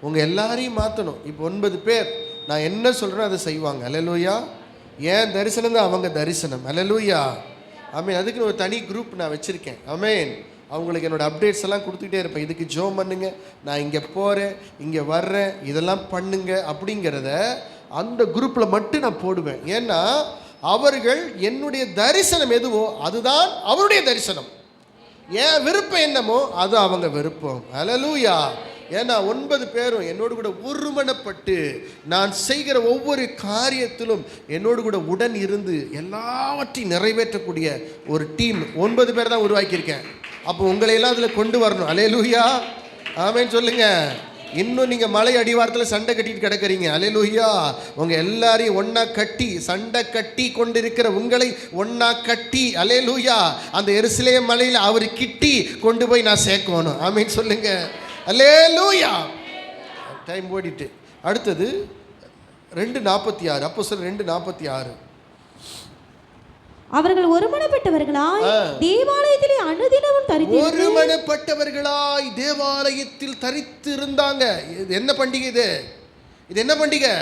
உங்கள் எல்லாரையும் மாற்றணும். இப்போ 9 பேர் நான் என்ன சொல்கிறேன் அதை செய்வாங்க. அல்லேலூயா. ஏன் தரிசனம் தான் அவங்க தரிசனம். அல்லேலூயா. ஆமீன். அதுக்குன்னு ஒரு தனி குரூப் நான் வச்சுருக்கேன். ஆமீன். அவங்களுக்கு என்னோடய அப்டேட்ஸ் எல்லாம் கொடுத்துக்கிட்டே இருப்பேன். இதுக்கு ஜோம் பண்ணுங்க, நான் இங்கே போகிறேன், இங்கே வர்றேன், இதெல்லாம் பண்ணுங்க அப்படிங்கிறத அந்த குரூப்பில் மட்டும் நான் போடுவேன். ஏன்னா அவர்கள் என்னுடைய தரிசனம் எதுவோ அதுதான் அவருடைய தரிசனம். ஏன் விருப்பம் என்னமோ அது அவங்க விருப்பம். அல்லேலூயா. ஏன்னா 9 பேரும் என்னோடு கூட ஒருமனப்பட்டு நான் செய்கிற ஒவ்வொரு காரியத்திலும் என்னோடு கூட உடன் இருந்து எல்லாவற்றையும் நிறைவேற்றக்கூடிய ஒரு டீம் 9 பேர் தான் உருவாக்கியிருக்கேன். அப்போ உங்களையெல்லாம் அதில் கொண்டு வரணும். அல்லேலூயா. ஆமென் சொல்லுங்க. இன்னும் நீங்கள் மலை அடிவாரத்தில் சண்டை கட்டிட்டு கிடக்கிறீங்க. அல்லேலூயா. உங்கள் எல்லாரையும் ஒன்றா கட்டி, சண்டை கட்டி கொண்டிருக்கிற உங்களை ஒன்றா கட்டி, அல்லேலூயா, அந்த எருசலேம் மலையில் அவர் கிட்டி கொண்டு போய் நான் சேர்க்கணும். ஆமென் சொல்லுங்க. அல்லேலூயா. டைம் ஓடிட்டு அடுத்தது 2:46 அப்போஸ்தலர் 2:46 அவர்கள் ஒருமனப்பட்டவர்களாய் தேவாலயத்திலே அனுதினமும் ஒருமனப்பட்டவர்களாய் தேவாலயத்தில் தரித்து இருந்தாங்க. இது என்ன பண்டிகை? இது என்ன பண்டிகை?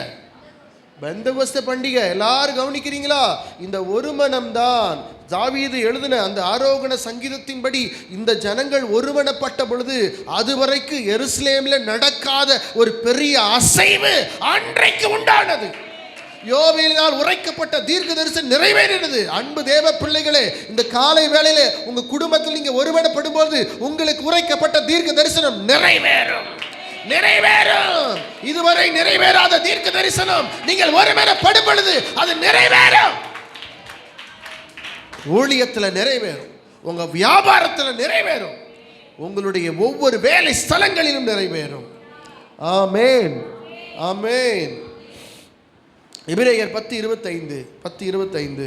பெந்தகோஸ்தே பண்டிகை. எல்லாரும் கவனிக்கிறீங்களா? இந்த ஒரு மனம்தான் தாவீது எழுதின அந்த ஆரோகண சங்கீதத்தின்படி இந்த ஜனங்கள் ஒருமனப்பட்ட பொழுது அதுவரைக்கு எருசலேமில் நடக்காத ஒரு பெரிய அசைவு அன்றைக்கு உண்டானது. யோவேலினால் உரைக்கப்பட்ட தீர்க்க தரிசனம் நிறைவேறினது. அன்பு தேவ பிள்ளைகளே, இந்த காலை வேளையிலே உங்க குடும்பத்தில் நீங்க ஒருமனப்படும் போது உங்களுக்கு உரைக்கப்பட்ட தீர்க்க தரிசனம் நிறைவேறும். இதுவரை நிறைவேறாத தீர்க்க தரிசனம் நீங்கள் ஒருமனப்படும் பொழுது அது நிறைவேறும். ஊழியத்தில் நிறைவேறும், உங்க வியாபாரத்தில் நிறைவேறும், உங்களுடைய ஒவ்வொரு வேலை ஸ்தலங்களிலும் நிறைவேறும். ஆமென். ஆமென். எபிரேயர் 10:25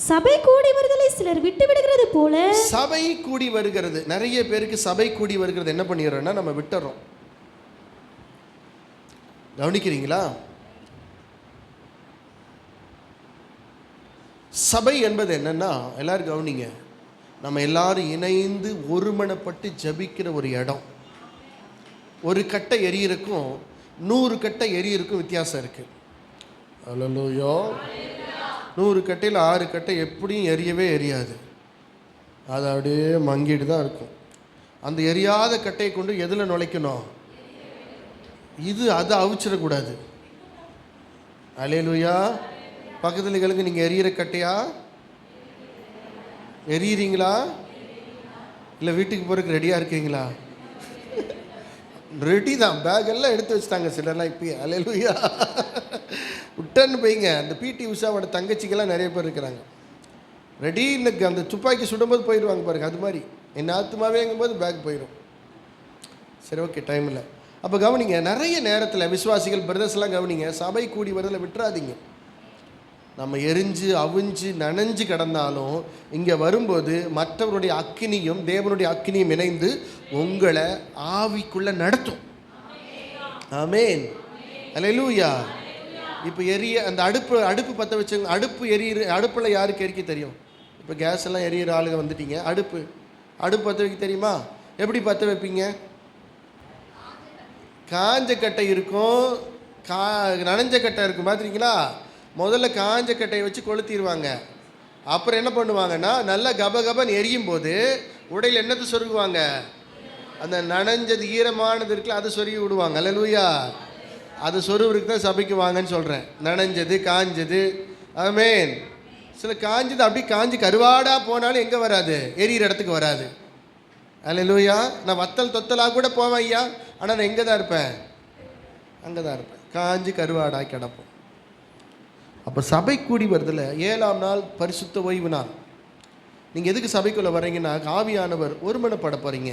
சபை கூடி வருதலை சிலர் விட்டு விடுகிறது போல. சபை கூடி வருகிறது, நிறைய பேருக்கு சபை கூடி வருகிறது என்ன பண்ணிடுறோம்னா நம்ம விட்டுறோம். கவனிக்கிறீங்களா? சபை என்பது என்னன்னா, எல்லாரும் கவனிங்க, நம்ம எல்லாரும் இணைந்து ஒருமனப்பட்டு ஜபிக்கிற ஒரு இடம். ஒரு கட்டை எரியிருக்கும் 100 கட்டை எரியிருக்கும் வித்தியாசம் இருக்கு. அல்லேலூயா. 100 கட்டையில் 6 கட்டை எப்படியும் எரியவே எரியாது. அது அப்படியே மங்கிட்டு தான் இருக்கும். அந்த எரியாத கட்டையை கொண்டு எதில் நுழைக்கணும்? இது அதை அவிச்சிடக்கூடாது. அல்லேலூயா. பக்கத்தில் கேளுங்க, நீங்கள் எரியிற கட்டையா? எரியிறீங்களா? இல்லை வீட்டுக்கு போகிறதுக்கு ரெடியாக இருக்கீங்களா? ரெடி தான். பேக் எல்லாம் எடுத்து வச்சுட்டாங்க சிலர்லாம் இப்பயே. அல்லேலூயா. விட்டன்னு போய்ங்க. அந்த பிடி உஷாவோட தங்கச்சிக்கெல்லாம் நிறைய பேர் இருக்கிறாங்க. ரெடி. இன்னைக்கு அந்த துப்பாக்கி சுடும்போது போயிடுவாங்க பாருங்க, அது மாதிரி என்ன ஆத்துமாவேங்கும்போது பேக் போயிடும். சரி, ஓகே, டைம் இல்லை. அப்போ கவனிங்க, நிறைய நேரத்தில் விசுவாசிகள் பிரதர்ஸ்லாம் கவனிங்க, சபை கூடி வரதில் விட்டுறாதீங்க. நம்ம எரிஞ்சு அவிஞ்சு நனைஞ்சு கிடந்தாலும் இங்கே வரும்போது மற்றவருடைய அக்கினியும் தேவனுடைய அக்கினியும் இணைந்து உங்களை ஆவிக்குள்ளே நடத்தும். ஆமேன். அல்லேலூயா. இப்போ அந்த அடுப்பு பற்ற வச்சுங்க. அடுப்பில் யாருக்கு எரிக்க தெரியும்? இப்போ கேஸ் எல்லாம் எரியிற ஆளுங்க வந்துட்டீங்க. அடுப்பு பற்ற வைக்க தெரியுமா? எப்படி பற்ற வைப்பீங்க? காஞ்ச கட்டை இருக்கும், நனைஞ்ச கட்டை இருக்கும், பார்த்துருக்கீங்களா? முதல்ல காஞ்ச கட்டையை வச்சு கொளுத்திடுவாங்க. அப்புறம் என்ன பண்ணுவாங்கன்னா, நல்லா கபகபன்னு எரியும் போது உடையில் என்னத்தை சொருகுவாங்க? அந்த நனைஞ்சது ஈரமானது இருக்குல்ல, அதை சொருகி விடுவாங்க. அல்லேலூயா. அது சொருவருக்கு தான் சபைக்கு வாங்கன்னு சொல்கிறேன். நனைஞ்சது காஞ்சது. ஆமேன். சில காஞ்சது அப்படி காஞ்சி கருவாடாக போனாலும் எங்கே வராது? எரியிற இடத்துக்கு வராது. அல்லேலூயா. நான் வத்தல் தொத்தலாக கூட போவேன் ஐயா, ஆனால் நான் எங்கே தான் இருப்பேன்? அங்கே தான் இருப்பேன். காஞ்சி கருவாடாக கிடப்போம். அப்போ சபை கூடி வருதில் 7ஆம் நாள் பரிசுத்த ஓய்வு நாள். நீங்கள் எதுக்கு சபைக்குள்ளே வர்றீங்கன்னா, ஆவியானவர் ஒருமனப்பட போகிறீங்க.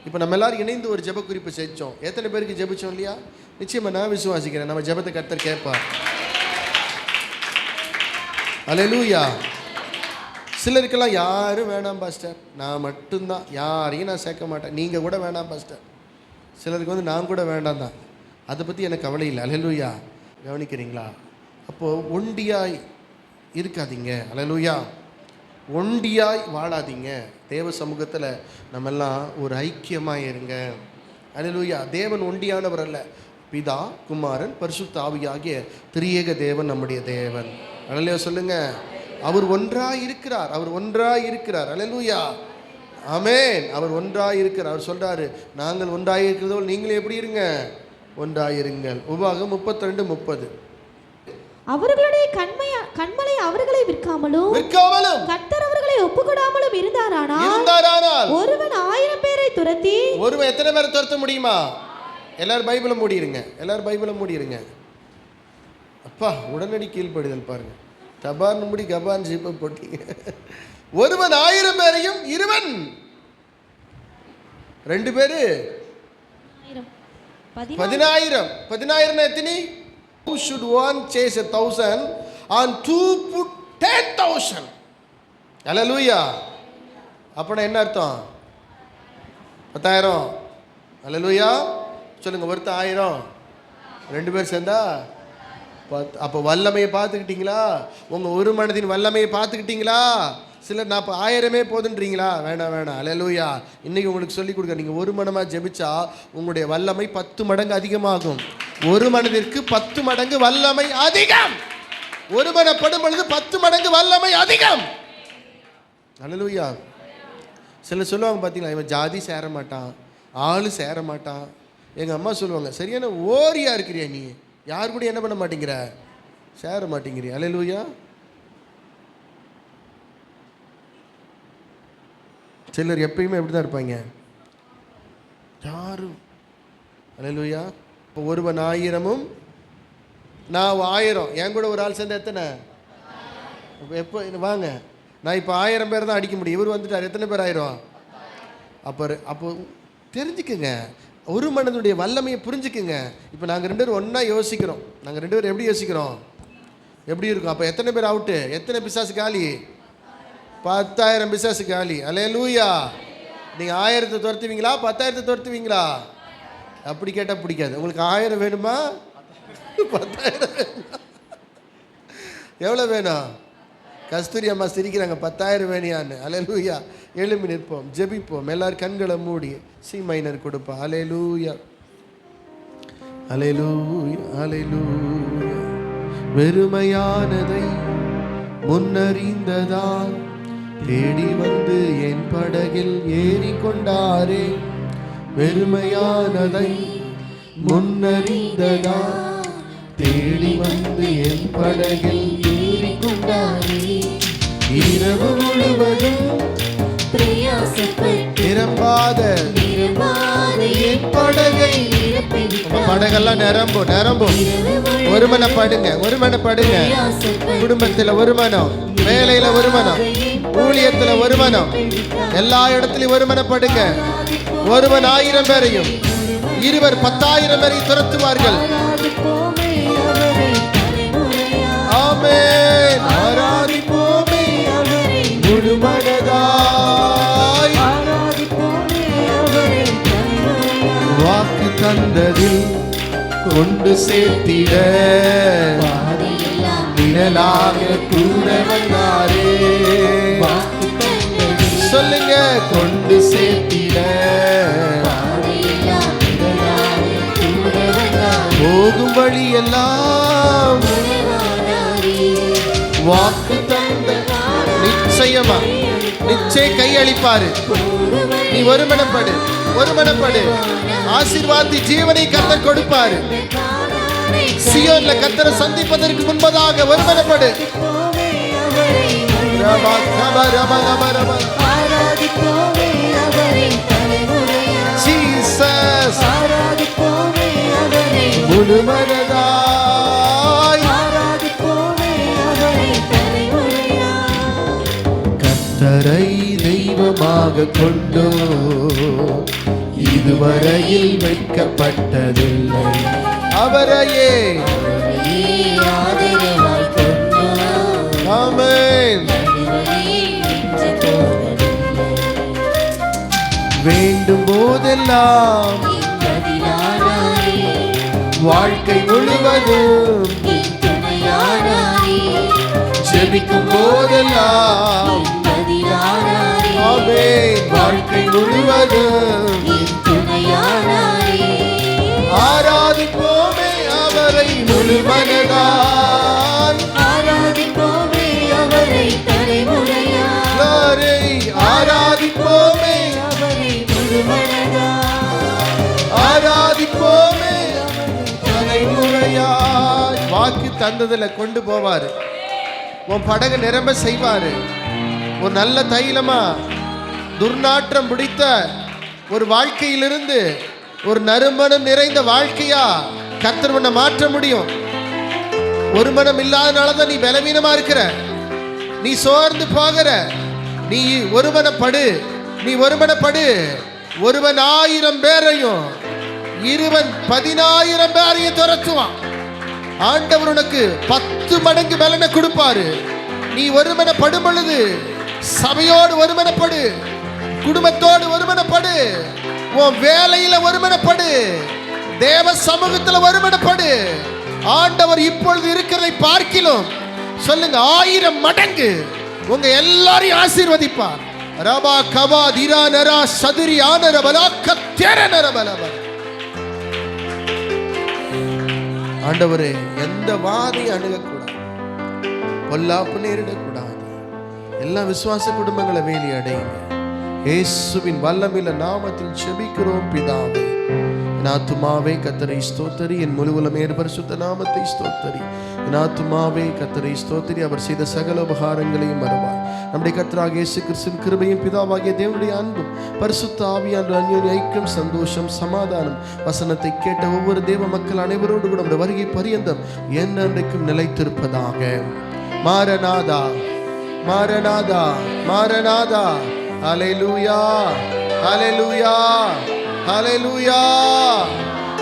இப்போ நம்ம எல்லாரும் இணைந்து ஒரு ஜெப குறிப்பு செஞ்சோம். எத்தனை பேருக்கு ஜெபிச்சோம் இல்லையா? நிச்சயமாக நான் விசுவாசிக்கிறேன், நம்ம ஜெபத்தை கர்த்தர் கேட்பார். அல்லேலூயா. சிலருக்கெல்லாம் யாரும் வேணாம் பாஸ்டர், நான் மட்டும்தான், யாரையும் நான் சேர்க்க மாட்டேன், நீங்கள் கூட வேணாம் பாஸ்டர். சிலருக்கு நான் கூட வேண்டாம் தான், அதை பற்றி எனக்கு கவலை இல்லை. அல்லேலூயா. கவனிக்கிறீங்களா? அப்போது ஒண்டியாய் இருக்காதீங்க. அல்லேலூயா. ஒண்டியாய் வாழாதீங்க. தேவ சமூகத்தில் நம்மெல்லாம் ஒரு ஐக்கியமாக இருங்க. அல்லேலூயா. தேவன் ஒண்டியானவர் அல்ல. பிதா, குமாரன், பரிசுத்த ஆவியாகிய திரியேக தேவன் நம்முடைய தேவன். அல்லேலூயா சொல்லுங்க. அவர் ஒன்றாய் இருக்கிறார். அவர் ஒன்றாய் இருக்கிறார். அல்லேலூயா. ஆமென். அவர் ஒன்றாய் இருக்கிறார். அவர் சொல்றாரு, நாங்கள் ஒன்றாய் இருக்கிறதோ நீங்களே எப்படி இருங்க? ஒன்றாய் இருங்கள். உபாகம் 32:30. அவர்களுடைய கண்மலை அவர்களை விற்காமலும் கர்த்தர் அவர்களை ஒப்புக்கொடாமலும் இருந்தாரானால் ஒருவன் 1000 பேரை துரத்தி. ஒருவன் எத்தனை பேரை துரத்த முடியுமா? எல்லாரும் பைபிளை மூடிடுங்க. எல்லாரும் பைபிளை மூடிடுங்க. அப்பா, உடனடி கீழ்ப்படுதல் பாருங்க. தபான் முடி கபான் ஜீப்பை போட்டீங்க. ஒருவன் 1000 பேரையும் இருவன் 2 பேரு 10,000 எத்தனை? Who should one chase 1,000 and two put 10,000? Hallelujah. அப்பனா என்ன அர்த்தம்? 10,000. Hallelujah. சொல்லுங்க. ஒருத்த 1000, 2 பேர் சேர்ந்தா 10. அப்போ வல்லமையை பார்த்துக்கிட்டீங்களா? உங்கள் ஒரு மனதின் வல்லமையை பார்த்துக்கிட்டீங்களா? சிலர் நான் இப்போ 1000 போதுன்றீங்களா? வேண்டாம். அல்லேலூயா. இன்றைக்கி உங்களுக்கு சொல்லிக் கொடுக்க, நீங்கள் ஒரு மனமாக ஜெபிச்சா உங்களுடைய வல்லமை 10 மடங்கு அதிகமாகும். ஒரு மனதிற்கு 10 மடங்கு வல்லமை அதிகம். ஒரு மனப்படும் பொழுது 10 மடங்கு வல்லமை அதிகம். அல்லேலூயா. சிலர் சொல்லுவாங்க பார்த்தீங்களா, இவன் ஜாதி சேர மாட்டான், ஆளு சேர மாட்டான். எங்கள் அம்மா சொல்லுவாங்க, சரியான ஓரியா இருக்கிறியா நீ, யார் கூட என்ன பண்ண மாட்டேங்கிற, சேர மாட்டேங்கிறியா. அல்லேலூயா. சிலர் எப்பயுமே எப்படி தான் இருப்பாங்க, யாரும். அல்லேலூயா. இப்போ ஒருவன் 1000 நான் 1000, என் கூட ஒரு ஆள் சேர்ந்த எத்தனை? எப்போ வாங்க, நான் இப்போ 1000 பேர் தான் அடிக்க முடியும். இவர் வந்துட்டார், எத்தனை பேர் ஆயிரும்? அப்போ தெரிஞ்சுக்குங்க, ஒரு மனதுடைய வல்லமையை புரிஞ்சுக்குங்க. இப்போ நாங்கள் 2 பேரும் ஒன்றா யோசிக்கிறோம். நாங்கள் 2 பேரும் எப்படி யோசிக்கிறோம்? எப்படி இருக்கும்? அப்போ எத்தனை பேர் அவுட்டு? எத்தனை பிசாசு காலி? 10,000 பிசாசு காலி. அல்லேலூயா. நீங்கள் 1000 துரத்துவீங்களா, 10,000 துரத்துவீங்களா? அப்படி கேட்டால் பிடிக்காது. உங்களுக்கு 1000 வேணுமா, 10,000 வேணுமா? எவ்வளோ வேணும்? கஸ்தூரி அம்மா சிரிக்கிறாங்க, 10,000 வேணியான்னு. அல்லேலூயா. எழும்பி நிற்போம், ஜெபிப்போம். எல்லாரும் கண்களை மூடி சி மைனர் கொடுப்பா. அல்லேலூயா, அல்லேலூயா, அல்லேலூயா. வெறுமையானதை முன்னறிந்ததால் தேடி வந்து என் படகில் ஏறிக்கொண்டாரே, வெறுமையானதை முன்னறிந்ததா, தேடி வந்து என் படகில் ஏறிக்கொண்டாரே, இரவு முழுவதும் நிரம்பாத என் படகை, படகெல்லாம் நிரம்பும். ஒருமனப்படுங்க, ஒருமனப்படுங்க. குடும்பத்துல ஒரு மனம், வேலையில ஒரு மனம், ஊழியத்துல ஒரு மனம், எல்லா இடத்திலும் ஒருமனப்படுங்க. ஒருவன் 1000 பேரையும், இருவர் 10,000 பேரையும் துரத்துவார்கள். ஆமென். ஆராதிப்போமே முழுமனதாய், வாக்கு தந்ததில் கொண்டு சேர்த்திட நிழலாக கூட வந்தாரே. சொல்லுங்க, கொண்டு சேர்த்திட போகும் வழி எல்லாம் வாக்கு தந்த நிச்சயமா நிச்சய கையளிப்பாரு. நீ ஒருமனப்படு, ஒருமனப்படு. ஆசீர்வாதி ஜீவனை கர்த்தர் கொடுப்பாரு. சியோன்ல கர்த்தரை சந்திப்பதற்கு முன்பதாக ஒருமனப்படு. ஜீசஸ் முழுமனதாய் கர்த்தரை தெய்வமாக கொண்டோ இதுவரையில் வைக்கப்பட்டதில்லை, அவரையே ஆமென். வேண்டும் போதெல்லாம் வாழ்க்கை முழுவதும் ஜெபிக்கும் போதெல்லாம் ஆமென். வாழ்க்கை முழுவதும் ஆராதிப்போமே அவரை முழுமனதாய், ஆராதிப்போமே அவரை தலைமுறையாய், ஆராதிப்போமே அவரை முழுமனதாய், ஆராதிப்போமே தலைமுறையாய். வாக்கு தந்ததுல கொண்டு போவாரு. உன் படகு நிரம்ப செய்வாரு. ஒரு நல்ல தைலமா துர்நாற்றம் பிடித்த ஒரு வாழ்க்கையிலிருந்து ஒரு நறுமணம் நிறைந்த வாழ்க்கையா கர்த்தர் உன்னை மாற்ற முடியும். ஒரு மனம் இல்லாதனாலதான் நீ பலவீனமா இருக்கிற, நீ சோர்ந்து போகிற. நீ ஒருமனப்படு, நீ ஒருமனப்படு. ஒருவன் 1000 பேரையும், இருவன் 10,000 பேரையும் துரத்துவான். ஆண்டவர் உனக்கு 10 மடங்கு பலனை கொடுப்பாரு. நீ ஒருமனப்படும் பொழுது சபையோடு ஒருமனப்படு, குடும்பத்தோடு ஒருமனப்படு, உன் வேலையில ஒருமனப்படு, தேவ சமூகத்துல ஒருமனப்படு. ஆண்டவர் இப்பொழுது இருக்கிறதை பார்க்கிலும் சொல்லுங்க 1000 மடங்கு உங்க எல்லாரையும் ஆசீர்வதிப்பார். ரபா கபா திரா நரா சதுரி ஆனர பலாக்க தேர நர பலப. ஆண்டவரே, எந்த வாதி அணுகக்கூடாது, பொல்லாப்பு நேரிடக்கூடாது. எல்லா விசுவாச குடும்பங்களை வேலி அடையுங்க. இயேசுவின் வல்லமையுள்ள நாமத்தில் ஜெபிக்கிறோம் பிதாவே. என் ஆத்துமாவே கர்த்தரை ஸ்தோத்திரி, என் முழு உலகமே பரிசுத்த நாமத்தை ஸ்தோத்திரி. என் ஆத்துமாவே கர்த்தரை ஸ்தோத்திரி, அவர் செய்த சகல உபகாரங்களையும் மறவாய். நம்முடைய கர்த்தராகிய இயேசு கிறிஸ்துவின் கிருபையும் பிதாவாகிய தேவனுடைய அன்பும் பரிசுத்த ஆவியானவருடைய அந்யோன்ய ஐக்கியம், சந்தோஷம், சமாதானம் வசனத்தை கேட்ட ஒவ்வொரு தேவ மக்கள் அனைவரோடு கூட நம்முடைய வருகை பரியந்தம் என்றென்றைக்கும் நிலைத்திருப்பதாக. மாரநாதா, மாரநாதா, மாரநாதா. ஹல்லேலூயா, ஹல்லேலூயா, ஹல்லேலூயா.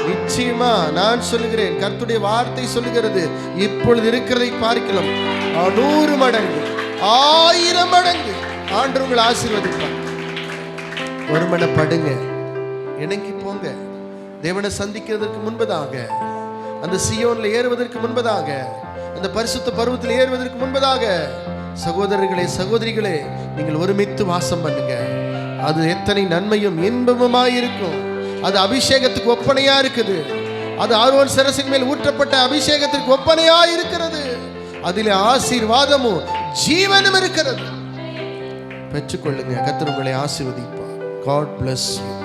நிச்சயமா நான் சொல்லுகிறேன், கர்த்தருடைய வார்த்தை சொல்லுகிறது, இப்பொழுது இருக்கிறதை பார்க்கலாம் 100 மடங்கு 1000 மடங்கு ஆண்டவர் உங்களை ஆசீர்வதிப்பார். ஒருமனப்படுங்க, இணங்கி போங்க. தேவனை சந்திக்கிறதுக்கு முன்பதாக, அந்த சியோன்ல ஏறுவதற்கு முன்பதாக, அந்த பரிசுத்த பர்வத்தில் ஏறுவதற்கு முன்பதாக, சகோதரர்களே சகோதரிகளே, நீங்கள் ஒருமித்து வாசம் பண்ணுங்க. அது எத்தனை நன்மையும் இன்பமுமாயிருக்கும். அது அபிஷேகத்துக்கு ஒப்பனையா இருக்குது. அது ஆரோன் சிரசின் மேல் ஊற்றப்பட்ட அபிஷேகத்திற்கு ஒப்பனையா இருக்கிறது. அதிலே ஆசீர்வாதமும் ஜீவனும் இருக்கிறது. பெற்றுக்கொள்ளுங்க. கர்த்தர் உங்களை ஆசீர்வதிப்பார். God bless you.